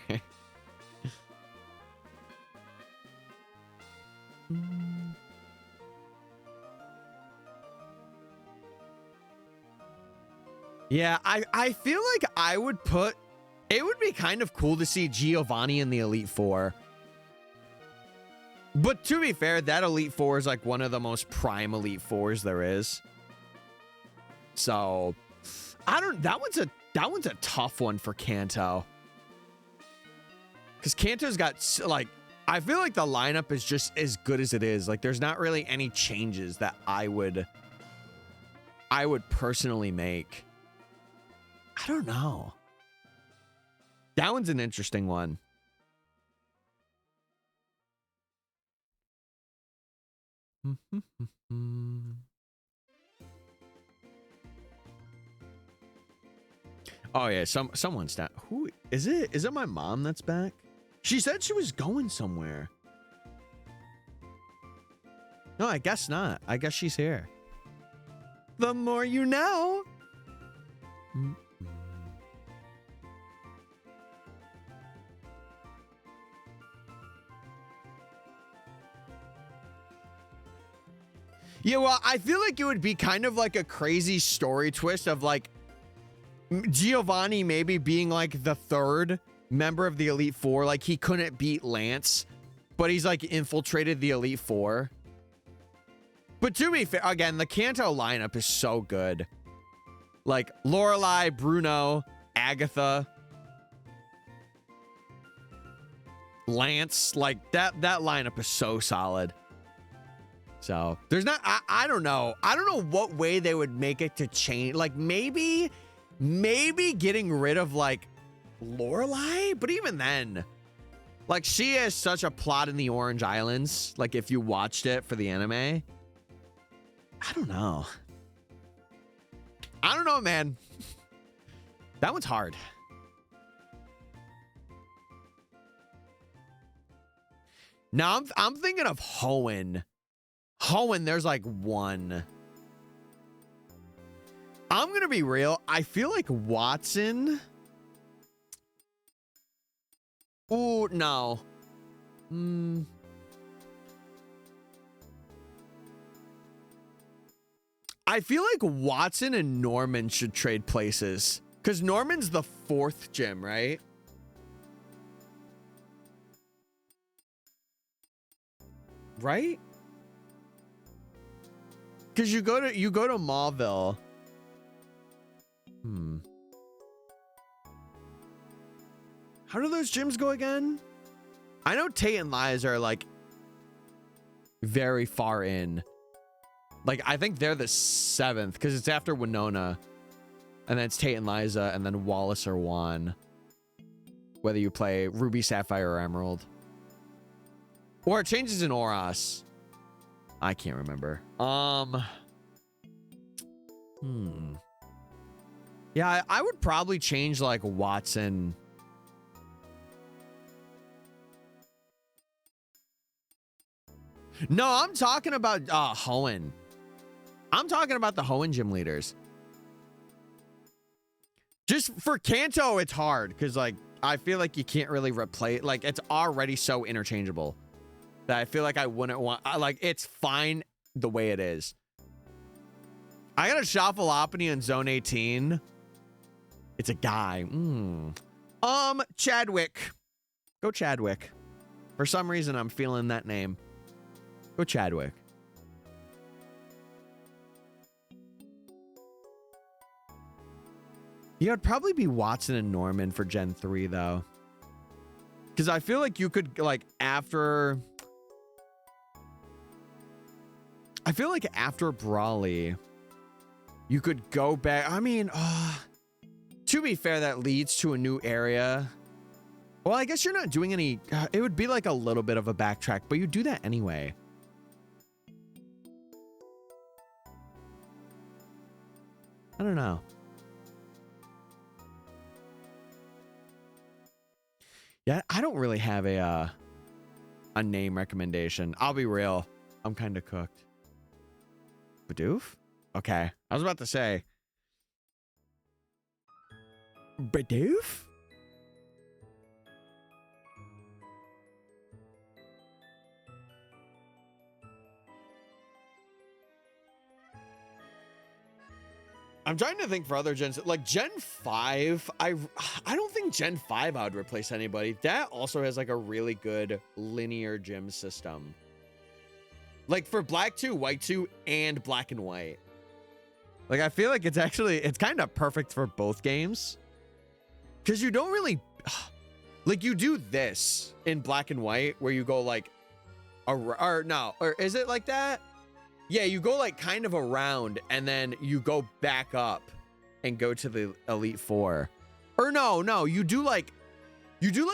Speaker 1: Yeah, I feel like I would put... It would be kind of cool to see Giovanni in the Elite Four. But to be fair, that Elite Four is like one of the most prime Elite Fours there is. So... that one's a tough one for Kanto. Because Kanto's got, like, I feel like the lineup is just as good as it is. Like, there's not really any changes that I would personally make. I don't know. That one's an interesting one. Oh yeah, someone's down. Who is it? Is it my mom that's back? She said she was going somewhere. No, I guess not. I guess she's here. The more you know. Yeah, well, I feel like it would be kind of like a crazy story twist of like Giovanni maybe being like the third member of the Elite Four. Like he couldn't beat Lance, but he's like infiltrated the Elite Four. But to be fair, again, the Kanto lineup is so good. Like Lorelei, Bruno, Agatha, Lance, like that lineup is so solid. So there's not, I don't know. I don't know what way they would make it to change. Like maybe getting rid of like Lorelei, but even then, like she has such a plot in the Orange Islands. Like if you watched it for the anime, I don't know. I don't know, man. That one's hard. Now I'm thinking of Hoenn. Hoenn, there's like one. I'm gonna be real. I feel like Watson. Ooh, no. I feel like Watson and Norman should trade places. Because Norman's the fourth gym, right? Right? Because you go to Mauville. How do those gyms go again? I know Tate and Lies are like very far in. Like, I think they're the 7th because it's after Winona. And then it's Tate and Liza and then Wallace or Juan. Whether you play Ruby, Sapphire, or Emerald. Or it changes in Oros. I can't remember. Yeah, I would probably change like Watson. No, I'm talking about Hoenn. I'm talking about the Hoenn gym leaders. Just for Kanto, it's hard because like I feel like you can't really replace. Like it's already so interchangeable that I feel like I wouldn't want. Like it's fine the way it is. I got a Shuffleopony in Zone 18. It's a guy. Chadwick. Go Chadwick. For some reason, I'm feeling that name. Go Chadwick. Yeah, it'd probably be Watson and Norman for Gen 3, though. Because I feel like you could, like, after... I feel like after Brawley, you could go back... I mean, to be fair, that leads to a new area. Well, I guess you're not doing any... it would be like a little bit of a backtrack, but you do that anyway. I don't know. Yeah, I don't really have a name recommendation. I'll be real. I'm kind of cooked. Bidoof? Okay. I was about to say. Bidoof? I'm trying to think for other gens. Like Gen 5, I don't think Gen 5 I would replace anybody. That also has like a really good linear gym system. Like for Black 2, White 2, and Black and White. Like I feel like it's kind of perfect for both games. Because you don't really... Like you do this in Black and White where you go like... Or is it like that? Yeah, you go like kind of around and then you go back up and go to the Elite Four. Or no, you do like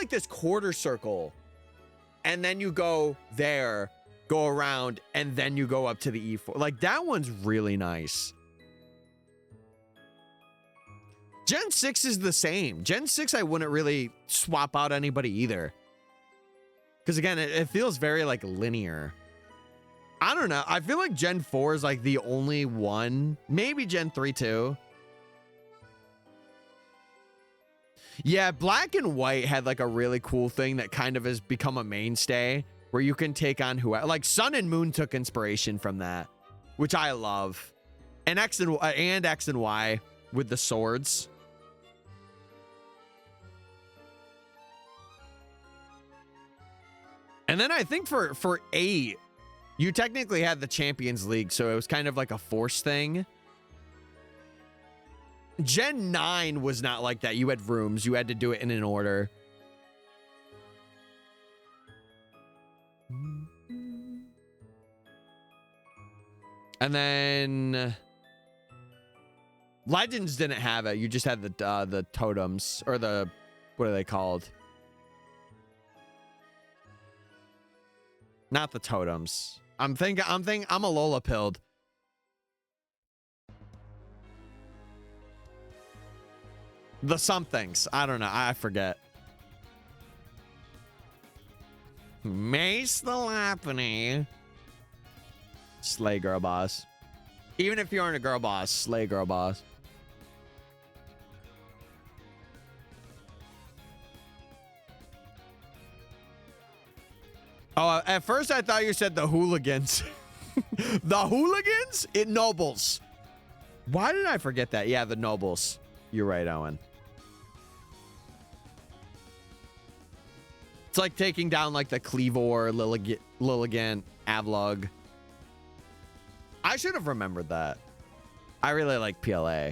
Speaker 1: this quarter circle and then you go there, go around, and then you go up to the E4. Like that one's really nice. Gen 6 is the same. Gen 6, I wouldn't really swap out anybody either. Because again, it feels very like linear. I don't know. I feel like Gen 4 is like the only one. Maybe Gen 3 too. Yeah, Black and White had like a really cool thing that kind of has become a mainstay where you can take on who, like Sun and Moon took inspiration from that. which I love. And X and Y with the swords. And then I think for 8, you technically had the Champions League, so it was kind of like a force thing. Gen 9 was not like that. You had rooms. You had to do it in an order. And then Legends didn't have it. You just had the totems, or the, what are they called? Not the totems. I'm a Lola pilled. The somethings. I don't know. I forget. Mace the Lapany. Slay girl boss. Even if you aren't a girl boss, slay girl boss. Oh, at first I thought you said the hooligans. The hooligans? It nobles. Why did I forget that? Yeah, the nobles. You're right, Owen. It's like taking down like the Cleavor, Lilligant, Avlog. I should have remembered that. I really like PLA.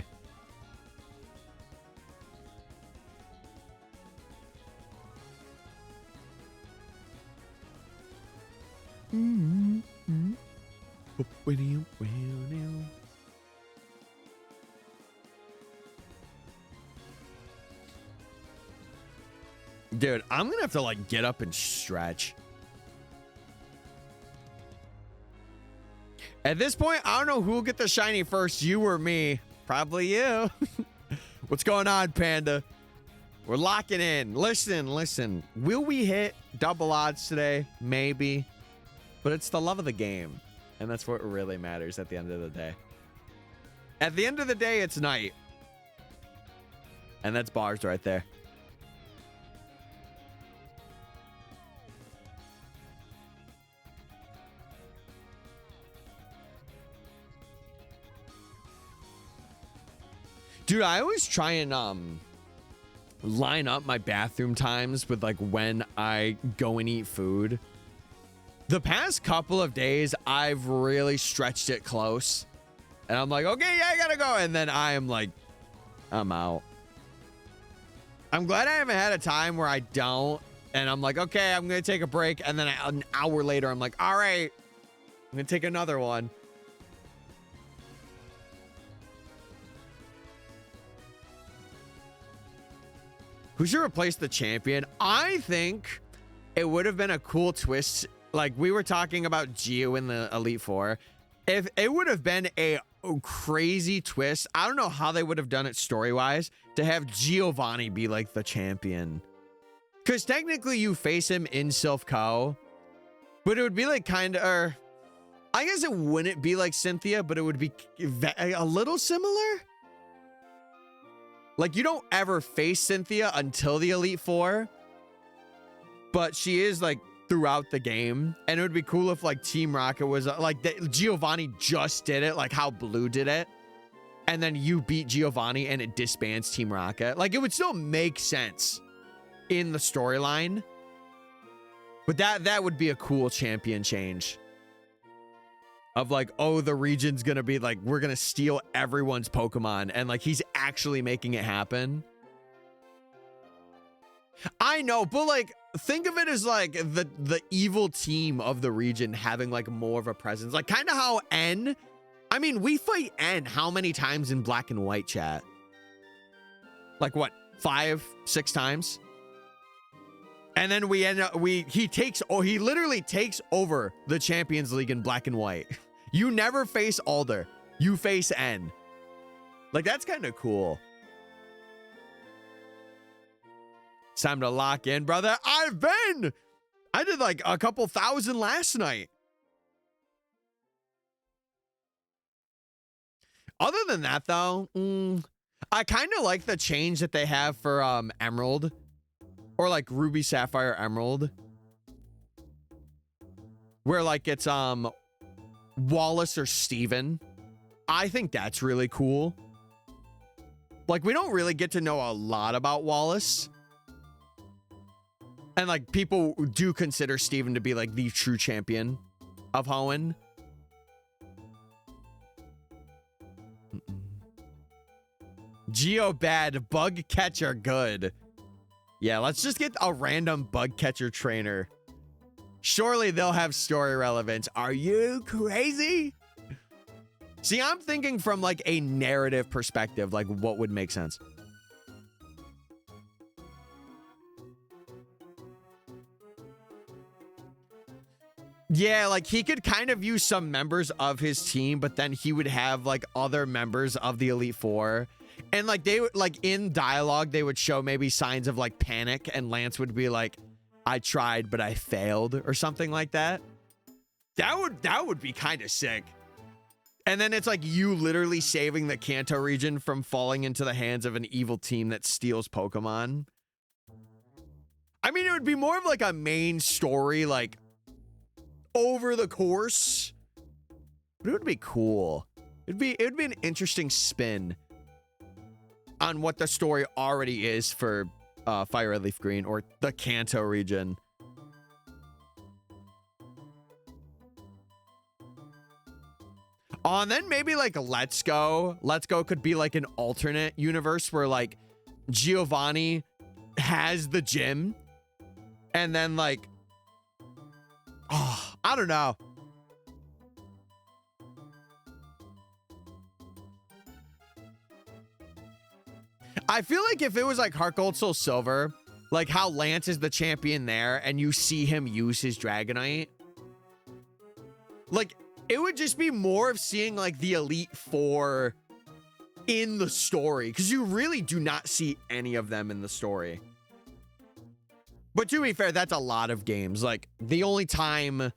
Speaker 1: Dude, I'm gonna have to like get up and stretch. At this point, I don't know who will get the shiny first, you or me. Probably you. What's going on, Panda? We're locking in. Listen. Will we hit double odds today? Maybe. But it's the love of the game. And that's what really matters at the end of the day. At the end of the day, it's night. And that's bars right there. Dude, I always try and line up my bathroom times with like when I go and eat food. The past couple of days, I've really stretched it close. And I'm like, okay, yeah, I gotta go. And then I am like, I'm out. I'm glad I haven't had a time where I don't. And I'm like, okay, I'm gonna take a break. And then an hour later, I'm like, all right, I'm gonna take another one. Who should replace the champion? I think it would have been a cool twist. Like we were talking about Gio in the Elite Four. If it would have been a crazy twist, I don't know how they would have done it story-wise to have Giovanni be like the champion. Because technically you face him in Silph Co. But it would be like kind of, or I guess it wouldn't be like Cynthia, but it would be a little similar. Like, you don't ever face Cynthia until the Elite Four, but she is, like, throughout the game. And it would be cool if, like, Team Rocket was, like, Giovanni just did it, like how Blue did it. And then you beat Giovanni and it disbands Team Rocket. Like, it would still make sense in the storyline. But that would be a cool champion change. Of like, oh, the region's gonna be like, we're gonna steal everyone's Pokemon, and like he's actually making it happen. I know, but like, think of it as like the evil team of the region having like more of a presence. Like kind of how N, I mean, we fight N how many times in Black and White, chat? Like what, 5, 6 times? And then we end up, he literally takes over the Champions League in Black and White. You never face Alder. You face N. Like, that's kind of cool. It's time to lock in, brother. I did like a couple thousand last night. Other than that, though, I kind of like the change that they have for Emerald. Or like Ruby, Sapphire, Emerald. Where like it's Wallace or Steven. I think that's really cool. Like, we don't really get to know a lot about Wallace. And, like, people do consider Steven to be, like, the true champion of Hoenn. Geo bad, bug catcher good. Yeah, let's just get a random bug catcher trainer. Surely they'll have story relevance. Are you crazy? See, I'm thinking from like a narrative perspective, like what would make sense. Yeah, like he could kind of use some members of his team, but then he would have like other members of the Elite Four. And like they would, like in dialogue, they would show maybe signs of like panic, and Lance would be like, I tried, but I failed, or something like that. That would be kind of sick. And then it's like you literally saving the Kanto region from falling into the hands of an evil team that steals Pokemon. I mean, it would be more of like a main story, like over the course, but it would be cool. It'd be an interesting spin on what the story already is for Fire Red Leaf Green or the Kanto region. And then maybe like Let's Go. Let's Go could be like an alternate universe where like Giovanni has the gym, and then like, oh, I don't know. I feel like if it was like Heart Gold Soul Silver, like how Lance is the champion there and you see him use his Dragonite, like it would just be more of seeing like the Elite Four in the story, because you really do not see any of them in the story. But to be fair, that's a lot of games. Like the only time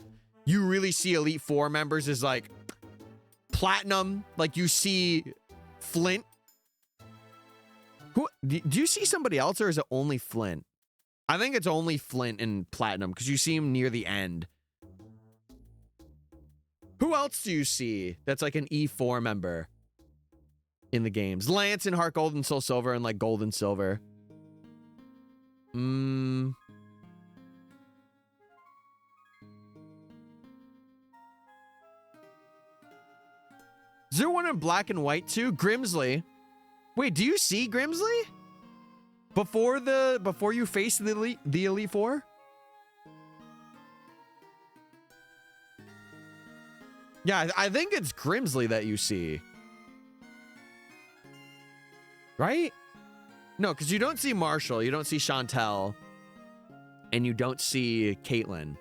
Speaker 1: you really see Elite Four members is like Platinum. Like you see Flint. Who do you see somebody else, or is it only Flint? I think it's only Flint and Platinum, because you see him near the end. Who else do you see that's like an E4 member in the games? Lance and Heart Gold and Soul Silver and like Gold and Silver. 01 in Black and White too? Grimsley. Wait, do you see Grimsley before you face the Elite Four? Yeah, I think it's Grimsley that you see. Right? No, because you don't see Marshall, you don't see Chantel, and you don't see Caitlyn.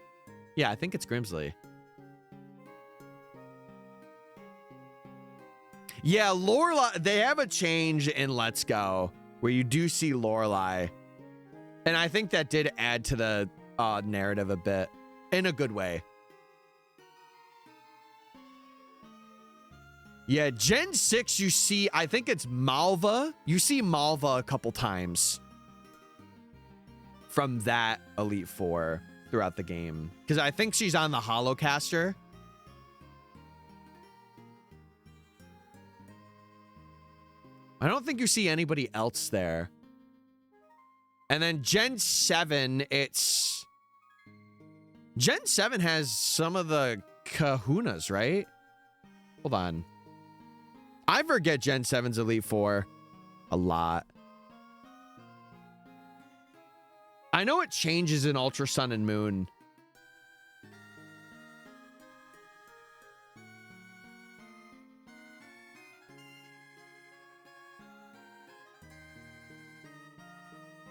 Speaker 1: Yeah, I think it's Grimsley. Yeah, Lorelai, they have a change in Let's Go where you do see Lorelai. And I think that did add to the narrative a bit in a good way. Yeah, Gen 6, you see, I think it's Malva. You see Malva a couple times from that Elite Four throughout the game, because I think she's on the Holocaster. I don't think you see anybody else there. And then Gen 7, it's... Gen 7 has some of the kahunas, right? Hold on. I forget Gen 7's Elite Four a lot. I know it changes in Ultra Sun and Moon.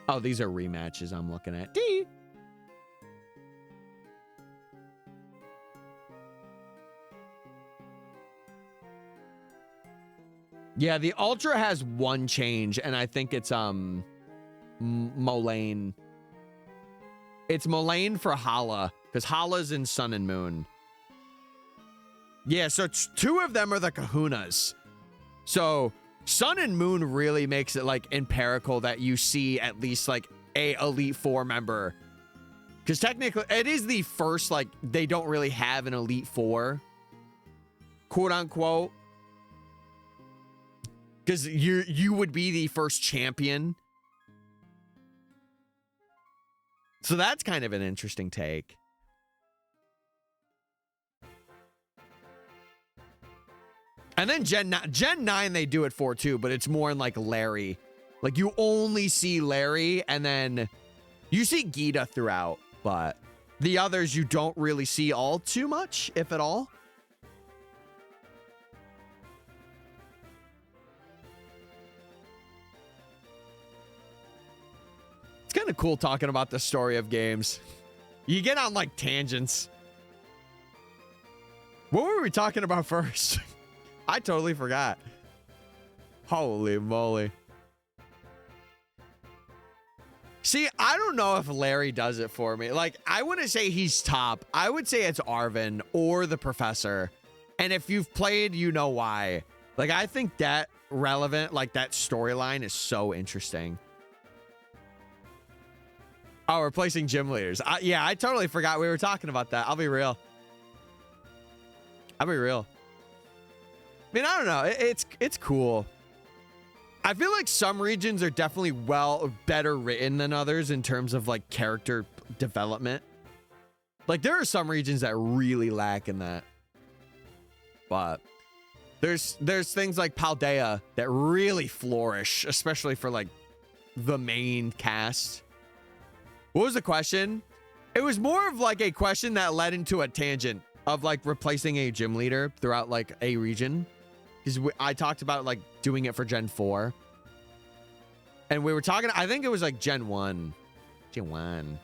Speaker 1: Oh, these are rematches I'm looking at. D. Yeah, the Ultra has one change, and I think it's Molayne. It's Molayne for Hala, because Hala's in Sun and Moon. Yeah, so two of them are the kahunas. So Sun and Moon really makes it like empirical that you see at least like a Elite Four member, because technically it is the first, like, they don't really have an Elite Four quote unquote, because you would be the first champion. So that's kind of an interesting take. And then Gen 9 they do it for too, but it's more in like Larry. Like you only see Larry and then you see Gita throughout, but the others you don't really see all too much, if at all. It's kind of cool talking about the story of games. You get on like tangents. What were we talking about first? I totally forgot. Holy moly. See, I don't know if Larry does it for me. Like, I wouldn't say he's top. I would say it's Arvin or the professor. And if you've played, you know why. Like, I think that relevant, like that storyline is so interesting. Oh, replacing gym leaders. Yeah, I totally forgot we were talking about that. I'll be real. I mean, I don't know. It's cool. I feel like some regions are definitely better written than others in terms of like character development. Like there are some regions that really lack in that. But there's things like Paldea that really flourish, especially for like the main cast. What was the question? It was more of like a question that led into a tangent of like replacing a gym leader throughout like a region. Because I talked about like doing it for Gen 4. And we were talking, I think it was like Gen 1. Gen 1.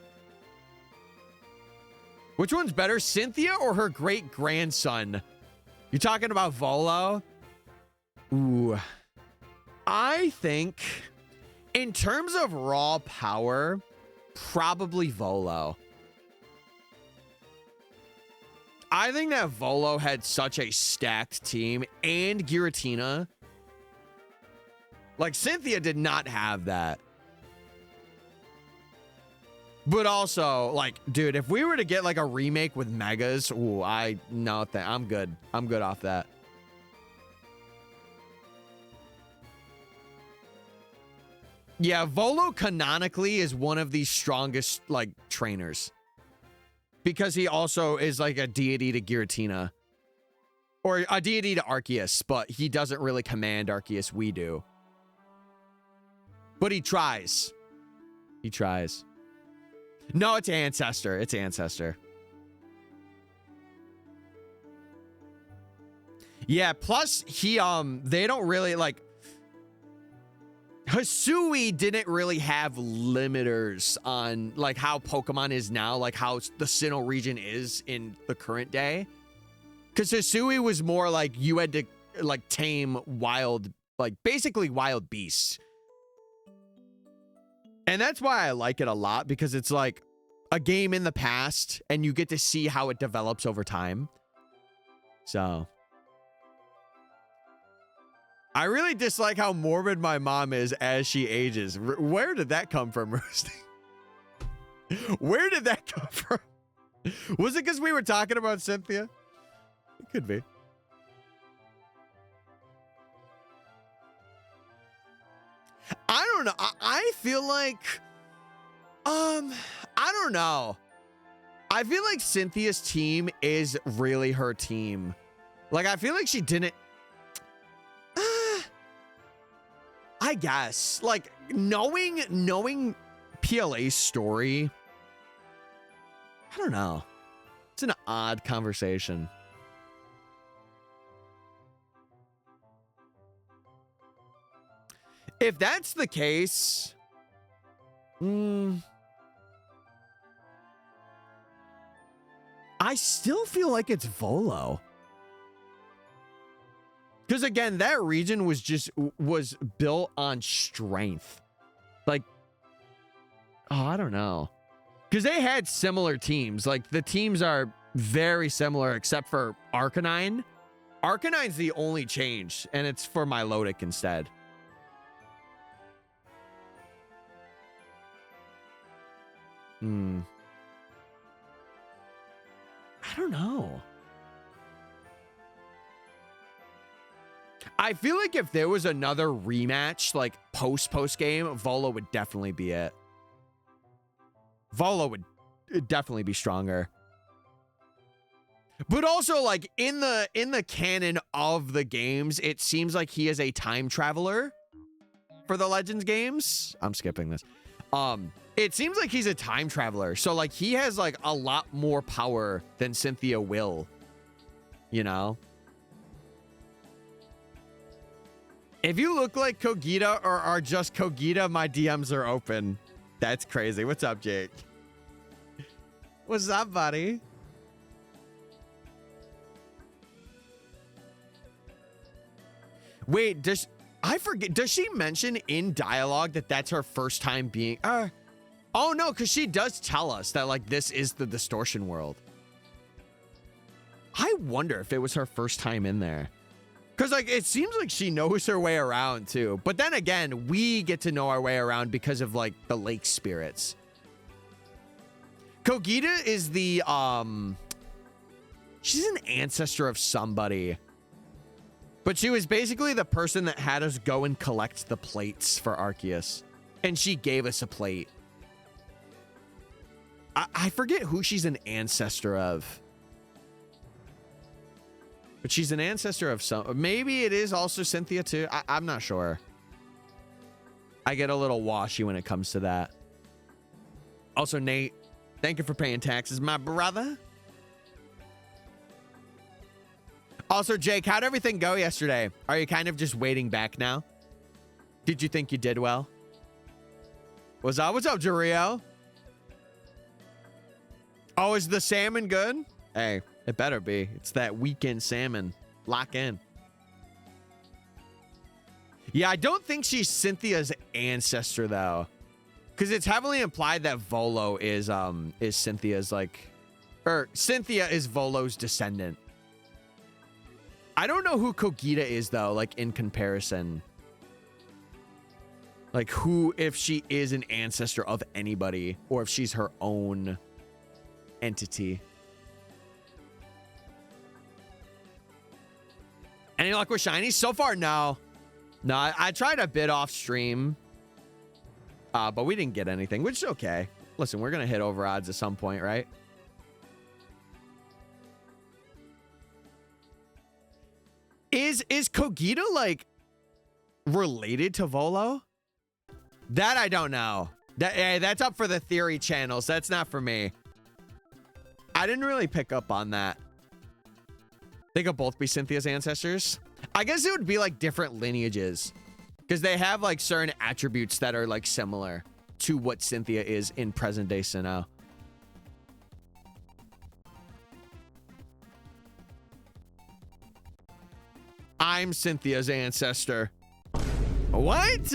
Speaker 1: Which one's better, Cynthia or her great grandson? You're talking about Volo? Ooh. I think in terms of raw power, probably Volo. I think that Volo had such a stacked team and Giratina. Like Cynthia did not have that. But also, like, dude, if we were to get like a remake with Megas, ooh, I'm good. I'm good off that. Yeah, Volo canonically is one of the strongest like trainers. Because he also is like a deity to Giratina. Or a deity to Arceus, but he doesn't really command Arceus, we do. But he tries. He tries. No, it's Ancestor. It's Ancestor. Yeah, plus he they don't really like Hisui didn't really have limiters on like how Pokemon is now, like how the Sinnoh region is in the current day. Because Hisui was more like you had to like tame wild, like basically wild beasts. And that's why I like it a lot, because it's like a game in the past and you get to see how it develops over time. So I really dislike how morbid my mom is as she ages. Where did that come from, Roasty? Where did that come from? Was it because we were talking about Cynthia? It could be. I don't know. I feel like, I don't know. I feel like Cynthia's team is really her team. Like, I feel like she didn't. I guess, like, knowing PLA's story, I don't know. It's an odd conversation. If that's the case, I still feel like it's Volo. Because again, that region was built on strength. Like, oh, I don't know. Because they had similar teams. Like, the teams are very similar except for Arcanine. Arcanine's the only change, and it's for Milotic instead. I don't know. I feel like if there was another rematch, like post game, Volo would definitely be it. Volo would definitely be stronger. But also, like, in the canon of the games, it seems like he is a time traveler for the Legends games. I'm skipping this. It seems like he's a time traveler. So, like, he has, like, a lot more power than Cynthia will. You know? If you look like Kogita or are just Kogita, my DMs are open. That's crazy. What's up, Jake? What's up, buddy? Wait, I forget, does she mention in dialogue that that's her first time being... oh, no, because she does tell us that, like, this is the distortion world. I wonder if it was her first time in there. Because, like, it seems like she knows her way around, too. But then again, we get to know our way around because of, like, the lake spirits. Kogita is the, she's an ancestor of somebody. But she was basically the person that had us go and collect the plates for Arceus. And she gave us a plate. I forget who she's an ancestor of. But she's an ancestor of some... Maybe it is also Cynthia, too. I'm not sure. I get a little washy when it comes to that. Also, Nate, thank you for paying taxes, my brother. Also, Jake, how'd everything go yesterday? Are you kind of just waiting back now? Did you think you did well? What's up, Jario? Oh, is the salmon good? Hey, it better be. It's that weekend salmon. Lock in. Yeah, I don't think she's Cynthia's ancestor, though. Because it's heavily implied that Volo is Cynthia's, like... Or, Cynthia is Volo's descendant. I don't know who Kogita is, though, like, in comparison. Like, who, if she is an ancestor of anybody, or if she's her own entity. Any luck with shinies? So far, no. No, I tried a bit off stream, but we didn't get anything, which is okay. Listen, we're going to hit over odds at some point, right? Is Kogita, like, related to Volo? That I don't know. That's up for the theory channels. That's not for me. I didn't really pick up on that. They could both be Cynthia's ancestors. I guess it would be, like, different lineages. Because they have, like, certain attributes that are, like, similar to what Cynthia is in present-day Sinnoh. I'm Cynthia's ancestor. What?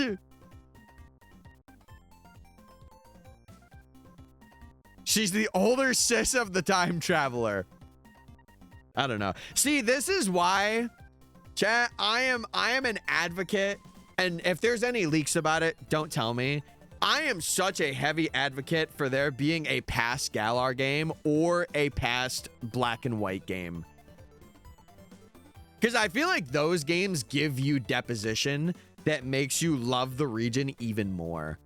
Speaker 1: She's the older sis of the time traveler. I don't know. See, this is why, chat, I am an advocate, and if there's any leaks about it, don't tell me. I am such a heavy advocate for there being a past Galar game or a past Black and White game. Because I feel like those games give you deposition that makes you love the region even more.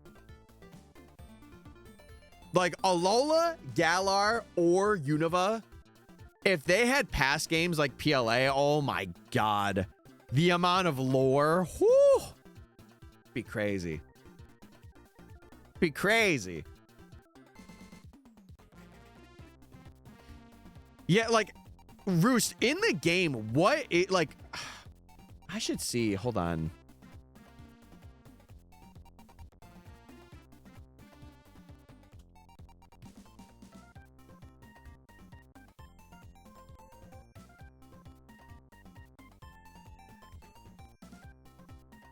Speaker 1: Like Alola, Galar, or Unova, if they had past games like PLA, oh my god. The amount of lore, whoo, be crazy. Be crazy. Yeah, like, Roost, in the game, what it, like, I should see, hold on.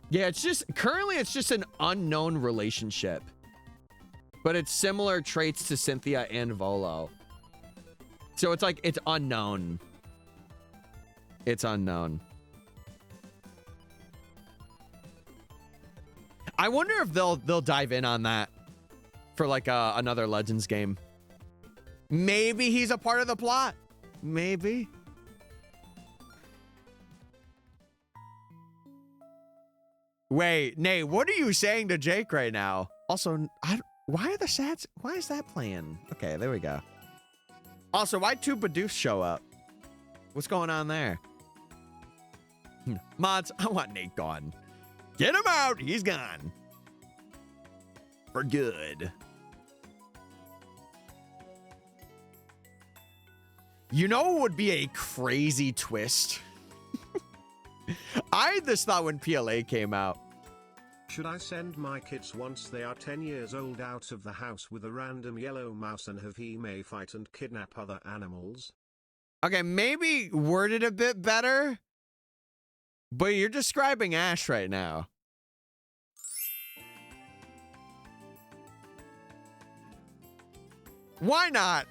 Speaker 1: Yeah, it's just, currently it's just an unknown relationship. But it's similar traits to Cynthia and Volo. So it's like, it's unknown. It's unknown. I wonder if they'll dive in on that for like another Legends game. Maybe he's a part of the plot. Maybe. Wait, Nate, what are you saying to Jake right now? Also, why are the sats? Why is that playing? Okay, there we go. Also, why 2 Badoofs show up? What's going on there? Mods, I want Nate gone. Get him out. He's gone. For good. You know what would be a crazy twist? I had this thought when PLA came out.
Speaker 4: Should I send my kids once they are 10 years old out of the house with a random yellow mouse and have he may fight and kidnap other animals?
Speaker 1: Okay, maybe worded a bit better. But you're describing Ash right now. Why not?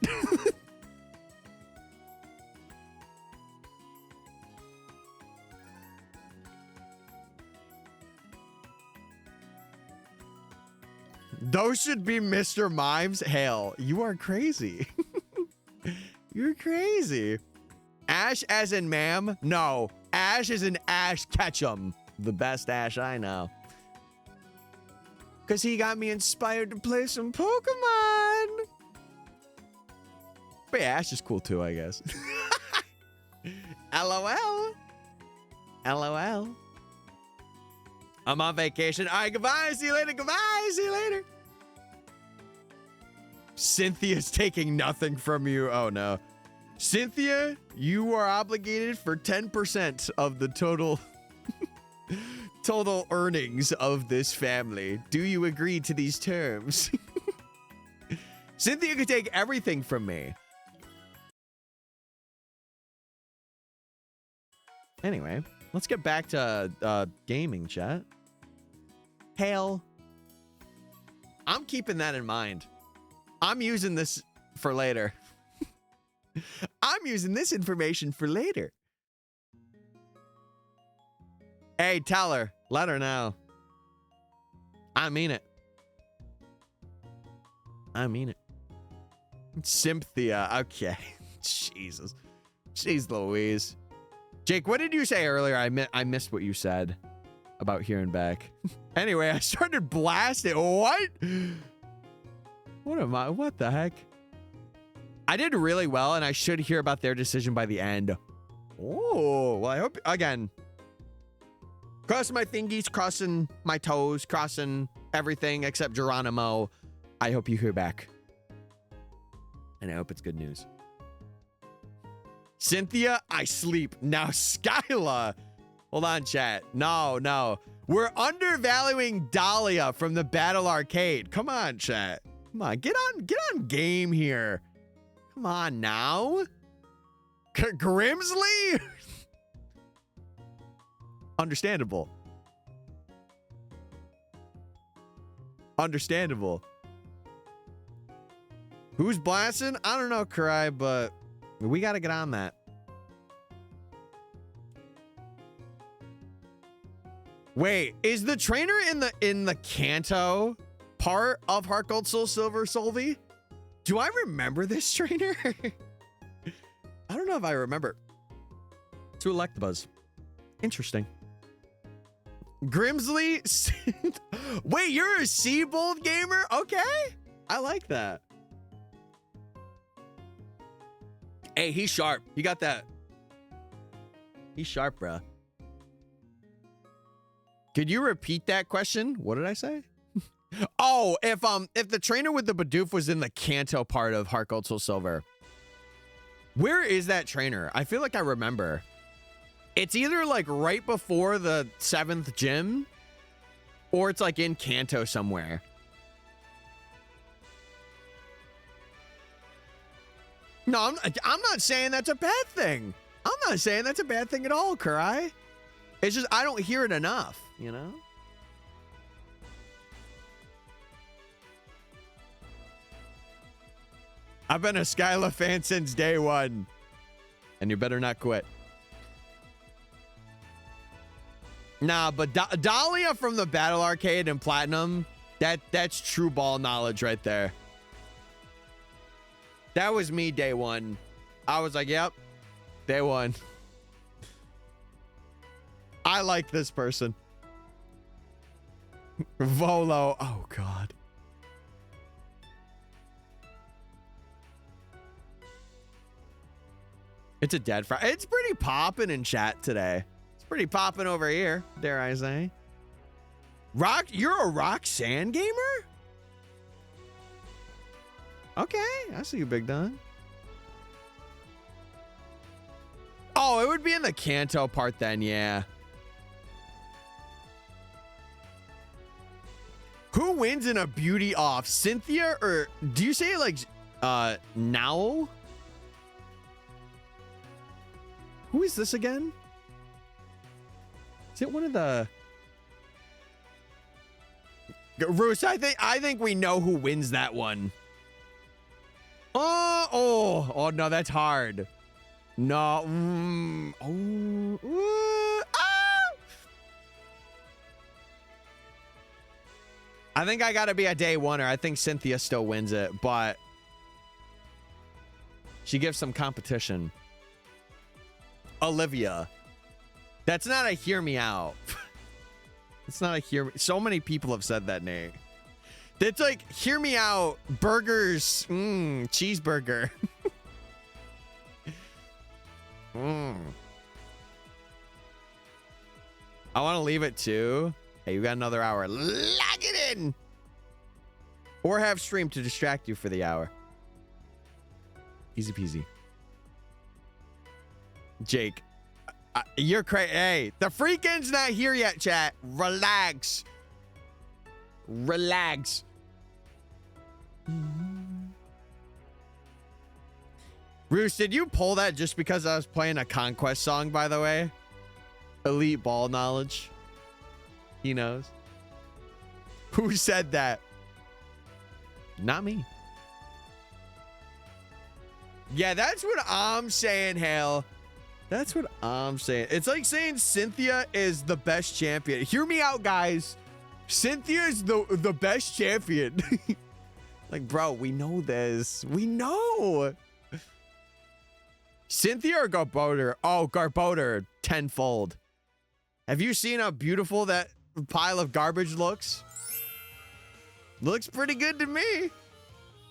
Speaker 1: Those should be Mr. Mimes. Hell, you are crazy. You're crazy. Ash as in ma'am? No. Ash as in Ash Ketchum. The best Ash I know. Because he got me inspired to play some Pokemon. But yeah, Ash is cool too, I guess. LOL. LOL. I'm on vacation. All right, goodbye. See you later. Goodbye. See you later. Cynthia's taking nothing from you. Oh, no. Cynthia, you are obligated for 10% of the total total earnings of this family. Do you agree to these terms? Cynthia could take everything from me. Anyway, let's get back to gaming, chat. Hail. I'm keeping that in mind. I'm using this for later. I'm using this information for later. Hey, tell her. Let her know. I mean it. I mean it. Cynthia. Okay. Jesus. Jeez Louise. Jake, what did you say earlier? I missed what you said about hearing back. Anyway, I started blasting. What? What am I? What the heck? I did really well, and I should hear about their decision by the end. Oh, well, I hope, again, crossing my thingies, crossing my toes, crossing everything except Geronimo. I hope you hear back. And I hope it's good news. Cynthia, I sleep. Now, Skyla. Hold on, chat. No. We're undervaluing Dahlia from the Battle Arcade. Come on, chat. Come on, get on game here. Come on now. Grimsley? Understandable. Understandable. Who's blasting? I don't know, Karai, but we got to get on that. Wait, is the trainer in the Kanto part of Heart Gold Soul Silver Solvi? Do I remember this trainer? I don't know if I remember. To Electabuzz. Interesting. Grimsley. Wait, you're a Seabold gamer? Okay. I like that. Hey, he's sharp. You got that. He's sharp, bruh. Could you repeat that question? What did I say? Oh, if the trainer with the Bidoof was in the Kanto part of Heart Gold Soul Silver. Where is that trainer? I feel like I remember. It's either like right before the 7th gym, or it's like in Kanto somewhere. No, I'm not saying that's a bad thing. I'm not saying that's a bad thing at all, Karai. It's just I don't hear it enough, you know? I've been a Skyla fan since day one. And you better not quit. Nah, but Dahlia from the Battle Arcade and Platinum, that's true ball knowledge right there. That was me day one. I was like, yep, day one. I like this person. Volo. Oh, God. It's a dead fry. It's pretty popping in chat today. It's pretty popping over here, dare I say. Rock, you're a Roxanne gamer? Okay, I see you, Big Don. Oh, it would be in the Kanto part then, yeah. Who wins in a beauty off? Cynthia or do you say like now? Who is this again? Is it one of the Roos? I think we know who wins that one. Oh no, that's hard. No. I think I gotta be a day oneer. I think Cynthia still wins it, but she gives some competition. Olivia. That's not a hear me out. It's not a hear me. So many people have said that name. It's like, hear me out. Burgers. Cheeseburger. I want to leave it too. Hey, you got another hour. Lock it in. Or have stream to distract you for the hour. Easy peasy. Jake, you're crazy. Hey, the freakin's not here yet, chat. Relax. Relax. Roos, did you pull that just because I was playing a Conquest song, by the way? Elite ball knowledge. He knows. Who said that? Not me. Yeah, that's what I'm saying, Hale. That's what I'm saying. It's like saying Cynthia is the best champion. Hear me out, guys. Cynthia is the best champion. Like, bro, we know this. We know. Cynthia or Garbodor? Oh, Garbodor tenfold. Have you seen how beautiful that pile of garbage looks? Looks pretty good to me.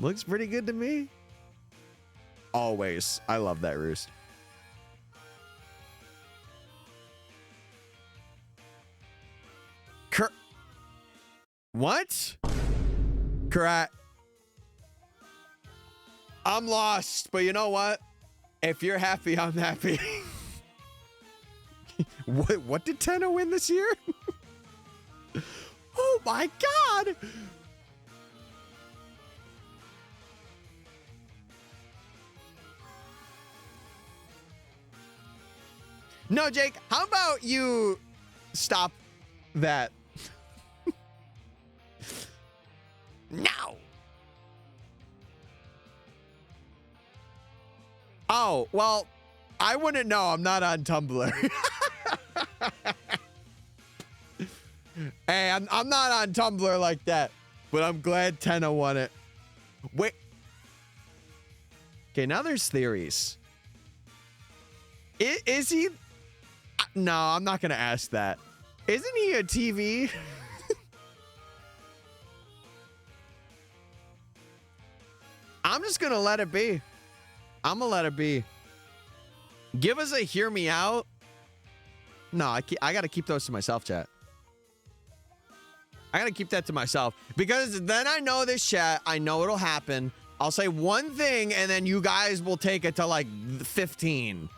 Speaker 1: Looks pretty good to me. Always. I love that roost. What? Correct. I'm lost, but you know what? If you're happy, I'm happy. What did Tenno win this year? Oh my God. No, Jake, how about you stop that? Now. Oh, well, I wouldn't know. I'm not on Tumblr. Hey, I'm not on Tumblr like that, but I'm glad Tenno won it. Wait. Okay, now there's theories. Is he? No, I'm not going to ask that. Isn't he a TV? I'm just going to let it be. I'm going to let it be. Give us a hear me out. No, I got to keep those to myself, chat. I got to keep that to myself because then I know this chat. I know it'll happen. I'll say one thing and then you guys will take it to like 15.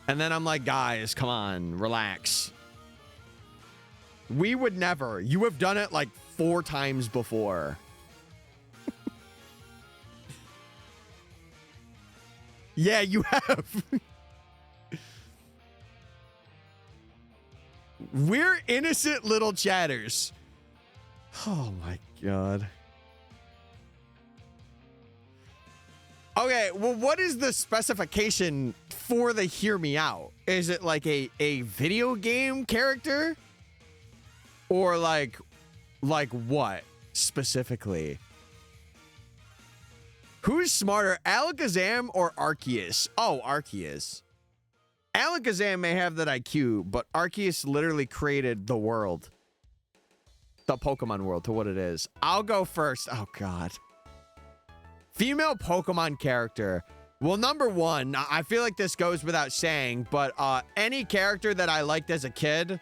Speaker 1: And then I'm like, guys, come on, relax. We would never. You have done it like 4 times before. Yeah, you have. We're innocent little chatters. Oh my God. Okay, well, what is the specification for the hear me out? Is it like a video game character? Or like what specifically? Who's smarter, Alakazam or Arceus? Oh, Arceus. Alakazam may have that IQ, but Arceus literally created the world. the Pokemon world to what it is. I'll go first. Oh, God. Female Pokemon character. Well, number one, I feel like this goes without saying, but any character that I liked as a kid,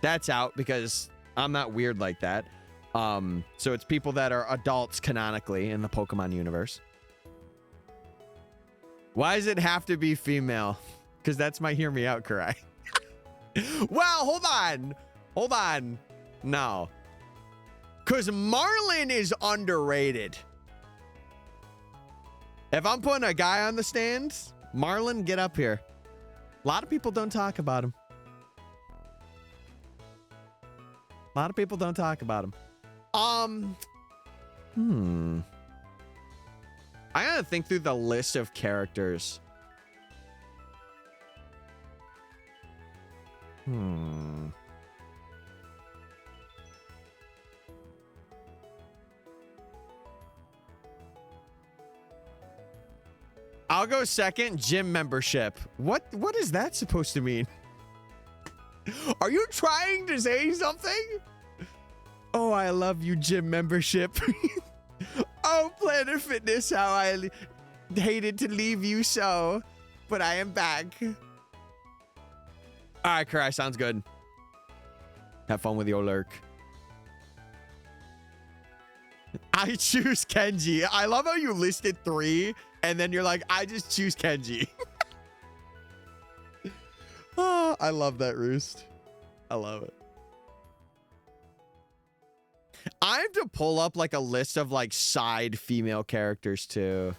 Speaker 1: that's out because I'm not weird like that. So it's people that are adults canonically in the Pokemon universe. Why does it have to be female? Because that's my hear me out cry. Well, hold on. Hold on. No. Because Marlin is underrated. If I'm putting a guy on the stands, Marlin, get up here. A lot of people don't talk about him. A lot of people don't talk about him. I gotta think through the list of characters. I'll go second. Gym membership. What is that supposed to mean? Are you trying to say something? Oh, I love you, gym membership. Oh, Planet Fitness, how I hated to leave you so, but I am back. All right, Karai, sounds good. Have fun with your lurk. I choose Kenji. I love how you listed 3, and then you're like, I just choose Kenji. Oh, I love that, Roost. I love it. I have to pull up like a list of like side female characters too.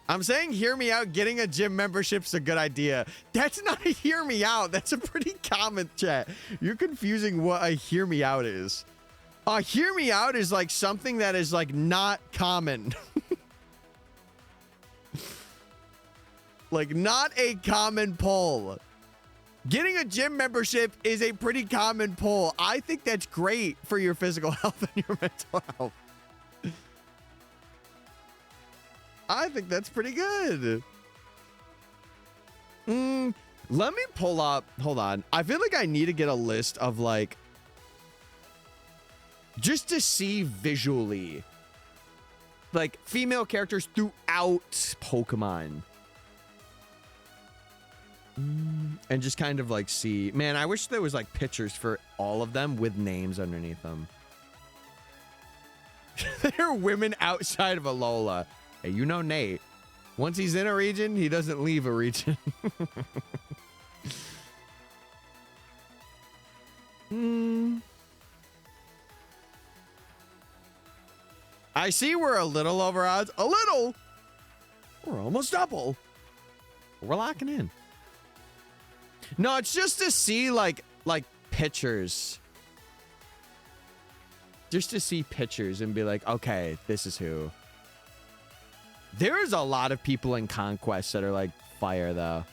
Speaker 1: I'm saying hear me out. Getting a gym membership's a good idea. That's not a hear me out. That's a pretty common chat. You're confusing what a hear me out is. Hear me out is like something that is like not common. Like not a common pull. Getting a gym membership is a pretty common pull. I think that's great for your physical health and your mental health. I think that's pretty good. Let me pull up. Hold on. I feel like I need to get a list of like, just to see visually, like female characters throughout Pokemon. And just kind of like see, man, I wish there was like pictures for all of them with names underneath them. There are women outside of Alola. Hey, you know Nate. Once he's in a region, he doesn't leave a region. I see we're a little over odds. A little. We're almost double. We're locking in. No, it's just to see like pictures. Just to see pictures and be like, okay, this is who. There is a lot of people in Conquest that are like fire though.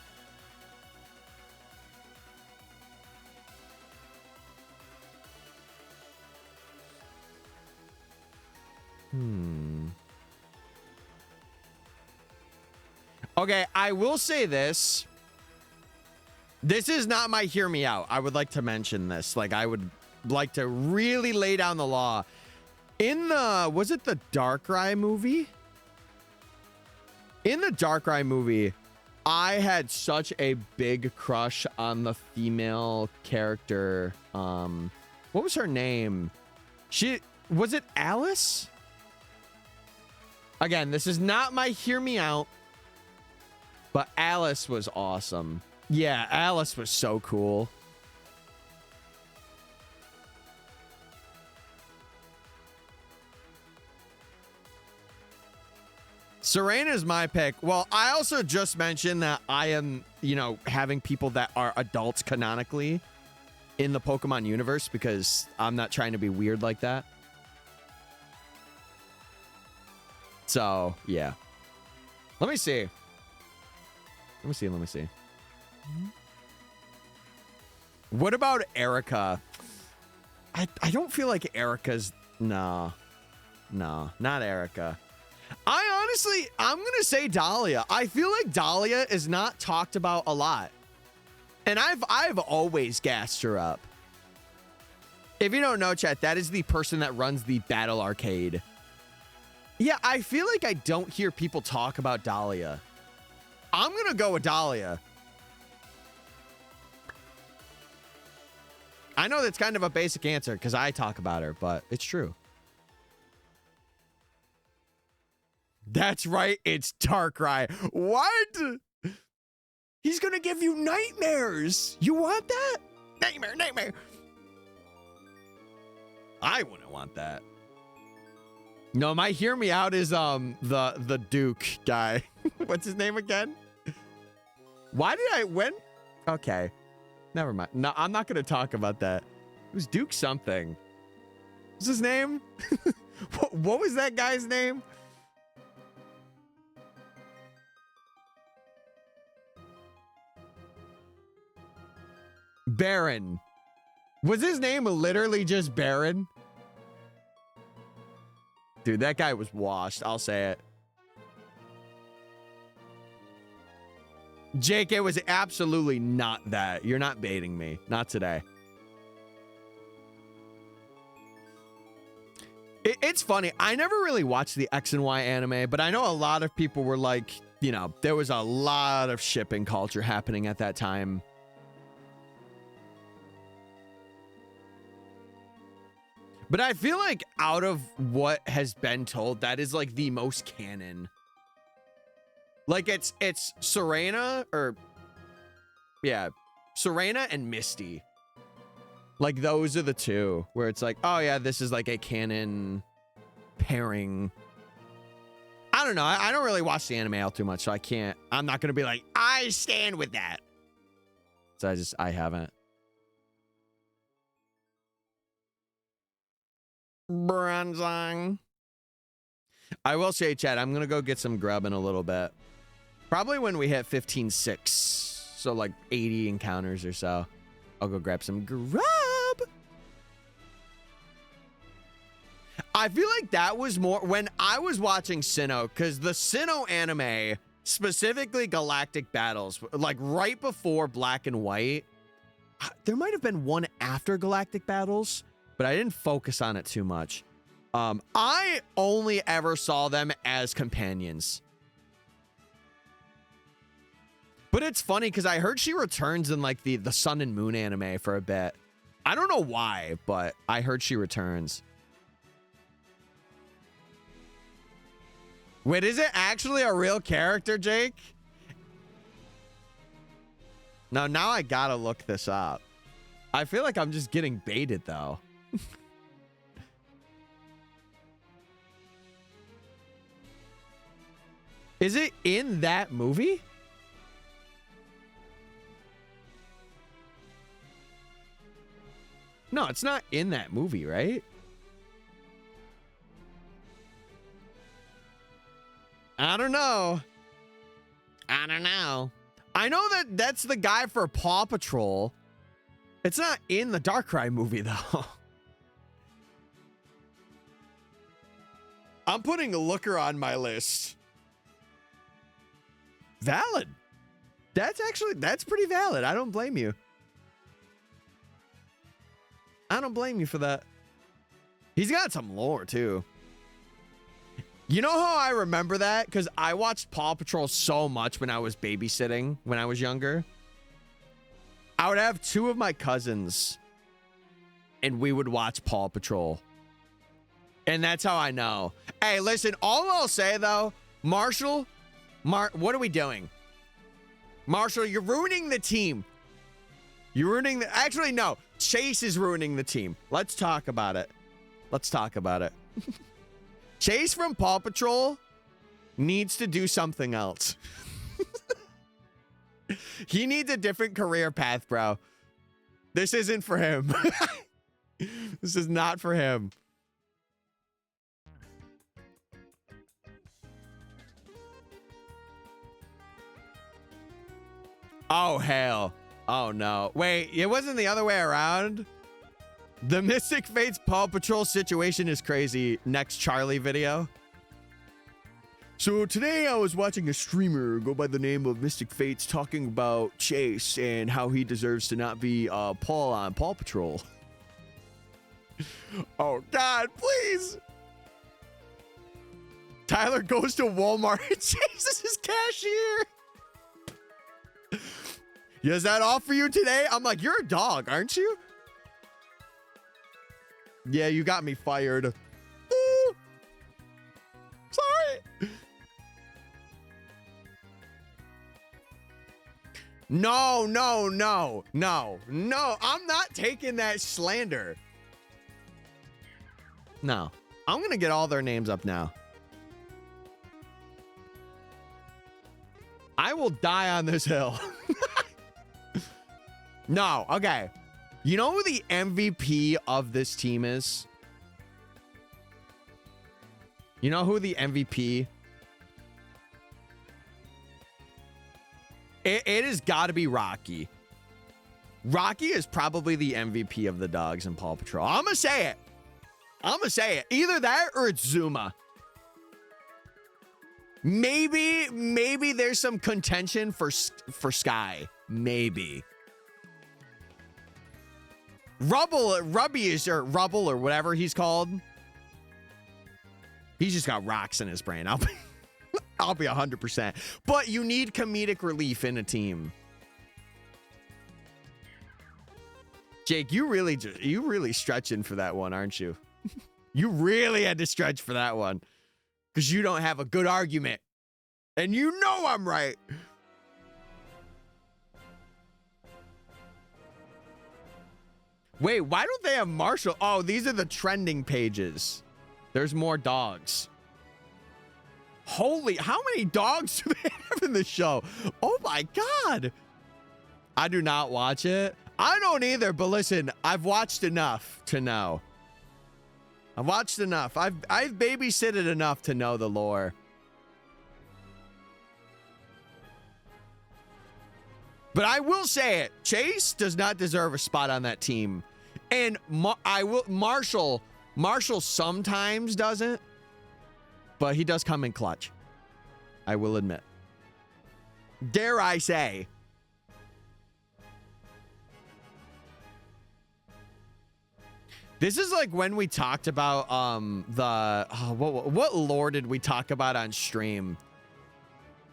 Speaker 1: Okay, I will say this. This is not my hear me out. I would like to mention this. Like, I would like to really lay down the law. In the, was it the Darkrai movie? In the Darkrai movie, I had such a big crush on the female character. What was her name? Was it Alice? Again, this is not my hear me out, but Alice was awesome. Yeah, Alice was so cool. Serena's my pick. Well, I also just mentioned that I am, having people that are adults canonically in the Pokemon universe because I'm not trying to be weird like that. So, yeah. Let me see. Let me see. What about Erica? I don't feel like Erica's... No, not Erica. I'm going to say Dahlia. I feel like Dahlia is not talked about a lot. And I've always gassed her up. If you don't know, chat, that is the person that runs the Battle Arcade. Yeah, I feel like I don't hear people talk about Dahlia. I'm gonna go with Dahlia. I know that's kind of a basic answer because I talk about her, but it's true. That's right, it's Darkrai. What? He's gonna give you nightmares. You want that? Nightmare, nightmare. I wouldn't want that. No, my hear me out is the Duke guy. What's his name again? Why did I win? Okay. Never mind. No, I'm not gonna talk about that. It was Duke something. What's his name? What was that guy's name? Baron. Was his name literally just Baron? Dude, that guy was washed. I'll say it. Jake, it was absolutely not that. You're not baiting me. Not today. It's funny. I never really watched the X and Y anime, but I know a lot of people were like, you know, there was a lot of shipping culture happening at that time. But I feel like out of what has been told, that is like the most canon. Like it's Serena Serena and Misty. Like those are the two where it's like, oh yeah, this is like a canon pairing. I don't know. I don't really watch the anime all too much, so I'm not going to be like, I stand with that. So I haven't. Bronzong. I will say, chat, I'm going to go get some grub in a little bit. Probably when we hit 15-6. So like 80 encounters or so. I'll go grab some grub. I feel like that was more when I was watching Sinnoh, because the Sinnoh anime, specifically Galactic Battles, like right before Black and White, there might have been one after Galactic Battles, but I didn't focus on it too much. I only ever saw them as companions. But it's funny because I heard she returns in like the Sun and Moon anime for a bit. I don't know why, but I heard she returns. Wait, is it actually a real character, Jake? No, now I gotta look this up. I feel like I'm just getting baited though. Is it in that movie? No, it's not in that movie, right? I don't know. I don't know. I know that that's the guy for Paw Patrol. It's not in the Darkrai movie, though. I'm putting a looker on my list. Valid. That's pretty valid. I don't blame you. I don't blame you for that. He's got some lore, too. You know how I remember that? Because I watched Paw Patrol so much when I was babysitting when I was younger. I would have two of my cousins, and we would watch Paw Patrol. And that's how I know. Hey, listen, all I'll say, though, Marshall, what are we doing? Marshall, you're ruining the team. You're ruining the... Actually, no. Chase is ruining the team. Let's talk about it. Let's talk about it. Chase from Paw Patrol needs to do something else. He needs a different career path, bro. This isn't for him. This is not for him. Oh, hell. Oh, no. Wait, it wasn't the other way around? The MysticFates Paw Patrol situation is crazy. Next Charlie video. So today I was watching a streamer go by the name of MysticFates talking about Chase and how he deserves to not be Paul on Paw Patrol. Oh God, please. Tyler goes to Walmart and chases his cashier. Yeah, is that all for you today? I'm like, you're a dog, aren't you? Yeah, you got me fired. Ooh. Sorry. No. I'm not taking that slander. No. I'm going to get all their names up now. I will die on this hill. No, okay. You know who the MVP of this team is? You know who the MVP? It has got to be Rocky. Rocky is probably the MVP of the dogs in Paw Patrol. I'm going to say it. Either that or it's Zuma. Maybe there's some contention for Sky. Maybe. Rubble or whatever he's called. He's just got rocks in his brain. I'll be 100%. But you need comedic relief in a team. Jake, you really stretching for that one, aren't you? You really had to stretch for that one. Because you don't have a good argument. And you know I'm right. Wait, why don't they have Marshall? Oh, these are the trending pages. There's more dogs. Holy, how many dogs do they have in the show? Oh my God. I do not watch it. I don't either, but listen, I've watched enough to know. I've watched enough. I've babysitted enough to know the lore. But I will say it. Chase does not deserve a spot on that team. And Marshall sometimes doesn't. But he does come in clutch. I will admit. Dare I say. This is like when we talked about what lore did we talk about on stream?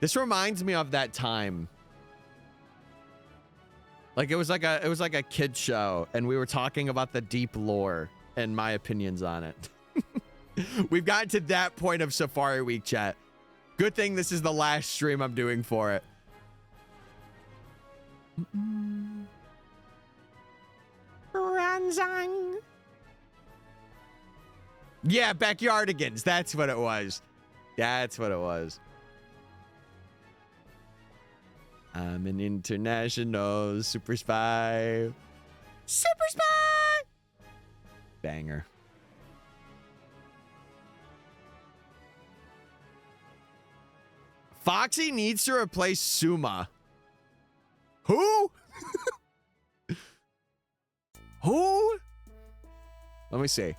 Speaker 1: This reminds me of that time. Like it was like a kid show and we were talking about the deep lore and my opinions on it. We've gotten to that point of Safari Week, chat. Good thing this is the last stream I'm doing for it. Ranzang. Yeah, Backyardigans. That's what it was. That's what it was. I'm an international super spy. Super spy! Banger. Foxy needs to replace Suma. Who? Who? Let me see.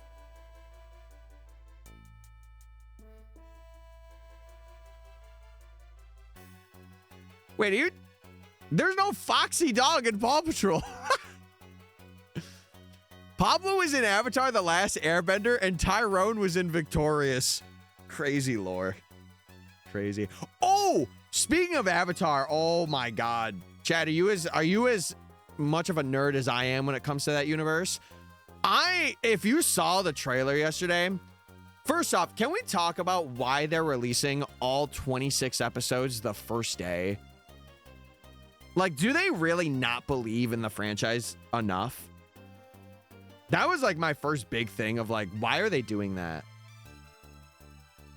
Speaker 1: Wait, there's no Foxy dog in Paw Patrol. Pablo was in Avatar: The Last Airbender, and Tyrone was in Victorious. Crazy lore. Crazy. Oh, speaking of Avatar, oh my God, Chad, are you as much of a nerd as I am when it comes to that universe? If you saw the trailer yesterday, first off, can we talk about why they're releasing all 26 episodes the first day? Like, do they really not believe in the franchise enough? That was like my first big thing of like, why are they doing that?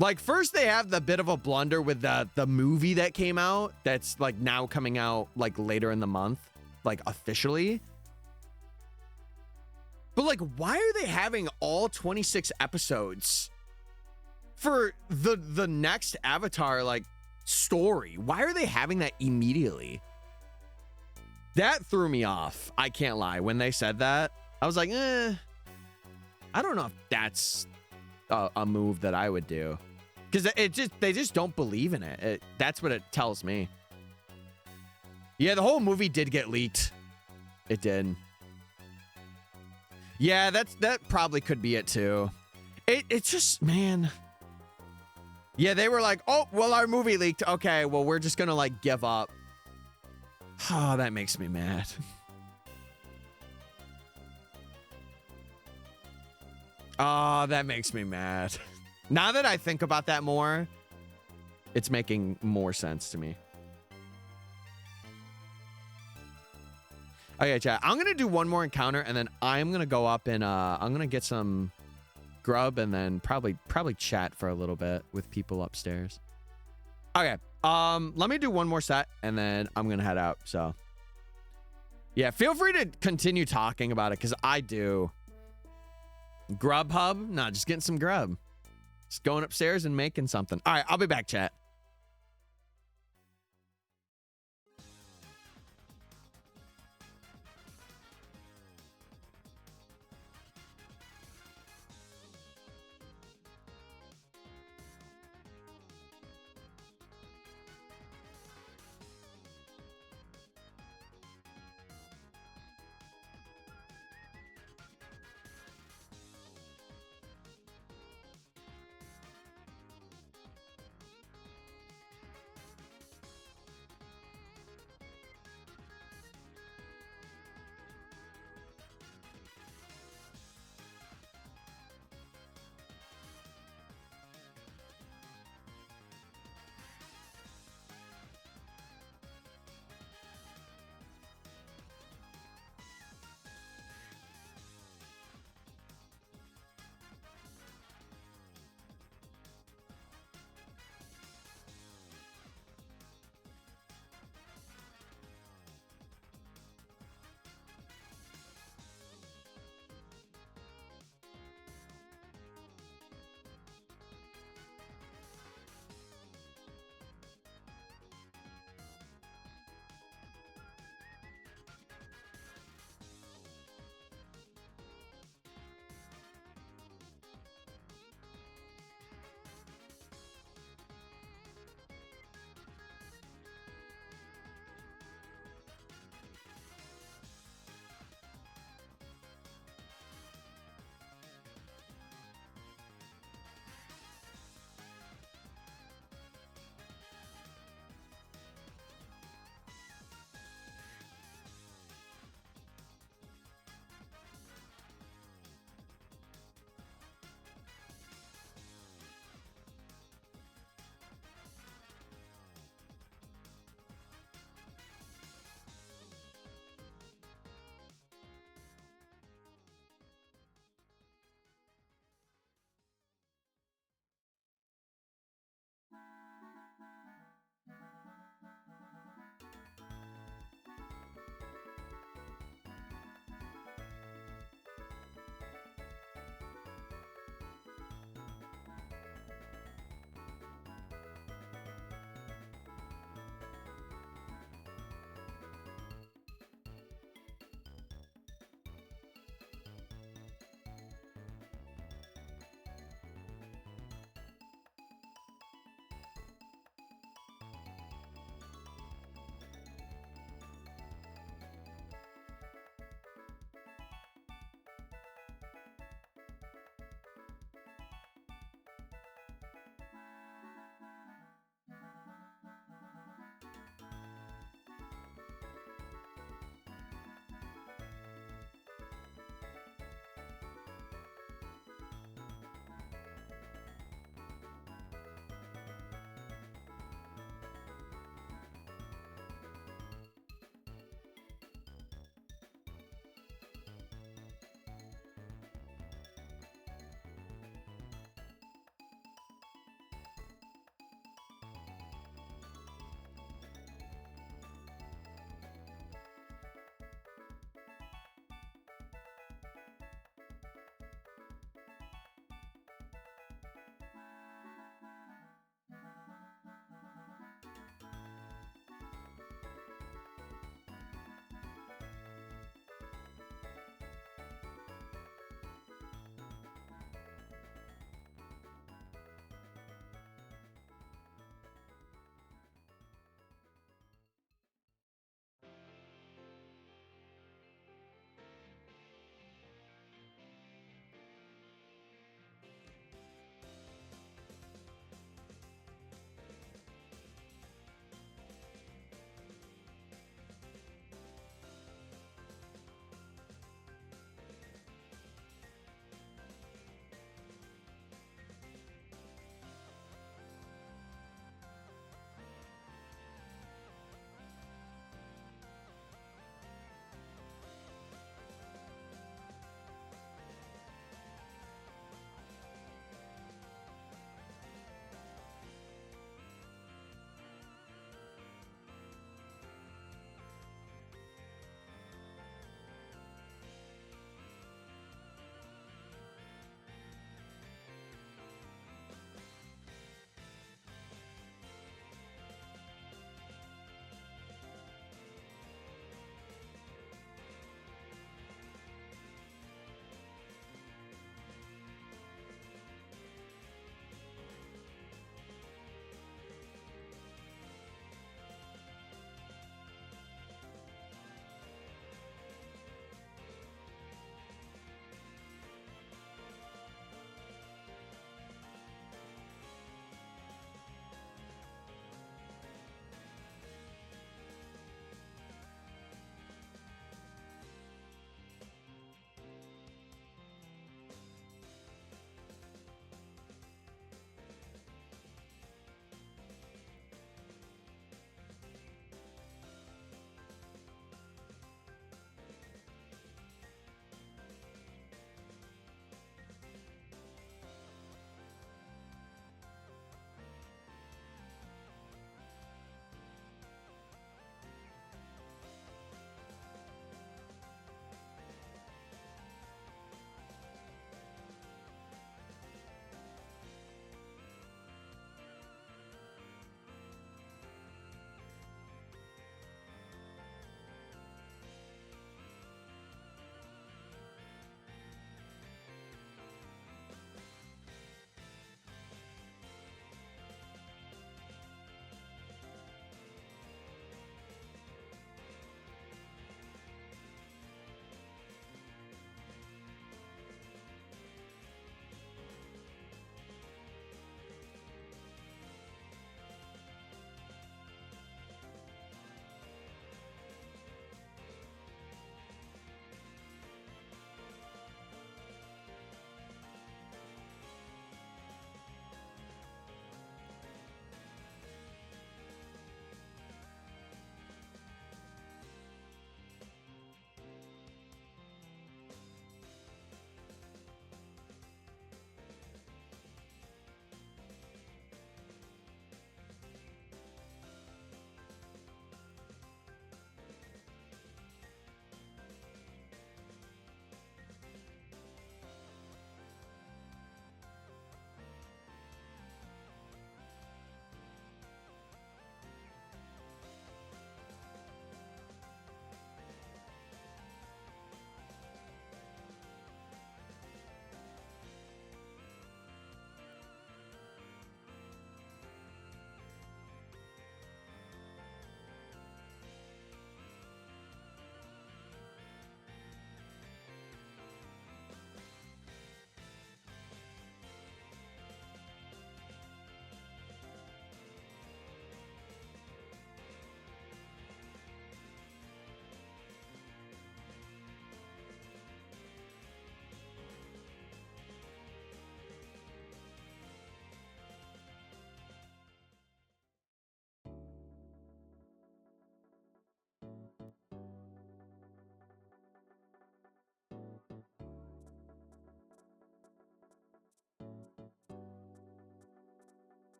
Speaker 1: Like, first they have the bit of a blunder with the movie that came out that's like now coming out like later in the month, like officially. But like, why are they having all 26 episodes for the next Avatar like story? Why are they having that immediately? That threw me off. I can't lie. When they said that, I was like, I don't know if that's a move that I would do. Because they just don't believe in it. That's what it tells me. Yeah, the whole movie did get leaked. It did. Yeah, that probably could be it too. It's just, man. Yeah, they were like, oh, well, our movie leaked. Okay, well, we're just gonna like give up. Oh, that makes me mad. Oh, that makes me mad. Now that I think about that more, it's making more sense to me. Okay, chat. I'm gonna do one more encounter, and then I'm gonna go up and I'm gonna get some grub, and then probably chat for a little bit with people upstairs. Okay. Let me do one more set, and then I'm gonna head out. So, yeah, feel free to continue talking about it, because I do. Grubhub? Nah, just getting some grub. Just going upstairs and making something. All right, I'll be back, chat.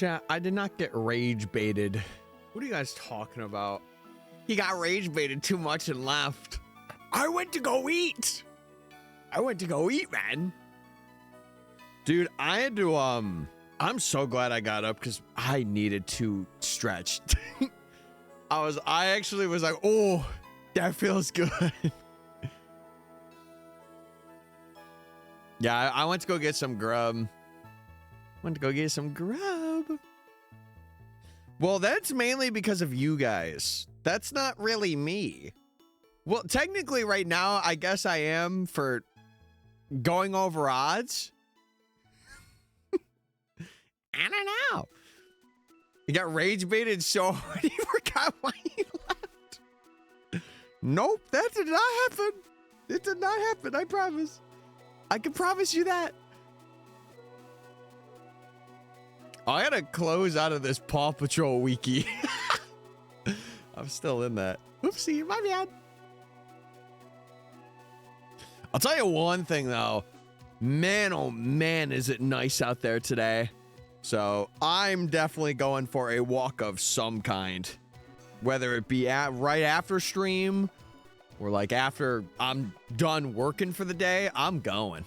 Speaker 1: Chat, I did not get rage baited. What are you guys talking about? He got rage baited too much and left. I went to go eat. I went to go eat, man. Dude, I had to, I'm so glad I got up because I needed to stretch. I actually was like, oh, that feels good. Yeah, I went to go get some grub. Well, that's mainly because of you guys. That's not really me. Well, technically right now, I guess I am for going over odds. I don't know. You got rage baited so hard you forgot why you left. Nope, that did not happen. It did not happen, I promise. I can promise you that. I gotta close out of this Paw Patrol wiki. I'm still in that. Oopsie, my bad. I'll tell you one thing though. Man, oh man, is it nice out there today. So I'm definitely going for a walk of some kind. Whether it be right after stream or like after I'm done working for the day, I'm going.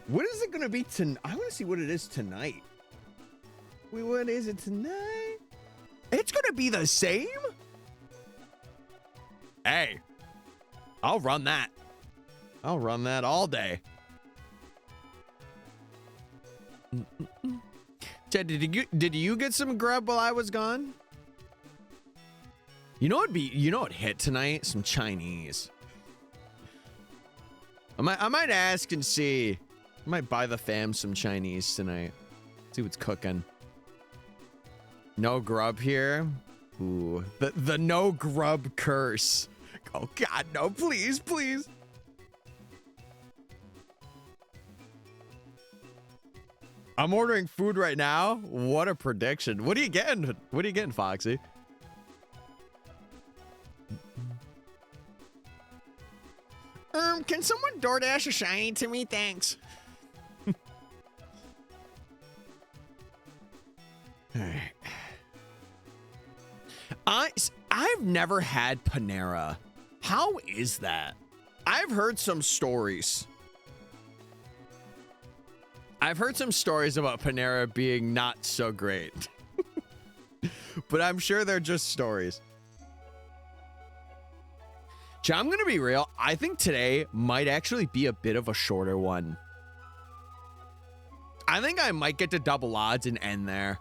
Speaker 1: What is it going to be tonight? I want to see what it is tonight. Wait, what is it tonight? It's going to be the same? Hey, I'll run that. I'll run that all day. Chad, did you get some grub while I was gone? You know what hit tonight? Some Chinese. I might ask and see. I might buy the fam some Chinese tonight. See what's cooking. No grub here. Ooh, the no grub curse. Oh God, no! Please, please. I'm ordering food right now. What a prediction! What are you getting? What are you getting, Foxy? Can someone DoorDash a shiny to me? Thanks. Alright. I've never had Panera. How is that? I've heard some stories. I've heard some stories about Panera being not so great. But I'm sure they're just stories. I'm going to be real. I think today might actually be a bit of a shorter one. I think I might get to double odds and end there.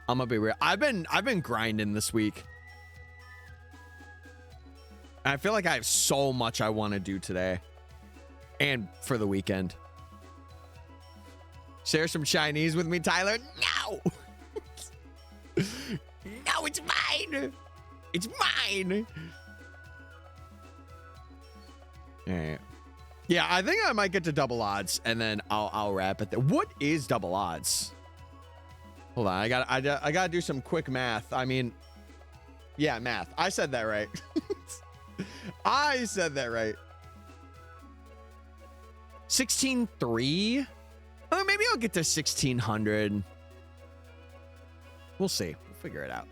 Speaker 1: I'm going to be real. I've been grinding this week. I feel like I have so much I want to do today and for the weekend. Share some Chinese with me, Tyler? No! No, it's mine! It's mine! All right. Yeah, I think I might get to double odds and then I'll wrap it there. What is double odds? Hold on, I gotta do some quick math. I mean, yeah, math. I said that right. I said that right. 16.3? Oh, maybe I'll get to 1600. We'll see. We'll figure it out.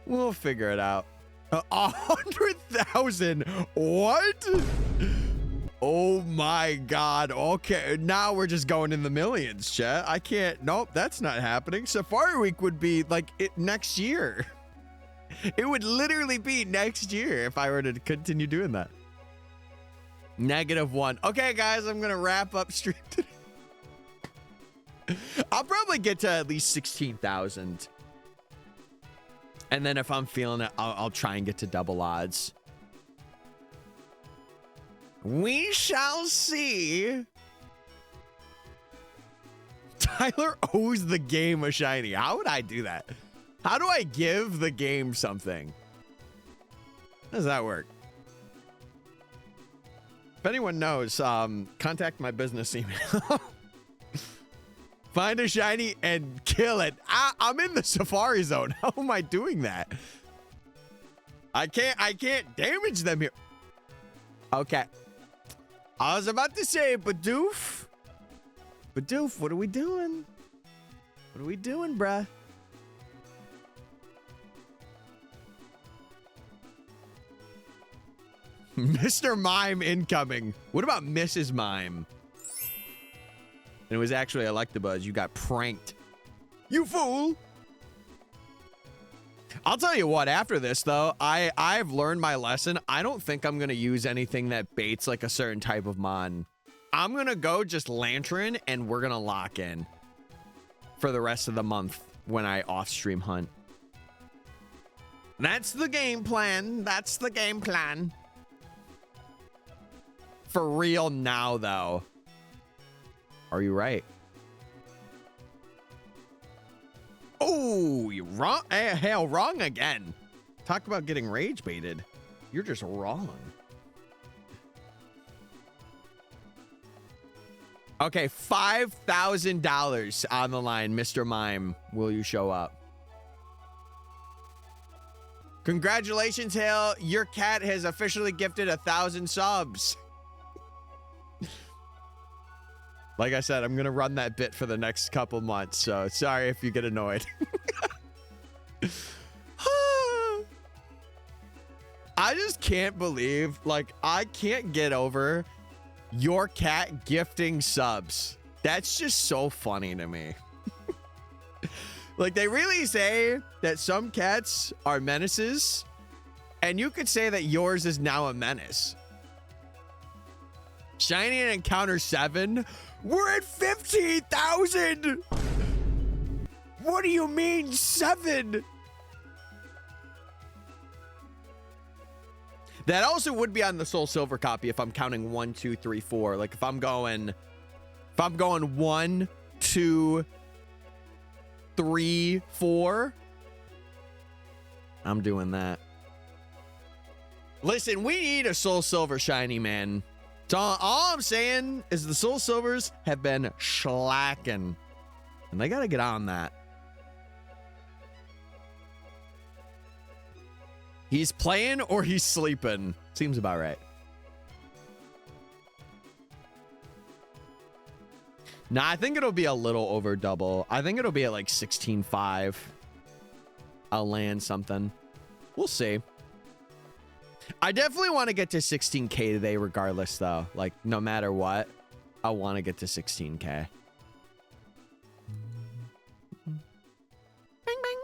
Speaker 1: We'll figure it out. 100,000. What? Oh my God. Okay, now we're just going in the millions, chat. I can't. Nope, that's not happening. Safari Week would be like next year. It would literally be next year if I were to continue doing that. -1. Okay, guys, I'm gonna wrap up stream today. I'll probably get to at least 16,000. And then if I'm feeling it, I'll try and get to double odds. We shall see. Tyler owes the game a shiny. How would I do that? How do I give the game something? How does that work? If anyone knows, contact my business email. Find a shiny and kill it. I'm in the Safari Zone. How am I doing that? I can't damage them here. Okay. I was about to say, Bidoof. But Doof, what are we doing? What are we doing, bruh? Mr. Mime incoming. What about Mrs. Mime? And it was actually Electabuzz. You got pranked. You fool! I'll tell you what, after this, though, I've learned my lesson. I don't think I'm going to use anything that baits like a certain type of mon. I'm going to go just Lantern, and we're going to lock in for the rest of the month when I off-stream hunt. That's the game plan. That's the game plan. For real now, though. Are you right? Oh, you wrong. Hell, wrong again. Talk about getting rage baited. You're just wrong. Okay, $5,000 on the line, Mr. Mime. Will you show up? Congratulations, Hale. Your cat has officially gifted 1,000 subs. Like I said, I'm going to run that bit for the next couple months, so sorry if you get annoyed. I just can't believe, like, I can't get over your cat gifting subs. That's just so funny to me. Like, they really say that some cats are menaces, and you could say that yours is now a menace. Shiny and Encounter 7? We're at 15,000! What do you mean 7? That also would be on the Soul Silver copy if I'm counting 1, 2, 3, 4. Like if I'm going 1, 2, 3, 4. I'm doing that. Listen, we need a Soul Silver shiny, man. So all I'm saying is the Soul Silvers have been slacking. And they got to get on that. He's playing or he's sleeping. Seems about right. Nah, I think it'll be a little over double. I think it'll be at like 16.5. I'll land something. We'll see. I definitely want to get to 16K today regardless, though. Like, no matter what, I want to get to 16K. Bing, bing.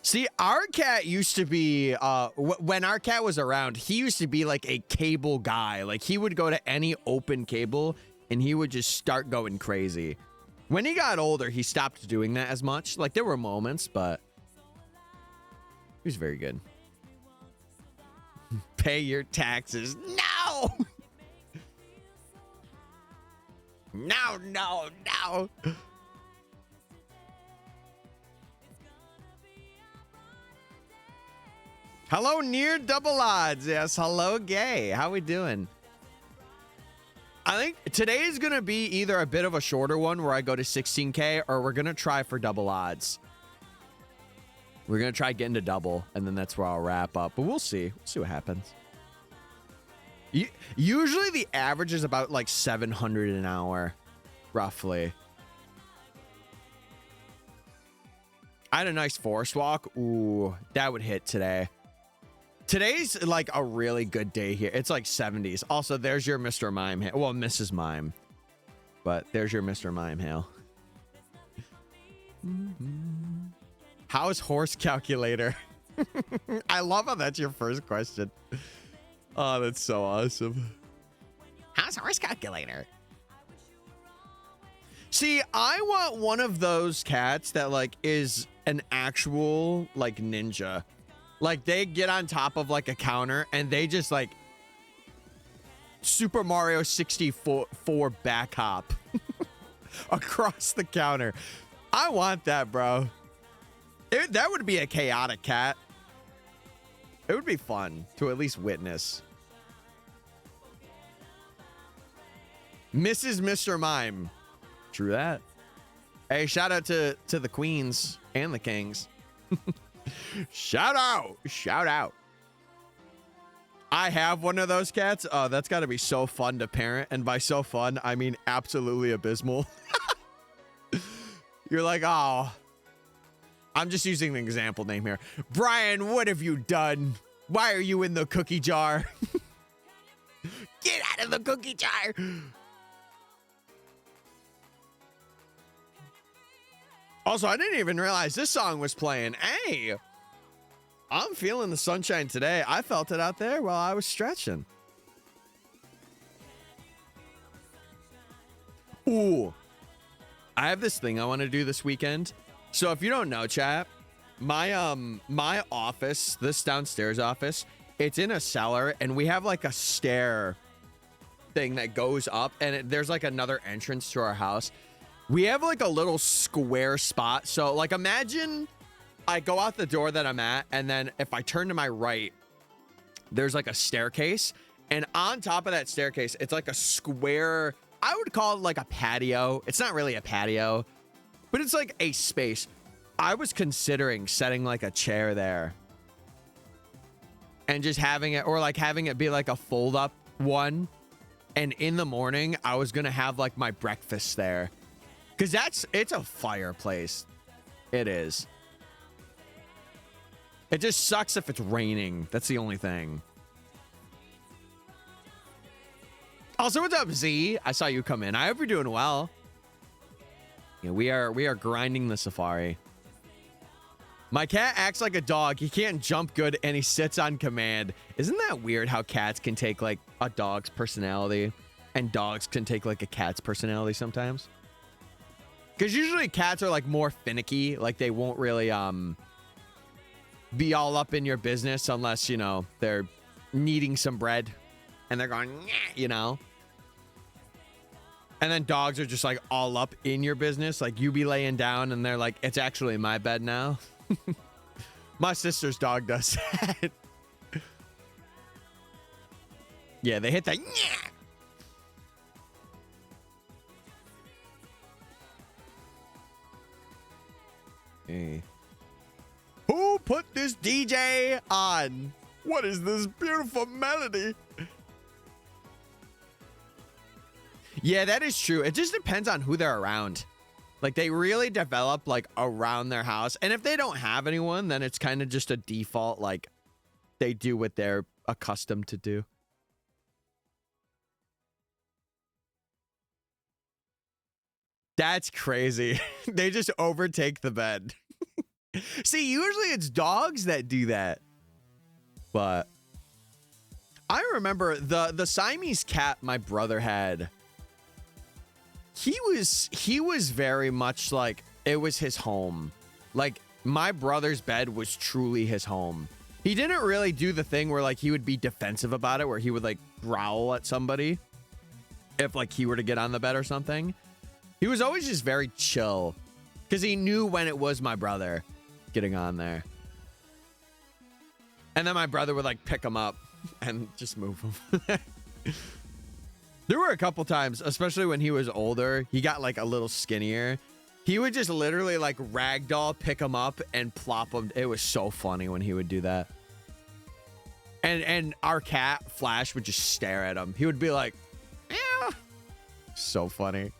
Speaker 1: See, our cat used to be, when our cat was around, he used to be like a cable guy. Like, he would go to any open cable and he would just start going crazy. When he got older, he stopped doing that as much. Like, there were moments, but he was very good. Pay your taxes. No! No, no, no. Hello, near double odds. Yes, hello, gay. How we doing? I think today is going to be either a bit of a shorter one where I go to 16K or we're going to try for double odds. We're going to try getting to double, and then that's where I'll wrap up. But we'll see. We'll see what happens. Usually the average is about like 700 an hour, roughly. I had a nice forest walk. Ooh, that would hit today. Today's like a really good day here. It's like 70s. Also, there's your Mr. Mime. Well, Mrs. Mime. But there's your Mr. Mime hail. How's horse calculator? I love how that's your first question. Oh, that's so awesome. How's horse calculator? See, I want one of those cats that like is an actual like ninja. Like, they get on top of, like, a counter, and they just, like, Super Mario 64 back hop across the counter. I want that, bro. That would be a chaotic cat. It would be fun to at least witness. Mrs. Mr. Mime. True that. Hey, shout out to the queens and the kings. Shout out. Shout out. I have one of those cats. Oh, that's got to be so fun to parent. And by so fun, I mean absolutely abysmal. You're like, oh, I'm just using an example name here. Brian, what have you done? Why are you in the cookie jar? Get out of the cookie jar. Also, I didn't even realize this song was playing. Hey, I'm feeling the sunshine today. I felt it out there while I was stretching. Ooh, I have this thing I want to do this weekend. So if you don't know, chat, my office, this downstairs office, it's in a cellar, and we have like a stair thing that goes up, and there's like another entrance to our house. We have like a little square spot. So like imagine I go out the door that I'm at, and then if I turn to my right, there's like a staircase, and on top of that staircase, it's like a square. I would call it like a patio. It's not really a patio, but it's like a space. I was considering setting like a chair there and just having it, or like having it be like a fold up one. And in the morning, I was going to have like my breakfast there. Cause it's a fireplace. It is. It just sucks if it's raining. That's the only thing. Also, what's up, Z? I saw you come in. I hope you're doing well. Yeah, we are grinding the safari. My cat acts like a dog. He can't jump good, and he sits on command. Isn't that weird how cats can take like a dog's personality, and dogs can take like a cat's personality sometimes? Because usually cats are like more finicky. Like they won't really be all up in your business unless, you know, they're needing some bread and they're going, you know. And then dogs are just like all up in your business. Like you be laying down and they're like, it's actually my bed now. My sister's dog does that. Yeah, they hit that. Hey. Who put this DJ on? What is this beautiful melody? Yeah, that is true. It just depends on who they're around. Like they really develop like around their house. And if they don't have anyone, then it's kind of just a default. Like they do what they're accustomed to do. That's crazy. They just overtake the bed. See, usually it's dogs that do that. But I remember the Siamese cat my brother had. He was very much like it was his home. Like my brother's bed was truly his home. He didn't really do the thing where like he would be defensive about it, where he would like growl at somebody if like he were to get on the bed or something. He was always just very chill because he knew when it was my brother getting on there. And then my brother would like pick him up and just move him. There were a couple times, especially when he was older, he got like a little skinnier. He would just literally like ragdoll pick him up and plop him. It was so funny when he would do that. And our cat, Flash, would just stare at him. He would be like, yeah. So funny.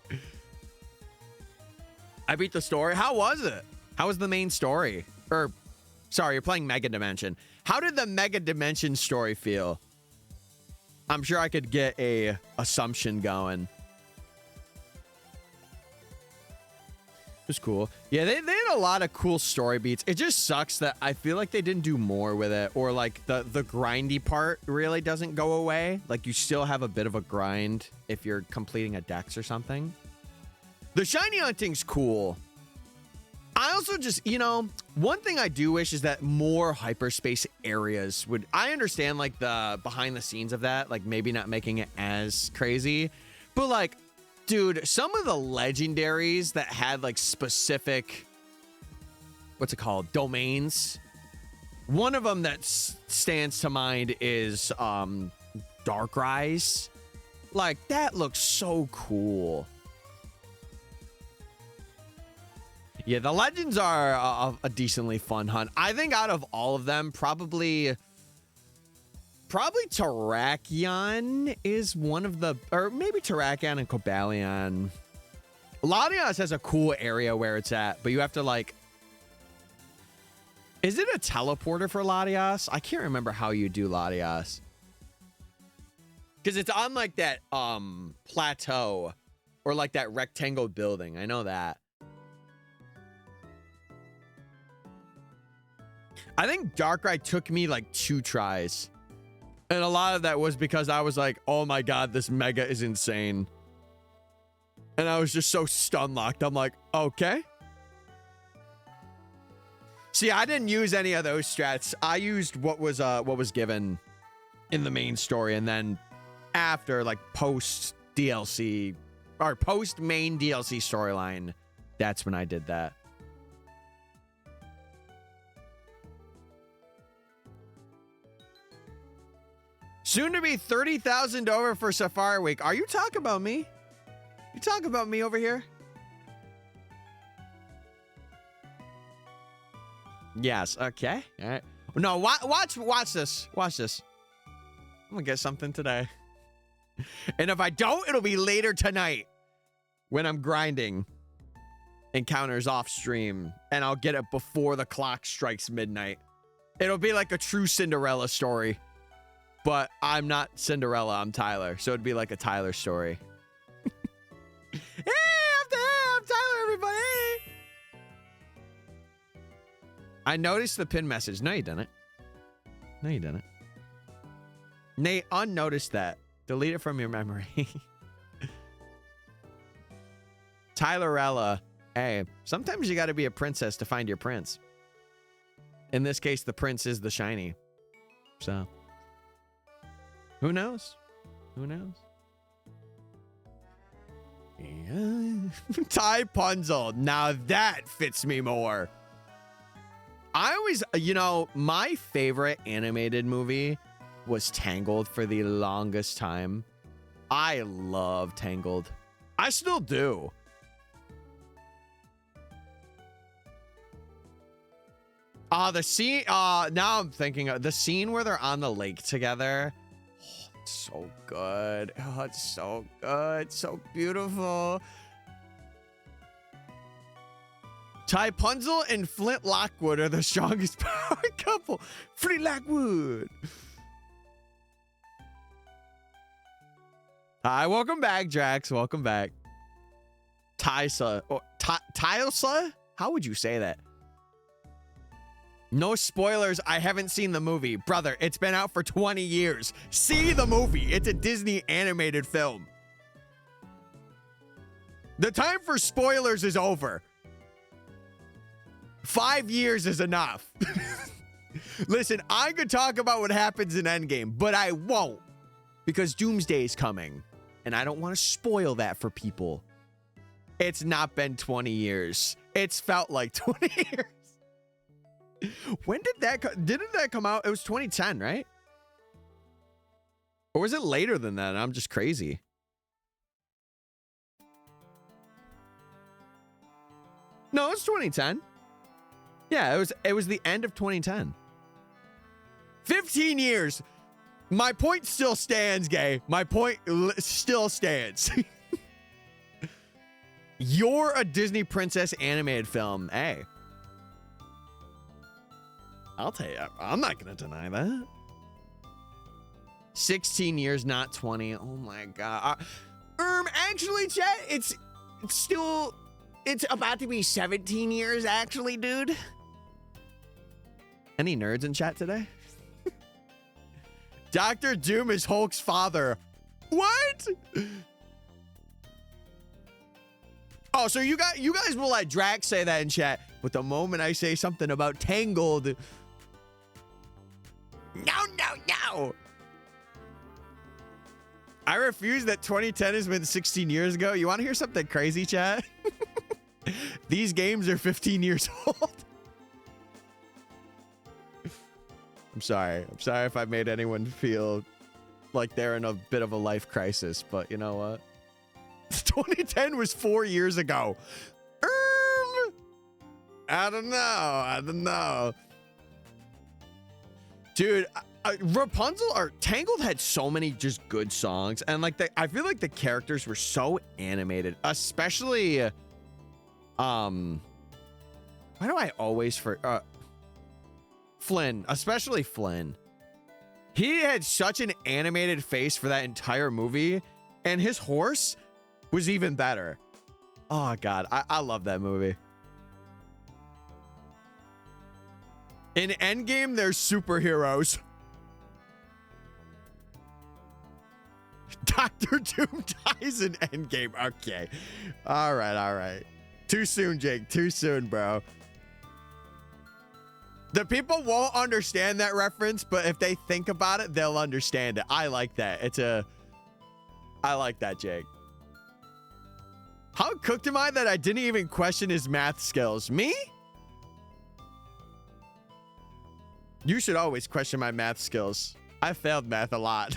Speaker 1: I beat the story. How was it? How was the main story? Or, sorry, you're playing Mega Dimension. How did the Mega Dimension story feel? I'm sure I could get a assumption going. It was cool. Yeah, they had a lot of cool story beats. It just sucks that I feel like they didn't do more with it, or like the grindy part really doesn't go away. Like you still have a bit of a grind if you're completing a dex or something. The shiny hunting's cool. I also just, you know, one thing I do wish is that more hyperspace areas would, I understand like the behind the scenes of that, like maybe not making it as crazy, but like, dude, some of the legendaries that had like specific, what's it called, domains. One of them that stands to mind is Darkrise. Like that looks so cool. Yeah, the legends are a decently fun hunt. I think out of all of them, probably Terrakion is one of the, or maybe Terrakion and Cobalion. Latias has a cool area where it's at, but you have to like, is it a teleporter for Latias? I can't remember how you do Latias. Because it's on like that plateau or like that rectangle building. I know that. I think Darkrai took me like 2 tries. And a lot of that was because I was like, oh my God, this mega is insane. And I was just so stun locked. I'm like, okay. See, I didn't use any of those strats. I used what was given in the main story, and then after like post DLC or post main DLC storyline, that's when I did that. Soon to be 30,000 over for Safari Week. Are you talking about me? You talking about me over here? Yes. Okay. All right. No, watch this. Watch this. I'm gonna get something today. And if I don't, it'll be later tonight when I'm grinding encounters off stream, and I'll get it before the clock strikes midnight. It'll be like a true Cinderella story. But I'm not Cinderella, I'm Tyler. So it'd be like a Tyler story. Hey, I'm Tyler, everybody. I noticed the pin message. No, you didn't. No, you didn't. Nate, unnoticed that. Delete it from your memory. Tylerella. Hey, sometimes you got to be a princess to find your prince. In this case, the prince is the shiny. So... who knows? Who knows? Yeah. Ty Punzel. Now that fits me more. I always, you know, my favorite animated movie was Tangled for the longest time. I love Tangled. I still do. The scene, now I'm thinking of the scene where they're on the lake together. So good. Oh, it's so good. So beautiful. Ty Punzel and Flint Lockwood are the strongest power couple. Flint Lockwood. Hi, welcome back, Drax. Welcome back. Tysa. Oh, Tylsa? How would you say that? No spoilers. I haven't seen the movie. Brother, it's been out for 20 years. See the movie. It's a Disney animated film. The time for spoilers is over. 5 years is enough. Listen, I could talk about what happens in Endgame, but I won't. Because Doomsday is coming. And I don't want to spoil that for people. It's not been 20 years. It's felt like 20 years. When did that didn't that come out? It was 2010, right? Or was it later than that? I'm just crazy. No, it's 2010. Yeah, it was the end of 2010. 15 years. My point still stands, gay. My point still stands. You're a Disney princess animated film. Hey. I'll tell you, I'm not going to deny that. 16 years, not 20. Oh my God. Actually, chat, it's about to be 17 years, actually, dude. Any nerds in chat today? Dr. Doom is Hulk's father. What? Oh, so you guys will let Drax say that in chat, but the moment I say something about Tangled... No. I refuse that 2010 has been 16 years ago. You want to hear something crazy, chat? These games are 15 years old. I'm sorry. I'm sorry if I made anyone feel like they're in a bit of a life crisis, but you know what? 2010 was 4 years ago. I don't know. I don't know. Dude, Rapunzel or Tangled had so many just good songs. And like I feel like the characters were so animated, especially why do I always Flynn, especially Flynn. He had such an animated face for that entire movie, and his horse was even better. Oh God, I love that movie. In Endgame, there's superheroes. Dr. Doom dies in Endgame. Okay. All right, all right. Too soon, Jake. Too soon, bro. The people won't understand that reference, but if they think about it, they'll understand it. I like that. I like that, Jake. How cooked am I that I didn't even question his math skills? Me? You should always question my math skills. I failed math a lot.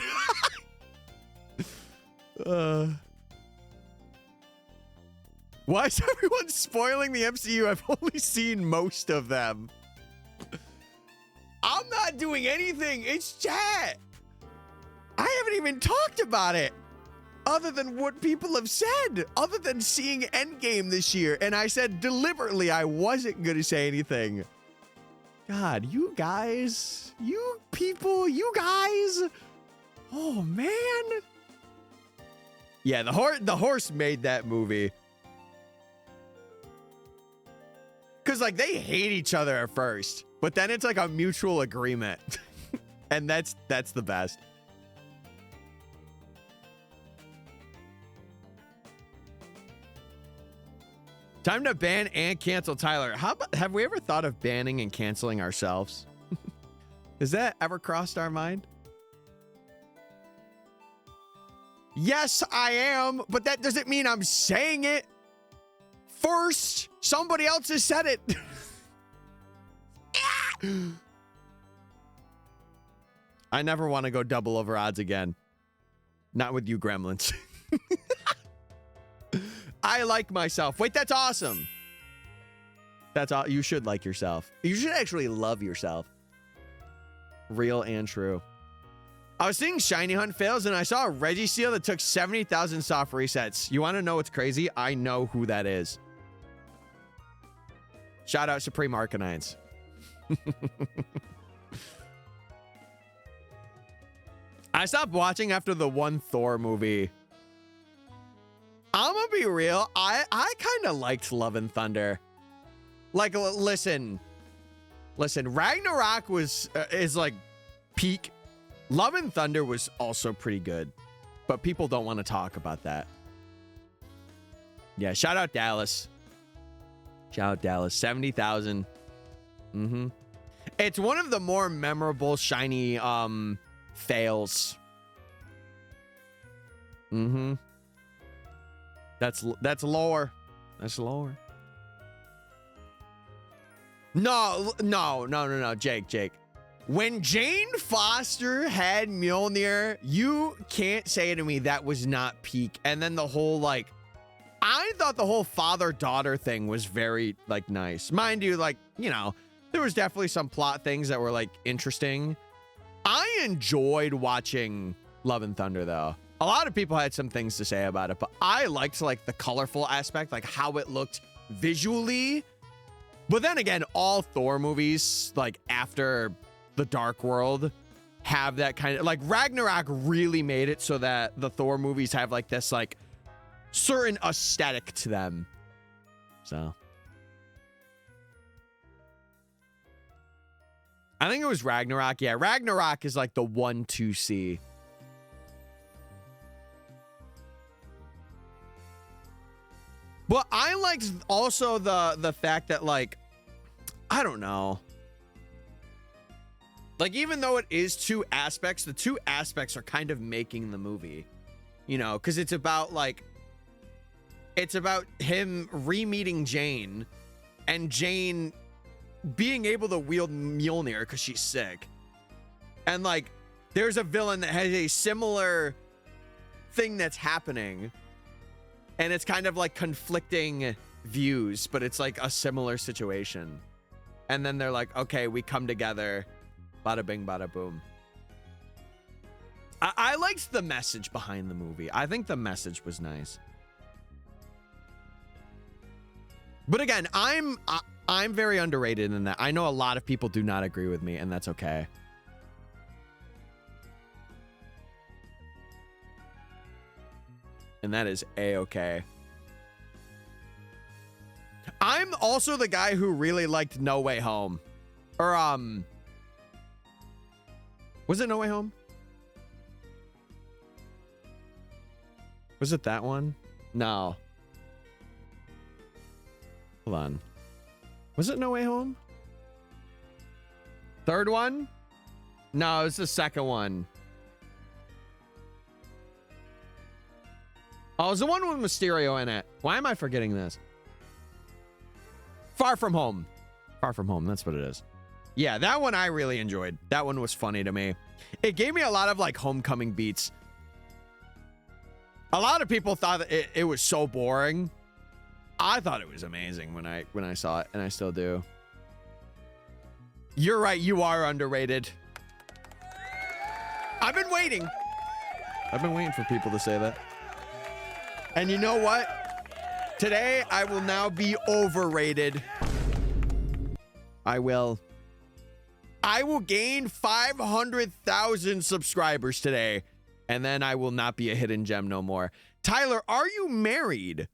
Speaker 1: Why is everyone spoiling the MCU? I've only seen most of them. I'm not doing anything. It's chat. I haven't even talked about it other than what people have said, other than seeing Endgame this year. And I said deliberately I wasn't going to say anything. God, you guys, you people, you guys. Oh, man. Yeah, the horse made that movie. Because, like, they hate each other at first. But then it's like a mutual agreement. And that's the best. Time to ban and cancel Tyler. Have we ever thought of banning and canceling ourselves? Has that ever crossed our mind? Yes, I am, but that doesn't mean I'm saying it first. Somebody else has said it. I never want to go double over odds again. Not with you gremlins. I like myself. Wait, that's awesome. That's all. You should like yourself. You should actually love yourself. Real and true. I was seeing Shiny Hunt fails and I saw a Regiseal that took 70,000 soft resets. You want to know what's crazy? I know who that is. Shout out Supreme Arcanines. I stopped watching after the one Thor movie. I'm gonna be real. I kind of liked Love and Thunder. Like, listen, Ragnarok is like peak. Love and Thunder was also pretty good, but people don't want to talk about that. Yeah, shout out Dallas. Shout out Dallas. 70,000. Mm-hmm. It's one of the more memorable Shiny fails. Mm-hmm. That's lower. That's lower. No, Jake. When Jane Foster had Mjolnir, you can't say to me that was not peak. And then the whole, like, I thought the whole father-daughter thing was very, like, nice. Mind you, like, you know, there was definitely some plot things that were, like, interesting. I enjoyed watching Love and Thunder, though. A lot of people had some things to say about it, but I liked, like, the colorful aspect, like, how it looked visually. But then again, all Thor movies, like, after the Dark World, have that kind of, like, Ragnarok really made it so that the Thor movies have, like, this, like, certain aesthetic to them. So I think it was Ragnarok. Yeah, Ragnarok is like the 1 to see. But I liked also the fact that, like, I don't know. Like, even though it is two aspects, the two aspects are kind of making the movie. You know, because it's about, like, it's about him re-meeting Jane and Jane being able to wield Mjolnir because she's sick. And, like, there's a villain that has a similar thing that's happening. And it's kind of like conflicting views, but it's like a similar situation. And then they're like, okay, we come together. Bada bing, bada boom. I liked the message behind the movie. I think the message was nice. But again, I'm very underrated in that. I know a lot of people do not agree with me, and that's okay. And that is A-okay. I'm also the guy who really liked No Way Home. Or, was it No Way Home? Was it that one? No. Hold on. Was it No Way Home? Third one? No, it's the second one. Oh, it was the one with Mysterio in it. Why am I forgetting this? Far From Home. Far From Home, that's what it is. Yeah, that one I really enjoyed. That one was funny to me. It gave me a lot of like homecoming beats. A lot of people thought that it was so boring. I thought it was amazing when I saw it, and I still do. You're right, you are underrated. I've been waiting. I've been waiting for people to say that. And you know what? Today, I will now be overrated. I will gain 500,000 subscribers today, and then I will not be a hidden gem no more. Tyler, are you married?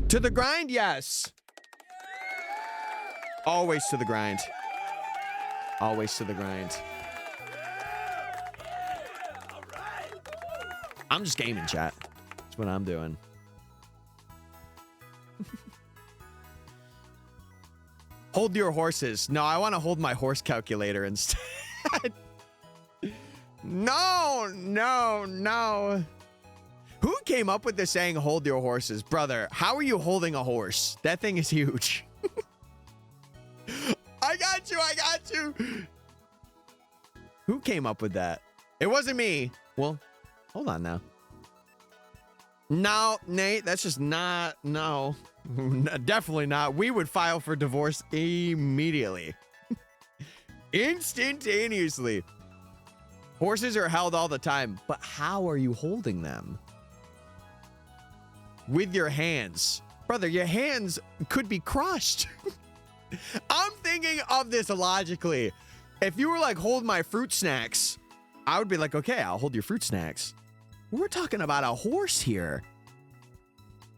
Speaker 1: To the grind? Yes. Always to the grind. Always to the grind. I'm just gaming, chat. That's what I'm doing. Hold your horses. No, I want to hold my horse calculator instead. No. Who came up with the saying, hold your horses? Brother, how are you holding a horse? That thing is huge. I got you. Who came up with that? It wasn't me. Well, hold on now. No, Nate, that's just not, no. Definitely not. We would file for divorce immediately. Instantaneously. Horses are held all the time, but how are you holding them? With your hands. Brother, your hands could be crushed. I'm thinking of this logically. If you were like, hold my fruit snacks, I would be like, okay, I'll hold your fruit snacks. We're talking about a horse here.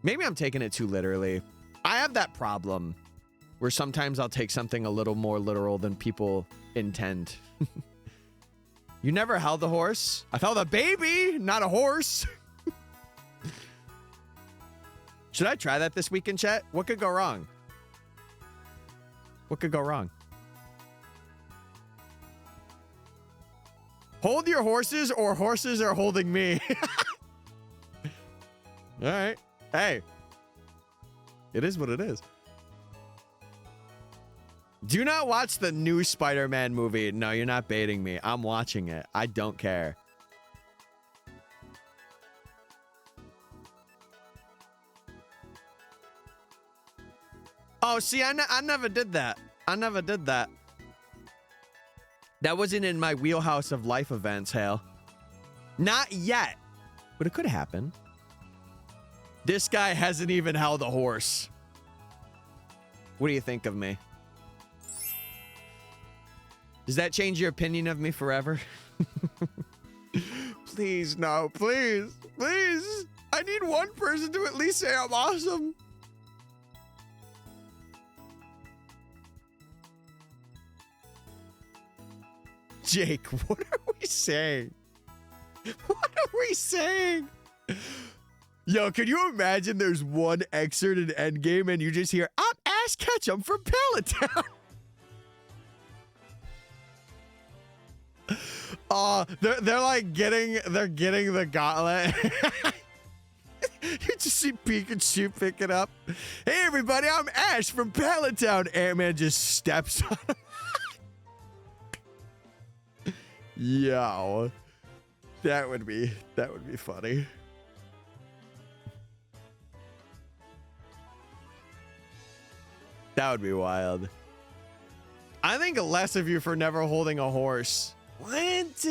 Speaker 1: Maybe I'm taking it too literally. I have that problem where sometimes I'll take something a little more literal than people intend. You never held a horse? I've held a baby, not a horse. Should I try that this weekend, chat? What could go wrong? What could go wrong? Hold your horses or horses are holding me. All right. Hey. It is what it is. Do not watch the new Spider-Man movie. No, you're not baiting me. I'm watching it. I don't care. Oh, see, I never did that. I never did that. That wasn't in my wheelhouse of life events, Hale. Not yet. But it could happen. This guy hasn't even held a horse. What do you think of me? Does that change your opinion of me forever? Please, no. Please. Please. I need one person to at least say I'm awesome. Jake, what are we saying? What are we saying? Yo, can you imagine there's one excerpt in Endgame and you just hear, I'm Ash Ketchum from Palatown. Oh, they're like getting the gauntlet. You just see Pikachu pick it up. Hey everybody, I'm Ash from Palatown. Ant-Man just steps on him. Yo, that would be funny. That would be wild. I think less of you for never holding a horse. What?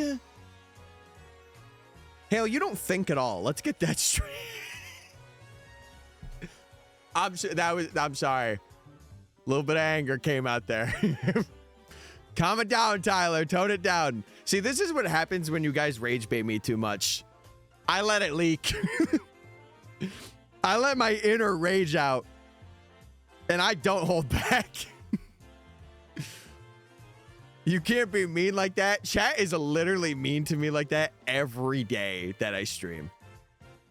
Speaker 1: Hale, you don't think at all. Let's get that straight. I'm sorry. A little bit of anger came out there. Calm it down, Tyler. Tone it down. See, this is what happens when you guys rage bait me too much. I let it leak. I let my inner rage out. And I don't hold back. You can't be mean like that. Chat is literally mean to me like that every day that I stream.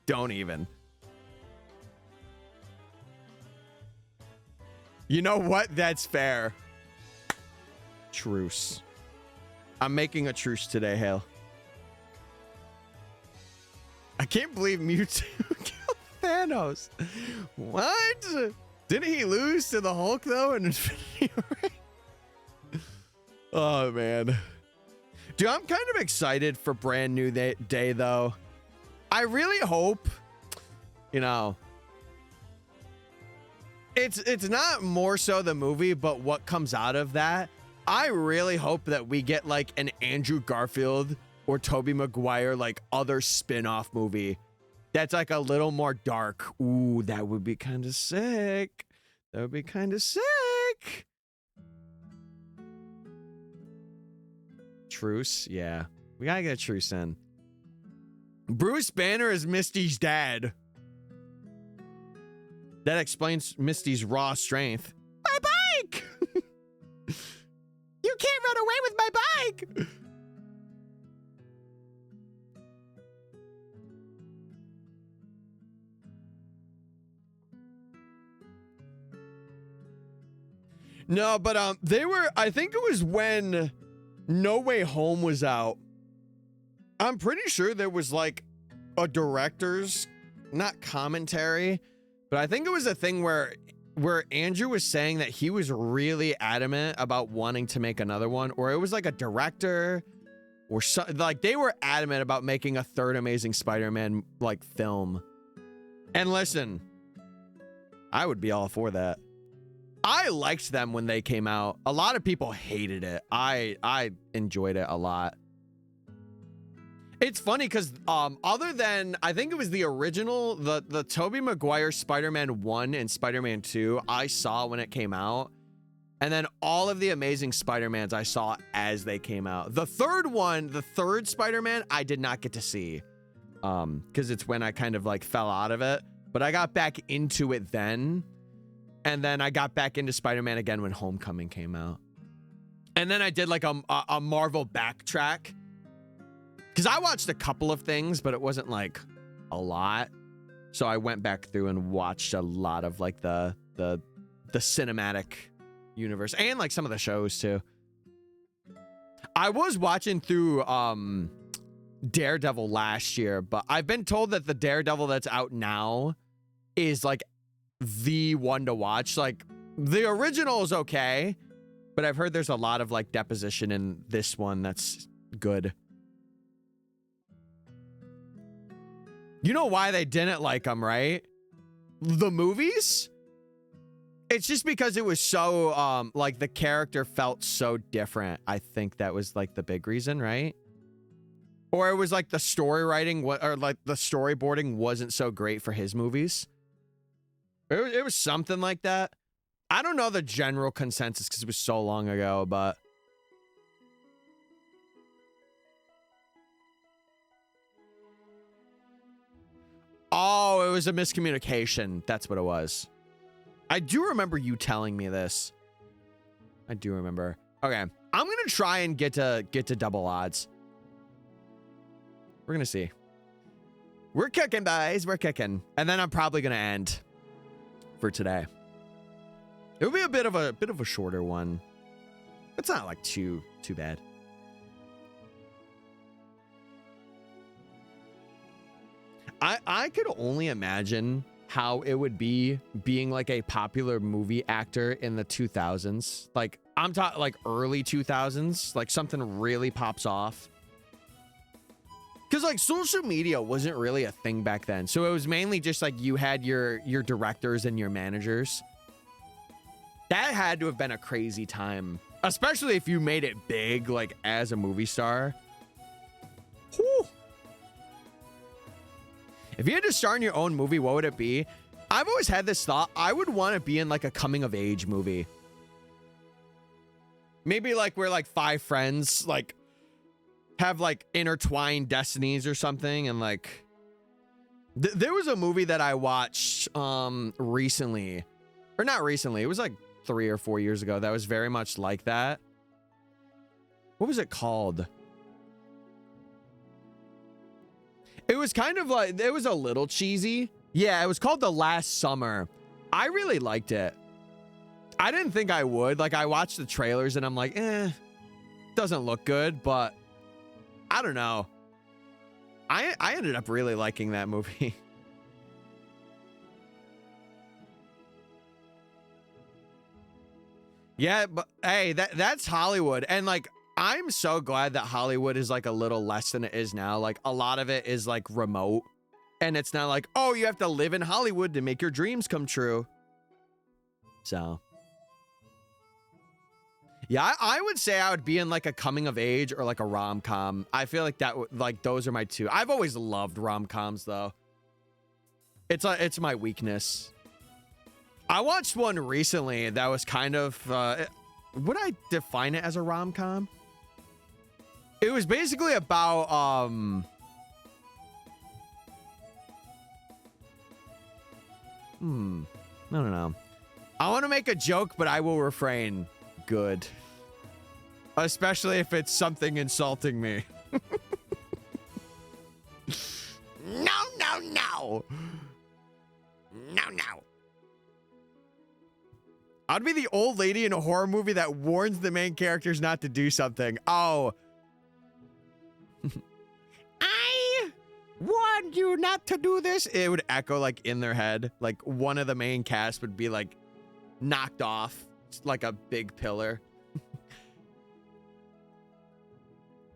Speaker 1: Don't even. You know what? That's fair. Truce. I'm making a truce today, Hale. I can't believe Mewtwo killed Thanos. What? Didn't he lose to the Hulk, though, in Infinity War? Oh, man. Dude, I'm kind of excited for brand new day, though. I really hope, you know, it's not more so the movie, but what comes out of that. I really hope that we get like an Andrew Garfield or Tobey Maguire, like other spin-off movie that's like a little more dark. Ooh, that would be kind of sick. That would be kind of sick. Truce? Yeah. We gotta get a truce in. Bruce Banner is Misty's dad. That explains Misty's raw strength. My bike! You can't run away with my bike! No, but they were, I think it was when No Way Home was out. I'm pretty sure there was like a director's, not commentary, but I think it was a thing where Andrew was saying that he was really adamant about wanting to make another one, or it was like a director or so, like they were adamant about making a third Amazing Spider-Man like film. And listen, I would be all for that. I liked them when they came out. A lot of people hated it. I enjoyed it a lot. It's funny because other than, I think it was the original, the Tobey Maguire Spider-Man 1 and Spider-Man 2, I saw when it came out. And then all of the Amazing Spider-Mans I saw as they came out. The third one, the third Spider-Man, I did not get to see. Because it's when I kind of like fell out of it. But I got back into it then. And then I got back into Spider-Man again when Homecoming came out. And then I did like a Marvel backtrack. Because I watched a couple of things, but it wasn't like a lot. So I went back through and watched a lot of like the cinematic universe and like some of the shows too. I was watching through Daredevil last year, but I've been told that the Daredevil that's out now is like the one to watch. Like the original is okay, but I've heard there's a lot of like deposition in this one that's good. You know why they didn't like them, right? The movies? It's just because it was so, like, the character felt so different. I think that was, like, the big reason, right? Or it was, like, the story writing, or, like, the storyboarding wasn't so great for his movies. It was something like that. I don't know the general consensus because it was so long ago, but... Oh, it was a miscommunication. That's what it was. I do remember you telling me this. I do remember. Okay, I'm gonna try and get to double odds. We're gonna see. We're kicking, guys. We're kicking, and then I'm probably gonna end for today. It'll be a bit of a shorter one. It's not like too bad. I could only imagine how it would be being like a popular movie actor in the 2000s. Like I'm talking like early 2000s, like something really pops off. Cause like social media wasn't really a thing back then. So it was mainly just like you had your directors and your managers. That had to have been a crazy time, especially if you made it big, like as a movie star. Whew. If you had to star in your own movie, what would it be? I've always had this thought. I would want to be in like a coming of age movie. Maybe like we're like 5 friends, like have like intertwined destinies or something. And like, there was a movie that I watched recently, or not recently. It was like 3 or 4 years ago. That was very much like that. What was it called? It was kind of like, it was a little cheesy. Yeah, it was called The Last Summer. I really liked it. I didn't think I would. Like, I watched the trailers and I'm like, doesn't look good, but I don't know. I ended up really liking that movie. Yeah, but hey, that's Hollywood. And like, I'm so glad that Hollywood is like a little less than it is now. Like, a lot of it is like remote. And it's not like, oh, you have to live in Hollywood to make your dreams come true. So, yeah, I would say I would be in like a coming of age or like a rom-com. I feel like that like those are my two. I've always loved rom-coms though. It's my weakness. I watched one recently that was kind of would I define it as a rom-com? It was basically about I don't know. I want to make a joke, but I will refrain. Good. Especially if it's something insulting me. No, no, no. No, no. I'd be the old lady in a horror movie that warns the main characters not to do something. Oh. I warned you not to do this. It would echo like in their head. Like one of the main cast would be like knocked off like a big pillar.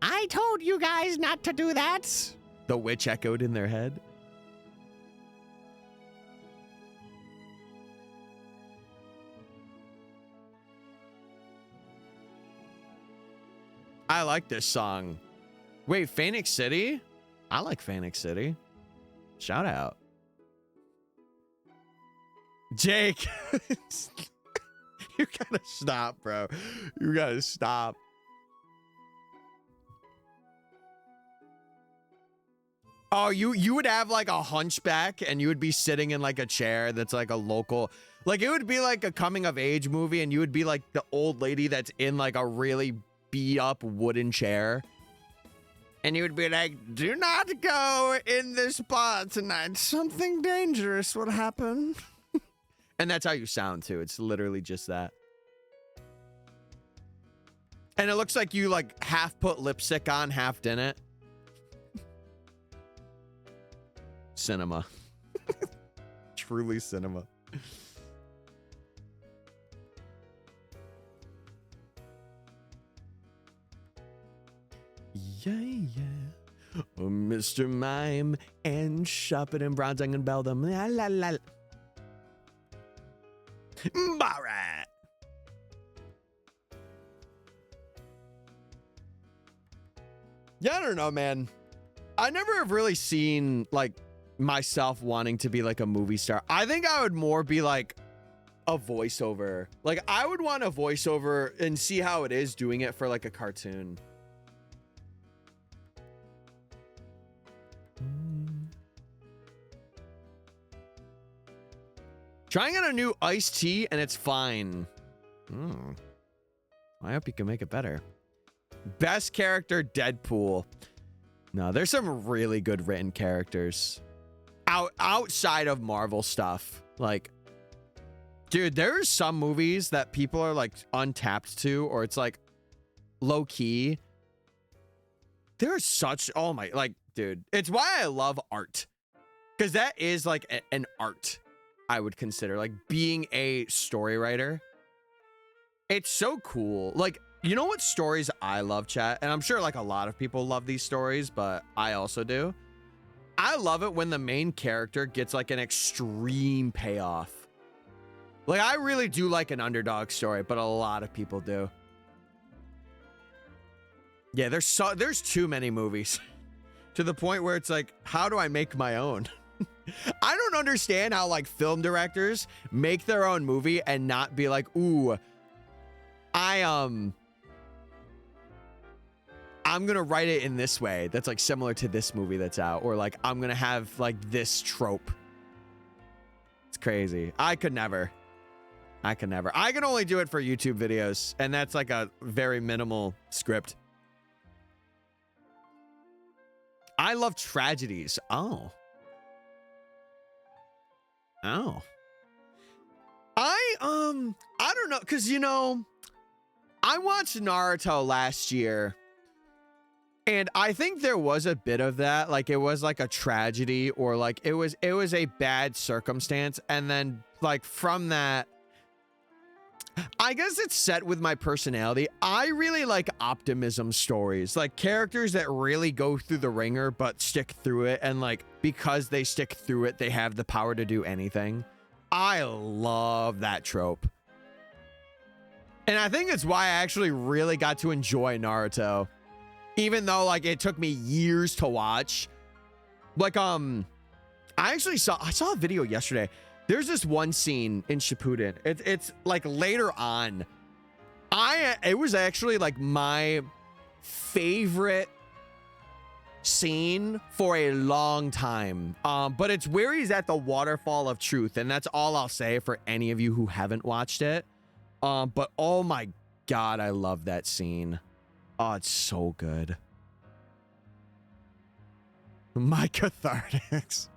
Speaker 1: I told you guys not to do that. The witch echoed in their head. I like this song. Wait, Phoenix City? I like Phoenix City. Shout out. Jake. You gotta stop, bro. You gotta stop. Oh, you would have like a hunchback and you would be sitting in like a chair that's like a local, like it would be like a coming of age movie and you would be like the old lady that's in like a really beat up wooden chair. And you would be like, do not go in this bar tonight. Something dangerous would happen. And that's how you sound too. It's literally just that. And it looks like you like half put lipstick on, half didn't. Cinema. Truly cinema. Yeah, yeah. Oh, Mr. Mime and Shop It in Bronzing and Beldam. La la la. Alright. Yeah, I don't know, man. I never have really seen like myself wanting to be like a movie star. I think I would more be like a voiceover. Like I would want a voiceover and see how it is doing it for like a cartoon. Trying out a new iced tea and it's fine. I hope you can make it better. Best character, Deadpool. No, there's some really good written characters. Outside of Marvel stuff. Like, dude, there's some movies that people are like untapped to, or it's like low key. There's such, oh my, like, dude, it's why I love art. Because that is like an art, I would consider. Like being a story writer. It's so cool. Like, you know what stories I love, chat? And I'm sure like a lot of people love these stories, but I also do. I love it when the main character gets like an extreme payoff. Like, I really do like an underdog story, but a lot of people do. Yeah, there's too many movies to the point where it's like, how do I make my own? I don't understand how like film directors make their own movie and not be like, ooh, I'm gonna write it in this way that's like similar to this movie that's out, or like I'm gonna have like this trope. It's crazy. I could never. I can only do it for YouTube videos, and that's like a very minimal script. I love tragedies. Oh. I don't know, because you know, I watched Naruto last year, and I think there was a bit of that, like it was like a tragedy, or like it was a bad circumstance, and then like from that, I guess it's set with my personality. I really like optimism stories, like characters that really go through the ringer but stick through it, and like because they stick through it, they have the power to do anything. I love that trope. And I think it's why I actually really got to enjoy Naruto, even though like it took me years to watch. Like I saw a video yesterday. There's this one scene in Shippuden. It's like later on. It was actually like my favorite scene for a long time. But it's where he's at the waterfall of truth, and that's all I'll say for any of you who haven't watched it. But oh my God, I love that scene. Oh, it's so good. My cathartics.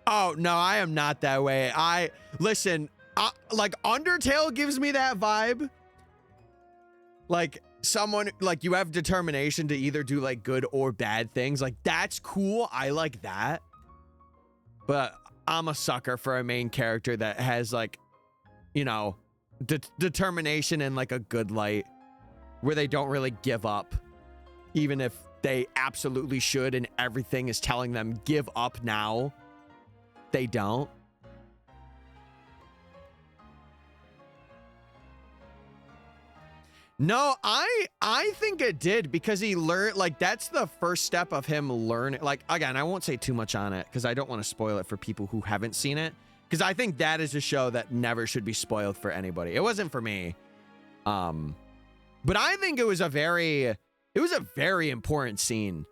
Speaker 1: Oh, no, I am not that way. Listen, like Undertale gives me that vibe. Like someone, like you have determination to either do like good or bad things. Like that's cool. I like that. But I'm a sucker for a main character that has like, you know, determination in like a good light, where they don't really give up, even if they absolutely should and everything is telling them give up now. They don't. No, I think it did, because he learned, like that's the first step of him learning. Like again, I won't say too much on it because I don't want to spoil it for people who haven't seen it, because I think that is a show that never should be spoiled for anybody. It wasn't for me. But I think it was a very important scene,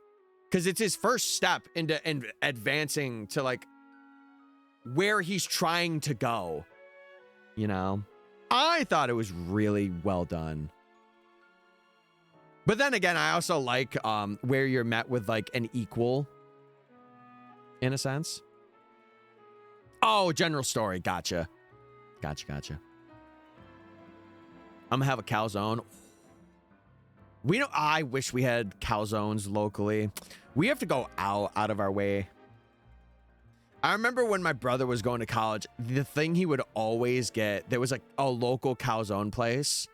Speaker 1: because it's his first step into advancing to like where he's trying to go, you know? I thought it was really well done. But then again, I also like where you're met with like an equal, in a sense. Oh, general story. Gotcha. I'm gonna have a calzone. I wish we had calzones locally. We have to go out of our way. I remember when my brother was going to college, the thing he would always get, there was like a local calzone place.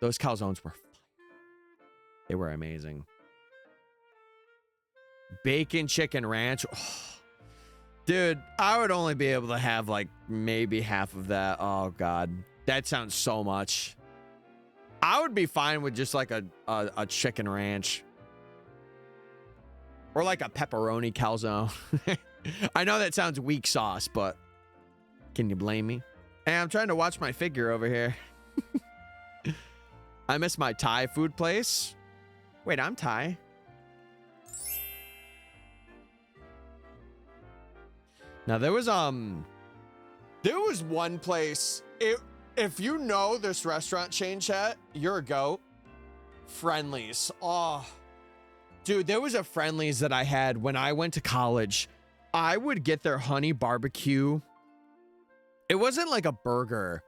Speaker 1: Those calzones were fire. They were amazing. Bacon chicken ranch. Oh, dude, I would only be able to have like maybe half of that. Oh God, that sounds so much. I would be fine with just like a chicken ranch. Or like a pepperoni calzone. I know that sounds weak sauce, but can you blame me? Hey, I'm trying to watch my figure over here. I miss my Thai food place. Wait, I'm Thai. Now there was one place. If you know this restaurant chain, chat, you're a goat. Friendlies. Oh, dude, there was a Friendlies that I had when I went to college. I would get their honey barbecue. It wasn't like a burger.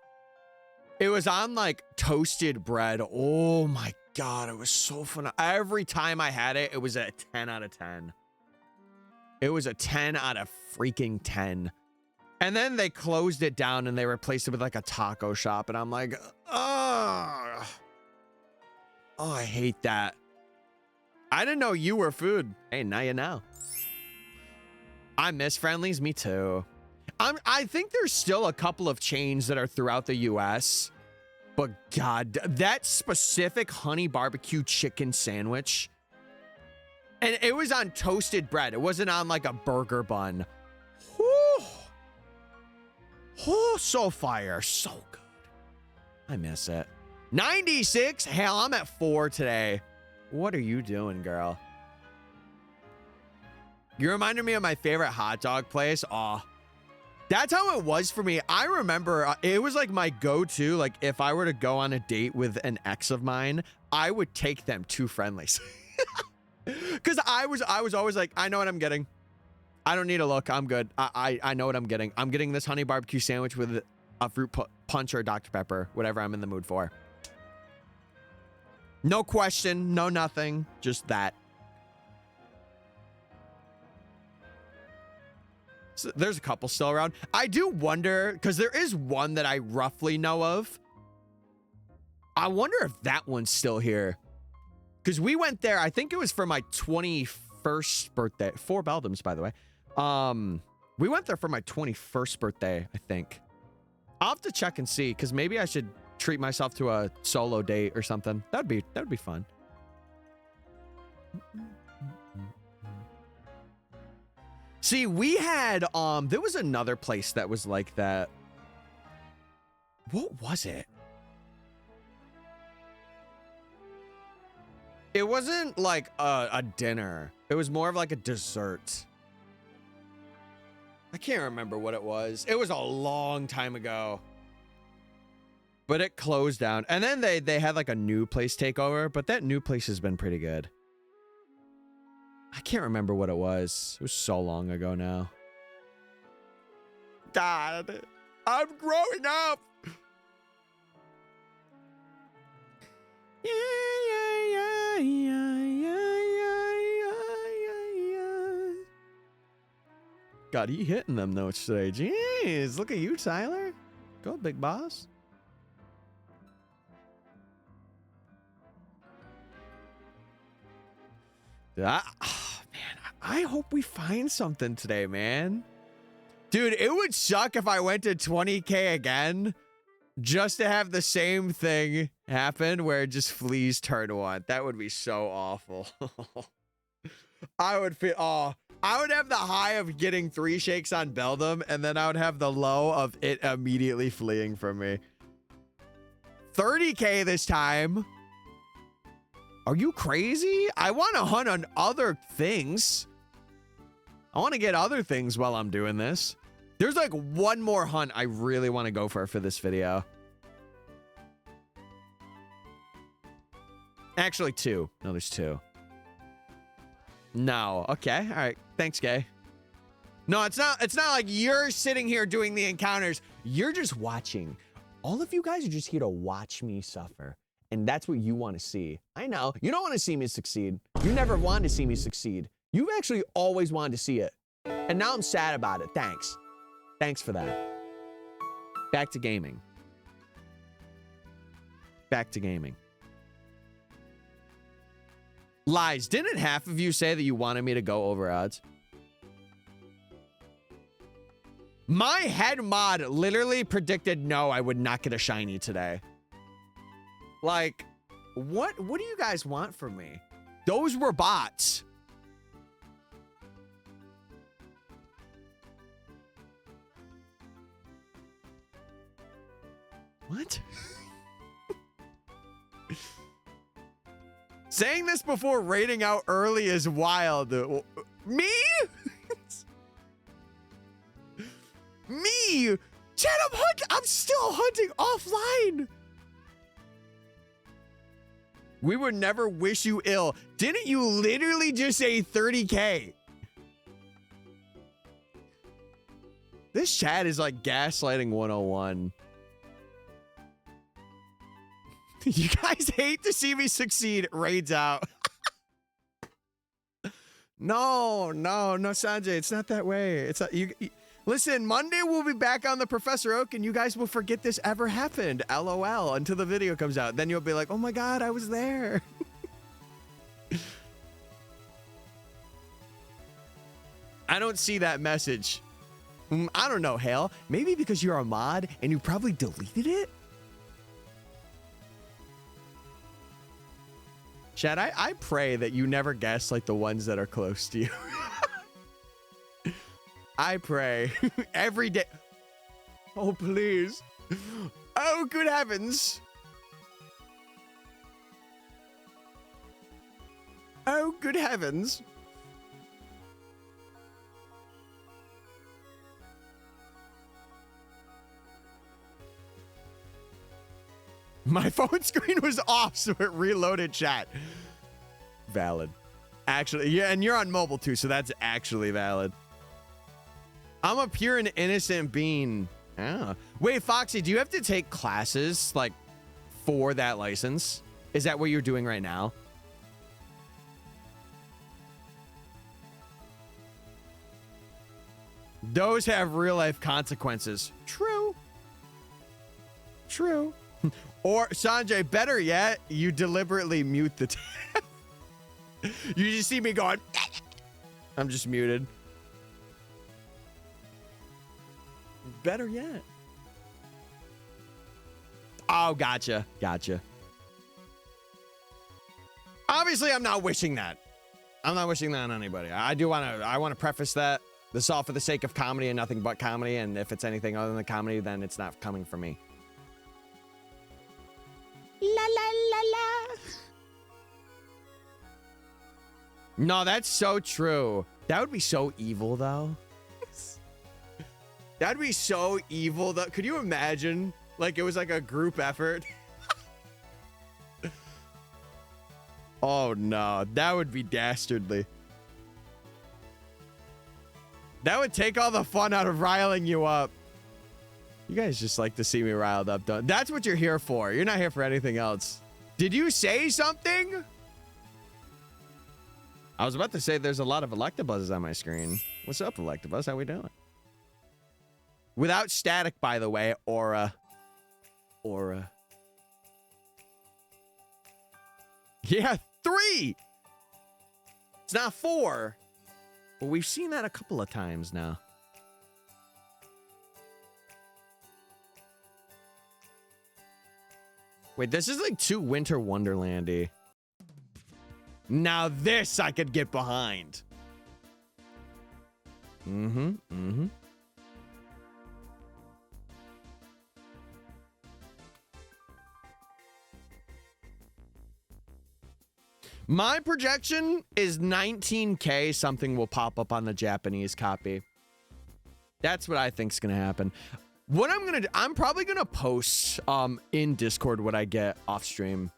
Speaker 1: It was on like toasted bread. Oh my God, it was so fun. Every time I had it, it was a 10 out of 10. It was a 10 out of freaking 10. And then they closed it down and they replaced it with like a taco shop. And I'm like, oh, I hate that. I didn't know you were food. Hey, now you know. I miss friendlies. Me too. I think there's still a couple of chains that are throughout the US, but God, that specific honey barbecue chicken sandwich, and it was on toasted bread. It wasn't on like a burger bun. Whew. Oh, so fire. So good. I miss it. 96. Hell, I'm at 4 today. What are you doing, girl? You reminded me of my favorite hot dog place. Aw. That's how it was for me. I remember it was like my go-to. Like if I were to go on a date with an ex of mine, I would take them to Friendly's. Because I was always like, I know what I'm getting. I don't need a look. I'm good. I know what I'm getting. I'm getting this honey barbecue sandwich with a fruit punch or a Dr. Pepper, whatever I'm in the mood for. No question, no nothing, just that. So there's a couple still around. I do wonder, because there is one that I roughly know of. I wonder if that one's still here. Because we went there, I think it was for my 21st birthday. 4 Beldams, by the way. We went there for my 21st birthday, I think. I'll have to check and see, because maybe I should treat myself to a solo date or something. That would be fun. See, we had there was another place that was like that. What was it? It wasn't like a dinner. It was more of like a dessert. I can't remember what it was. It was a long time ago. But it closed down. And then they had like a new place take over, but that new place has been pretty good. I can't remember what it was. It was so long ago now. God, I'm growing up. God, he hitting them notes today. Jeez, look at you, Tyler. Go, big boss. Man, I hope we find something today, man. Dude, it would suck if I went to 20K again just to have the same thing happen where just fleas turn 1. That would be so awful. I would have the high of getting 3 shakes on Beldam, and then I would have the low of it immediately fleeing from me. 30K this time. Are you crazy? I want to hunt on other things. I want to get other things while I'm doing this. There's like one more hunt I really want to go for this video. Actually, 2. No, there's 2. No. Okay. All right. Thanks, Gay. No, it's not like you're sitting here doing the encounters. You're just watching. All of you guys are just here to watch me suffer. And that's what you want to see. I know. You don't want to see me succeed. You never wanted to see me succeed. You've actually always wanted to see it. And now I'm sad about it. Thanks. Thanks for that. Back to gaming. Back to gaming. Lies. Didn't half of you say that you wanted me to go over odds? My head mod literally predicted no, I would not get a shiny today. Like, what do you guys want from me? Those were bots. What? Saying this before raiding out early is wild. Me? Me? Chad, I'm still hunting offline. We would never wish you ill. Didn't you literally just say 30K? This chat is like gaslighting 101. You guys hate to see me succeed. Raids out. No, Sanjay. It's not that way. It's not, you. Listen, Monday we'll be back on the Professor Oak, and you guys will forget this ever happened. LOL until the video comes out. Then you'll be like, oh my God, I was there. I don't see that message. I don't know, Hale. Maybe because you're a mod and you probably deleted it? Chad, I pray that you never guess like the ones that are close to you. I pray every day. Oh, please. Oh, good heavens. Oh, good heavens. My phone screen was off, so it reloaded chat. Valid. Actually, yeah, and you're on mobile too, so that's actually valid. I'm a pure and innocent being. Oh. Wait, Foxy, do you have to take classes, like, for that license? Is that what you're doing right now? Those have real-life consequences. True. True. Or, Sanjay, better yet, you deliberately mute the tab. You just see me going, I'm just muted. Better yet. Oh, gotcha. Gotcha. Obviously, I'm not wishing that. I'm not wishing that on anybody. I want to preface that. This is all for the sake of comedy and nothing but comedy. And if it's anything other than comedy, then it's not coming from me. La la la la. No, that's so true. That would be so evil, though. That'd be so evil. Though. Could you imagine? Like, it was like a group effort. Oh, no. That would be dastardly. That would take all the fun out of riling you up. You guys just like to see me riled up, don't? That's what you're here for. You're not here for anything else. Did you say something? I was about to say there's a lot of Electabuzzes on my screen. What's up, Electabuzz? How we doing? Without static, by the way. Aura. Aura. Yeah, 3. It's not 4. But we've seen that a couple of times now. Wait, this is like too Winter Wonderlandy. Now this I could get behind. Mm-hmm. My projection is 19K. Something will pop up on the Japanese copy. That's what I think's gonna happen. What I'm gonna do, I'm probably gonna post in Discord what I get off stream.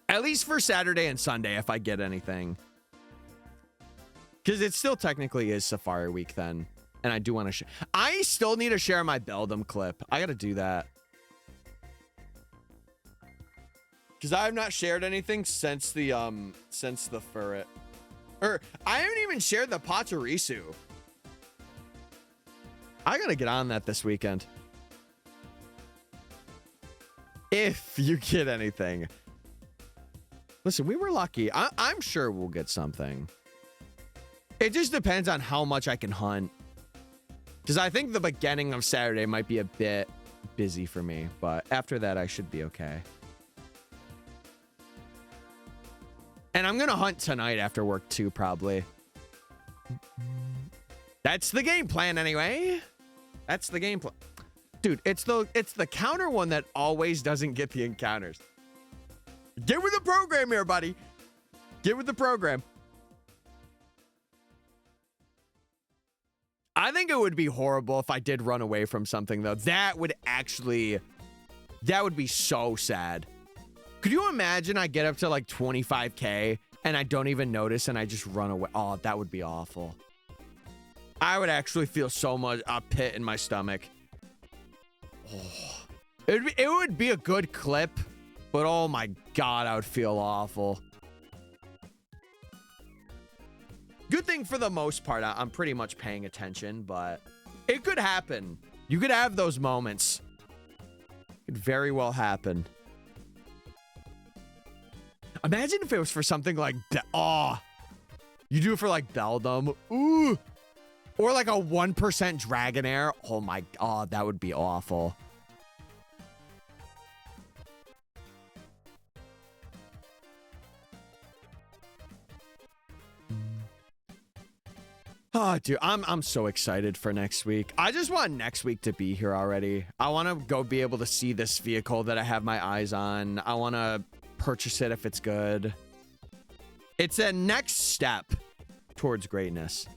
Speaker 1: At least for Saturday and Sunday if I get anything. Because it still technically is Safari Week then. And I do want to share. I still need to share my Beldum clip. I gotta do that. Because I have not shared anything since the ferret. Or I haven't even shared the Pachirisu. I gotta get on that this weekend. If you get anything. Listen, we were lucky. I'm sure we'll get something. It just depends on how much I can hunt. Because I think the beginning of Saturday might be a bit busy for me. But after that, I should be okay. And I'm going to hunt tonight after work too, probably. That's the game plan anyway. That's the game plan. Dude, it's the counter one that always doesn't get the encounters. Get with the program here, buddy. Get with the program. I think it would be horrible if I did run away from something, though. That would be so sad. Could you imagine I get up to like 25K and I don't even notice and I just run away? Oh, that would be awful. I would actually feel so much a pit in my stomach. Oh. It would be a good clip, but oh my God, I would feel awful. Good thing for the most part, I'm pretty much paying attention, but it could happen. You could have those moments. It could very well happen. Imagine if it was for something like, oh, you do it for like Beldum. Ooh, Or like a 1% Dragonair. Oh my god, that would be awful. Oh, dude, I'm so excited for next week. I just want next week to be here already. I want to go be able to see this vehicle that I have my eyes on. I want to purchase it if it's good. It's a next step towards greatness.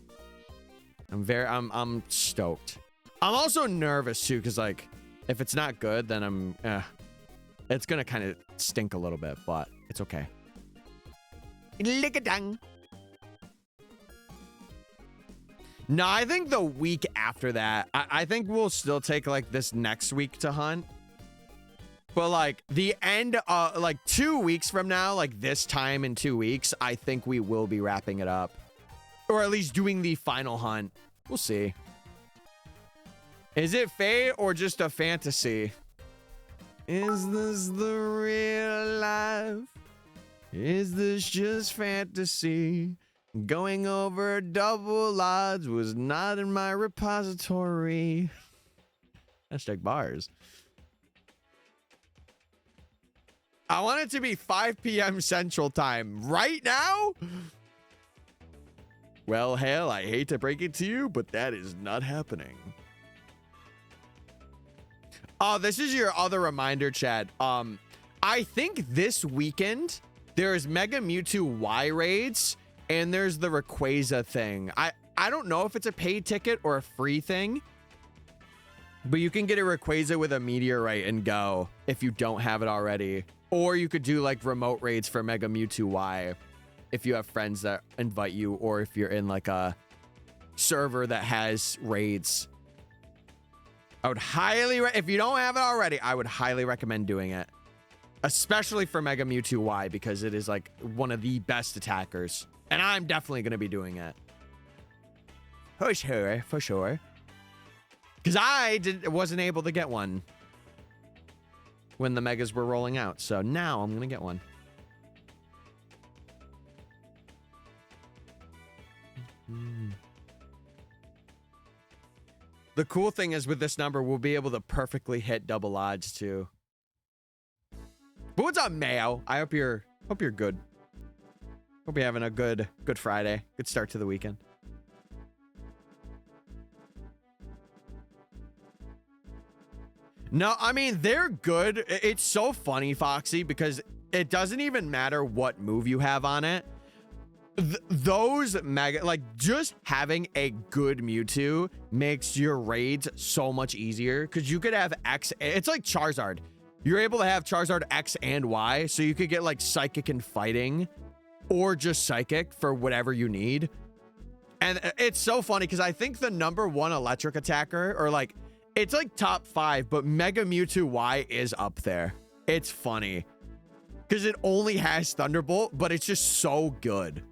Speaker 1: I'm stoked. I'm also nervous too, because like, if it's not good, then it's gonna kind of stink a little bit, but it's okay. Lick-a-dang. No, I think the week after that, I think we'll still take like this next week to hunt. But like the end, like 2 weeks from now, like this time in 2 weeks, I think we will be wrapping it up. Or at least doing the final hunt. We'll see. Is it fate or just a fantasy? Is this the real life? Is this just fantasy? Going over double odds was not in my repository. Hashtag bars. I want it to be 5 p.m. Central Time right now. Well, hell, I hate to break it to you, but that is not happening. Oh, this is your other reminder, Chad. I think this weekend there is Mega Mewtwo Y raids. And there's the Rayquaza thing. I don't know if it's a paid ticket or a free thing. But you can get a Rayquaza with a Meteorite and go if you don't have it already. Or you could do like remote raids for Mega Mewtwo Y if you have friends that invite you, or if you're in like a server that has raids. I would highly, if you don't have it already, I would highly recommend doing it. Especially for Mega Mewtwo Y, because it is like one of the best attackers. And I'm definitely going to be doing it. For sure, for sure. Because I wasn't able to get one when the megas were rolling out. So now I'm going to get one. The cool thing is with this number, we'll be able to perfectly hit double odds too. But what's up, Mayo? I hope you're good. Hope you're having a good Friday. Good start to the weekend. No, I mean, they're good. It's so funny, Foxy, because it doesn't even matter what move you have on it. Those mega, like, just having a good Mewtwo makes your raids so much easier, because you could have X. It's like Charizard. You're able to have Charizard X and Y, so you could get like Psychic and Fighting, or just Psychic for whatever you need. And it's so funny because I think the #1 electric attacker, or like, it's like top 5, but Mega Mewtwo Y is up there. It's funny because it only has Thunderbolt, but it's just so good.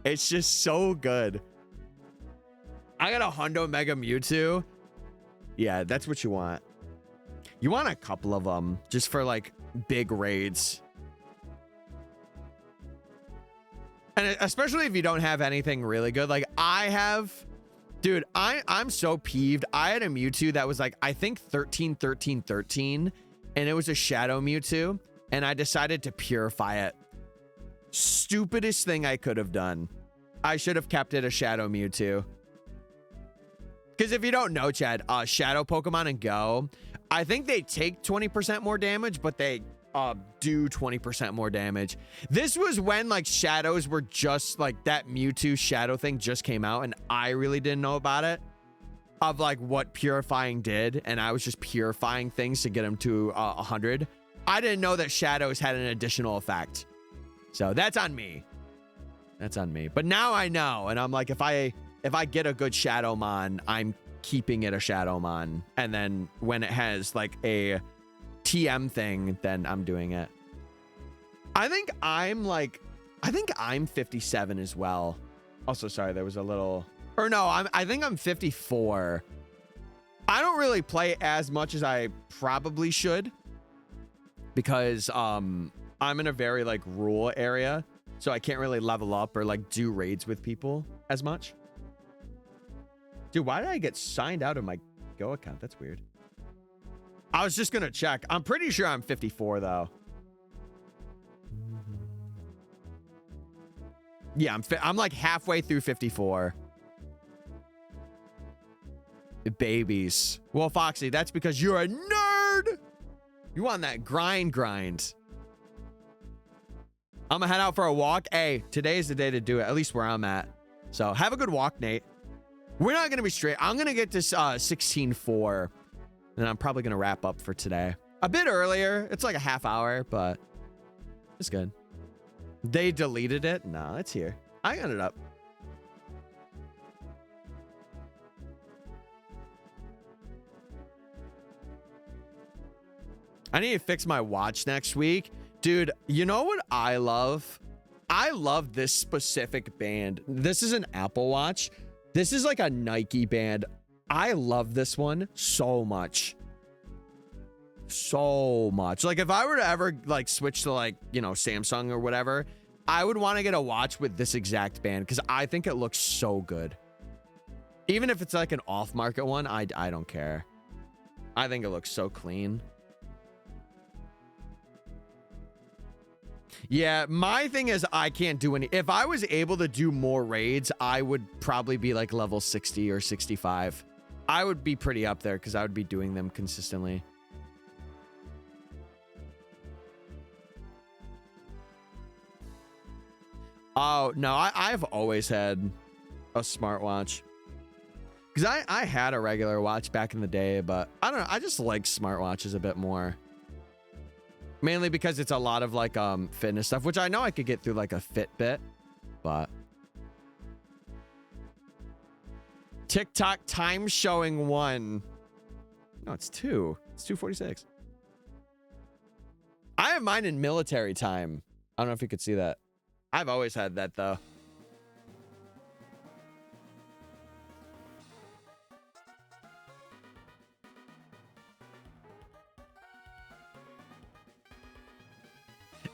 Speaker 1: It's just so good. I got a Hundo Mega Mewtwo. Yeah, that's what you want. You want a couple of them just for like big raids. And especially if you don't have anything really good. Like I have, dude, I'm so peeved. I had a Mewtwo that was like, I think 13, 13, 13. And it was a Shadow Mewtwo. And I decided to purify it. Stupidest thing I could have done. I should have kept it a Shadow Mewtwo. Because if you don't know, Chad, Shadow Pokemon and Go, I think they take 20% more damage, but they do 20% more damage. This was when like shadows were just like that Mewtwo shadow thing just came out, and I really didn't know about it, of like what purifying did, and I was just purifying things to get them to 100. I didn't know that shadows had an additional effect, so that's on me. That's on me. But now I know, and I'm like, if I get a good Shadowmon, I'm keeping it a Shadowmon, and then when it has like a TM thing, then I'm doing it. I think I'm 57 as well. Also, sorry, there was a little, or no, I think I'm 54. I don't really play as much as I probably should, because I'm in a very like rural area, so I can't really level up or like do raids with people as much. Dude, why did I get signed out of my Go account? That's weird. I was just gonna check. I'm pretty sure I'm 54 though. Yeah, I'm like halfway through 54. Babies. Well, Foxy, that's because you're a nerd. You want that grind. I'm gonna head out for a walk. Hey, today's the day to do it, at least where I'm at. So have a good walk, Nate. We're not gonna be straight. I'm gonna get this 16:04, and I'm probably gonna wrap up for today. A bit earlier. It's like a half hour, but it's good. They deleted it? No, it's here. I got it up. I need to fix my watch next week. Dude, you know what I love? I love this specific band. This is an Apple Watch. This is like a Nike band. I love this one so much. So much. Like if I were to ever like switch to like, you know, Samsung or whatever, I would want to get a watch with this exact band because I think it looks so good. Even if it's like an off-market one, I don't care. I think it looks so clean. Yeah, my thing is I can't do any. If I was able to do more raids, I would probably be like level 60 or 65. I would be pretty up there because I would be doing them consistently. Oh, no, I've always had a smartwatch. Because I had a regular watch back in the day, but I don't know. I just like smartwatches a bit more. Mainly because it's a lot of like fitness stuff, which I know I could get through like a Fitbit, but TikTok time showing 1. No, it's 2. It's 2:46. I have mine in military time. I don't know if you could see that. I've always had that though.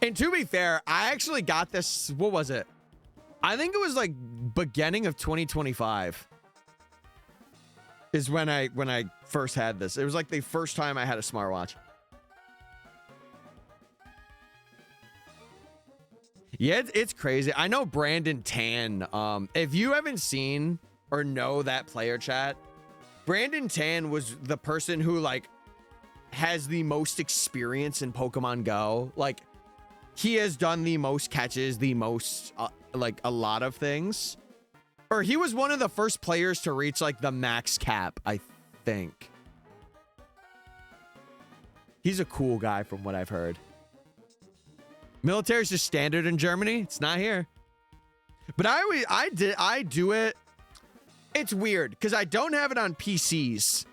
Speaker 1: And to be fair, I actually got this, what was it? I think it was like beginning of 2025 is when I first had this. It was like the first time I had a smartwatch. Yeah, it's crazy. I know Brandon Tan. If you haven't seen or know that player chat, Brandon Tan was the person who like has the most experience in Pokemon Go. Like, he has done the most catches, the most, like, a lot of things. Or he was one of the first players to reach, like, the max cap, I think. He's a cool guy from what I've heard. Military's just standard in Germany. It's not here. But I do it. It's weird, because I don't have it on PCs.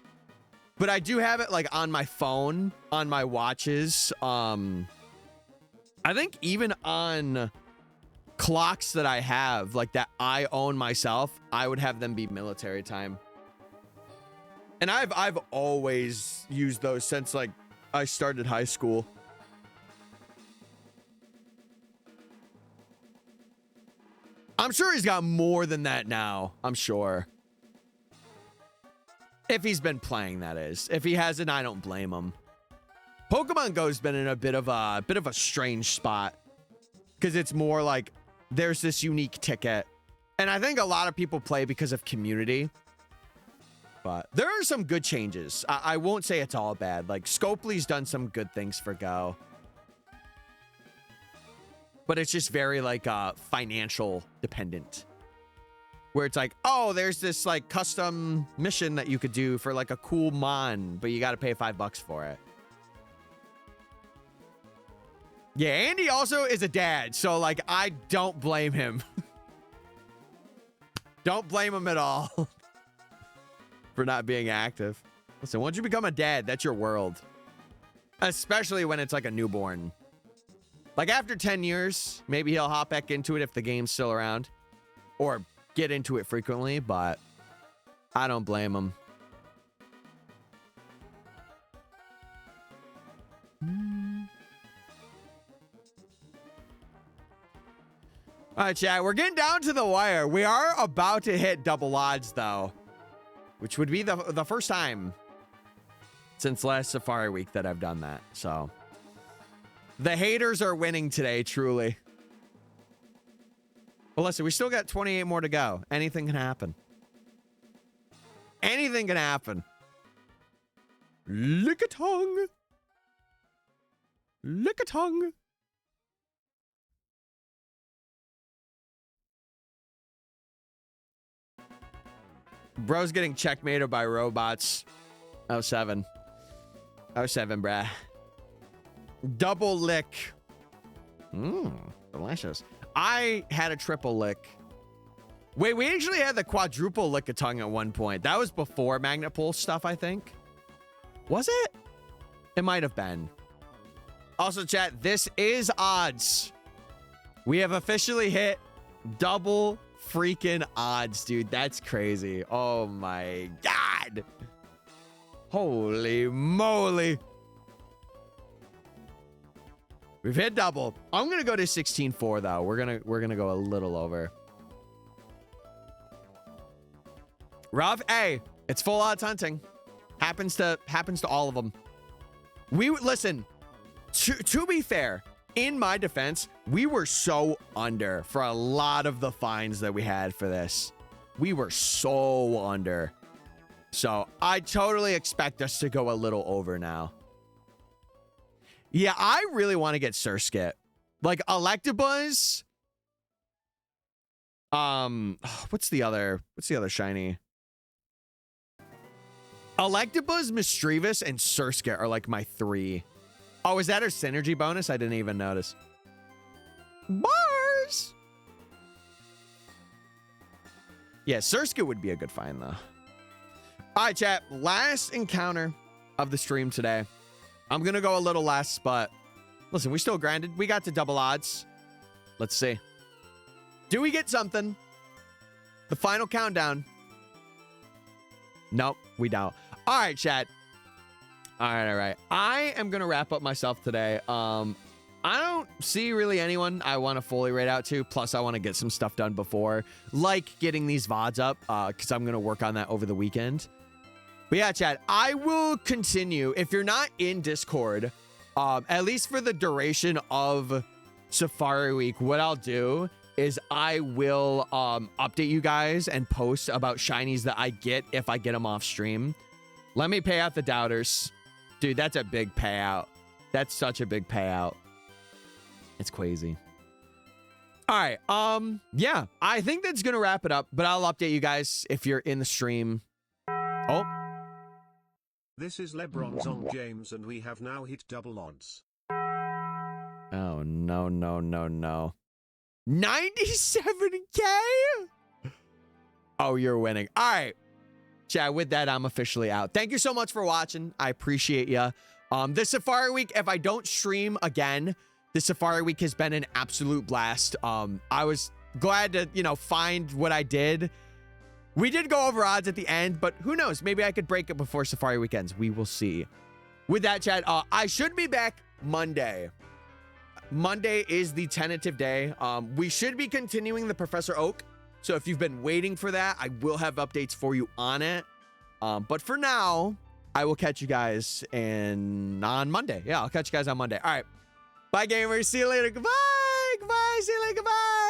Speaker 1: But I do have it, like, on my phone, on my watches, I think even on clocks that I have, like that I own myself, I would have them be military time. And I've always used those since like I started high school. I'm sure he's got more than that now. I'm sure. If he's been playing, that is. If he hasn't, I don't blame him. Pokemon Go's been in a bit of a strange spot because it's more like there's this unique ticket, and I think a lot of people play because of community. But there are some good changes. I won't say it's all bad. Like Scopely's done some good things for Go, but it's just very like financial dependent, where it's like, oh, there's this like custom mission that you could do for like a cool mon, but you got to pay $5 for it. Yeah, Andy also is a dad, so, like, I don't blame him. Don't blame him at all for not being active. Listen, once you become a dad, that's your world. Especially when it's, like, a newborn. Like, after 10 years, maybe he'll hop back into it if the game's still around. Or get into it frequently, but I don't blame him. All right, chat, we're getting down to the wire. We are about to hit double odds, though. which would be the first time since last Safari Week that I've done that. So the haters are winning today, truly. Well, listen, we still got 28 more to go. Anything can happen. Anything can happen. Lick a tongue. Lick a tongue. Bro's getting checkmated by robots. 07. 07, bruh. Double lick. Delicious. I had a triple lick. Wait, we actually had the quadruple lick a tongue at one point. That was before Magnet Pulse stuff, I think. Was it? It might have been. Also, chat, this is odds. We have officially hit double freaking odds, dude. That's crazy. Oh my God. Holy moly. We've hit double. I'm gonna go to 16.4 though. We're gonna go a little over. Rough, hey, it's full odds hunting. Happens to all of them. Listen. To be fair, in my defense, we were so under for a lot of the fines that we had for this. We were so under. So I totally expect us to go a little over now. Yeah, I really want to get Surskit. Like Electabuzz. What's the other shiny? Electabuzz, Misdreavus, and Surskit are like my 3. Oh, is that her synergy bonus? I didn't even notice. Bars! Yeah, Surskit would be a good find, though. All right, chat. Last encounter of the stream today. I'm going to go a little less, but listen, we still grinded. We got to double odds. Let's see. Do we get something? The final countdown. Nope, we don't. All right, chat. All right. I am going to wrap up myself today. I don't see really anyone I want to fully raid out to. Plus, I want to get some stuff done before, like getting these VODs up, because I'm going to work on that over the weekend. But yeah, chat, I will continue. If you're not in Discord, at least for the duration of Safari Week, what I'll do is I will update you guys and post about shinies that I get if I get them off stream. Let me pay out the doubters. Dude, that's a big payout. That's such a big payout. It's crazy. All right. Yeah, I think that's going to wrap it up, but I'll update you guys if you're in the stream. Oh.
Speaker 4: This is LeBron's on James, and we have now hit double odds.
Speaker 1: Oh, no. 97K? Oh, you're winning. All right. Chat, with that, I'm officially out. Thank you so much for watching. I appreciate you. This Safari Week, if I don't stream again, this Safari Week has been an absolute blast. I was glad to, find what I did. We did go over odds at the end, but who knows? Maybe I could break it before Safari Weekends. We will see. With that, chat, I should be back Monday. Monday is the tentative day. We should be continuing the Professor Oak. So if you've been waiting for that, I will have updates for you on it. But for now, I will catch you guys on Monday. Yeah, I'll catch you guys on Monday. All right. Bye, gamers. See you later. Goodbye. Goodbye. See you later. Goodbye.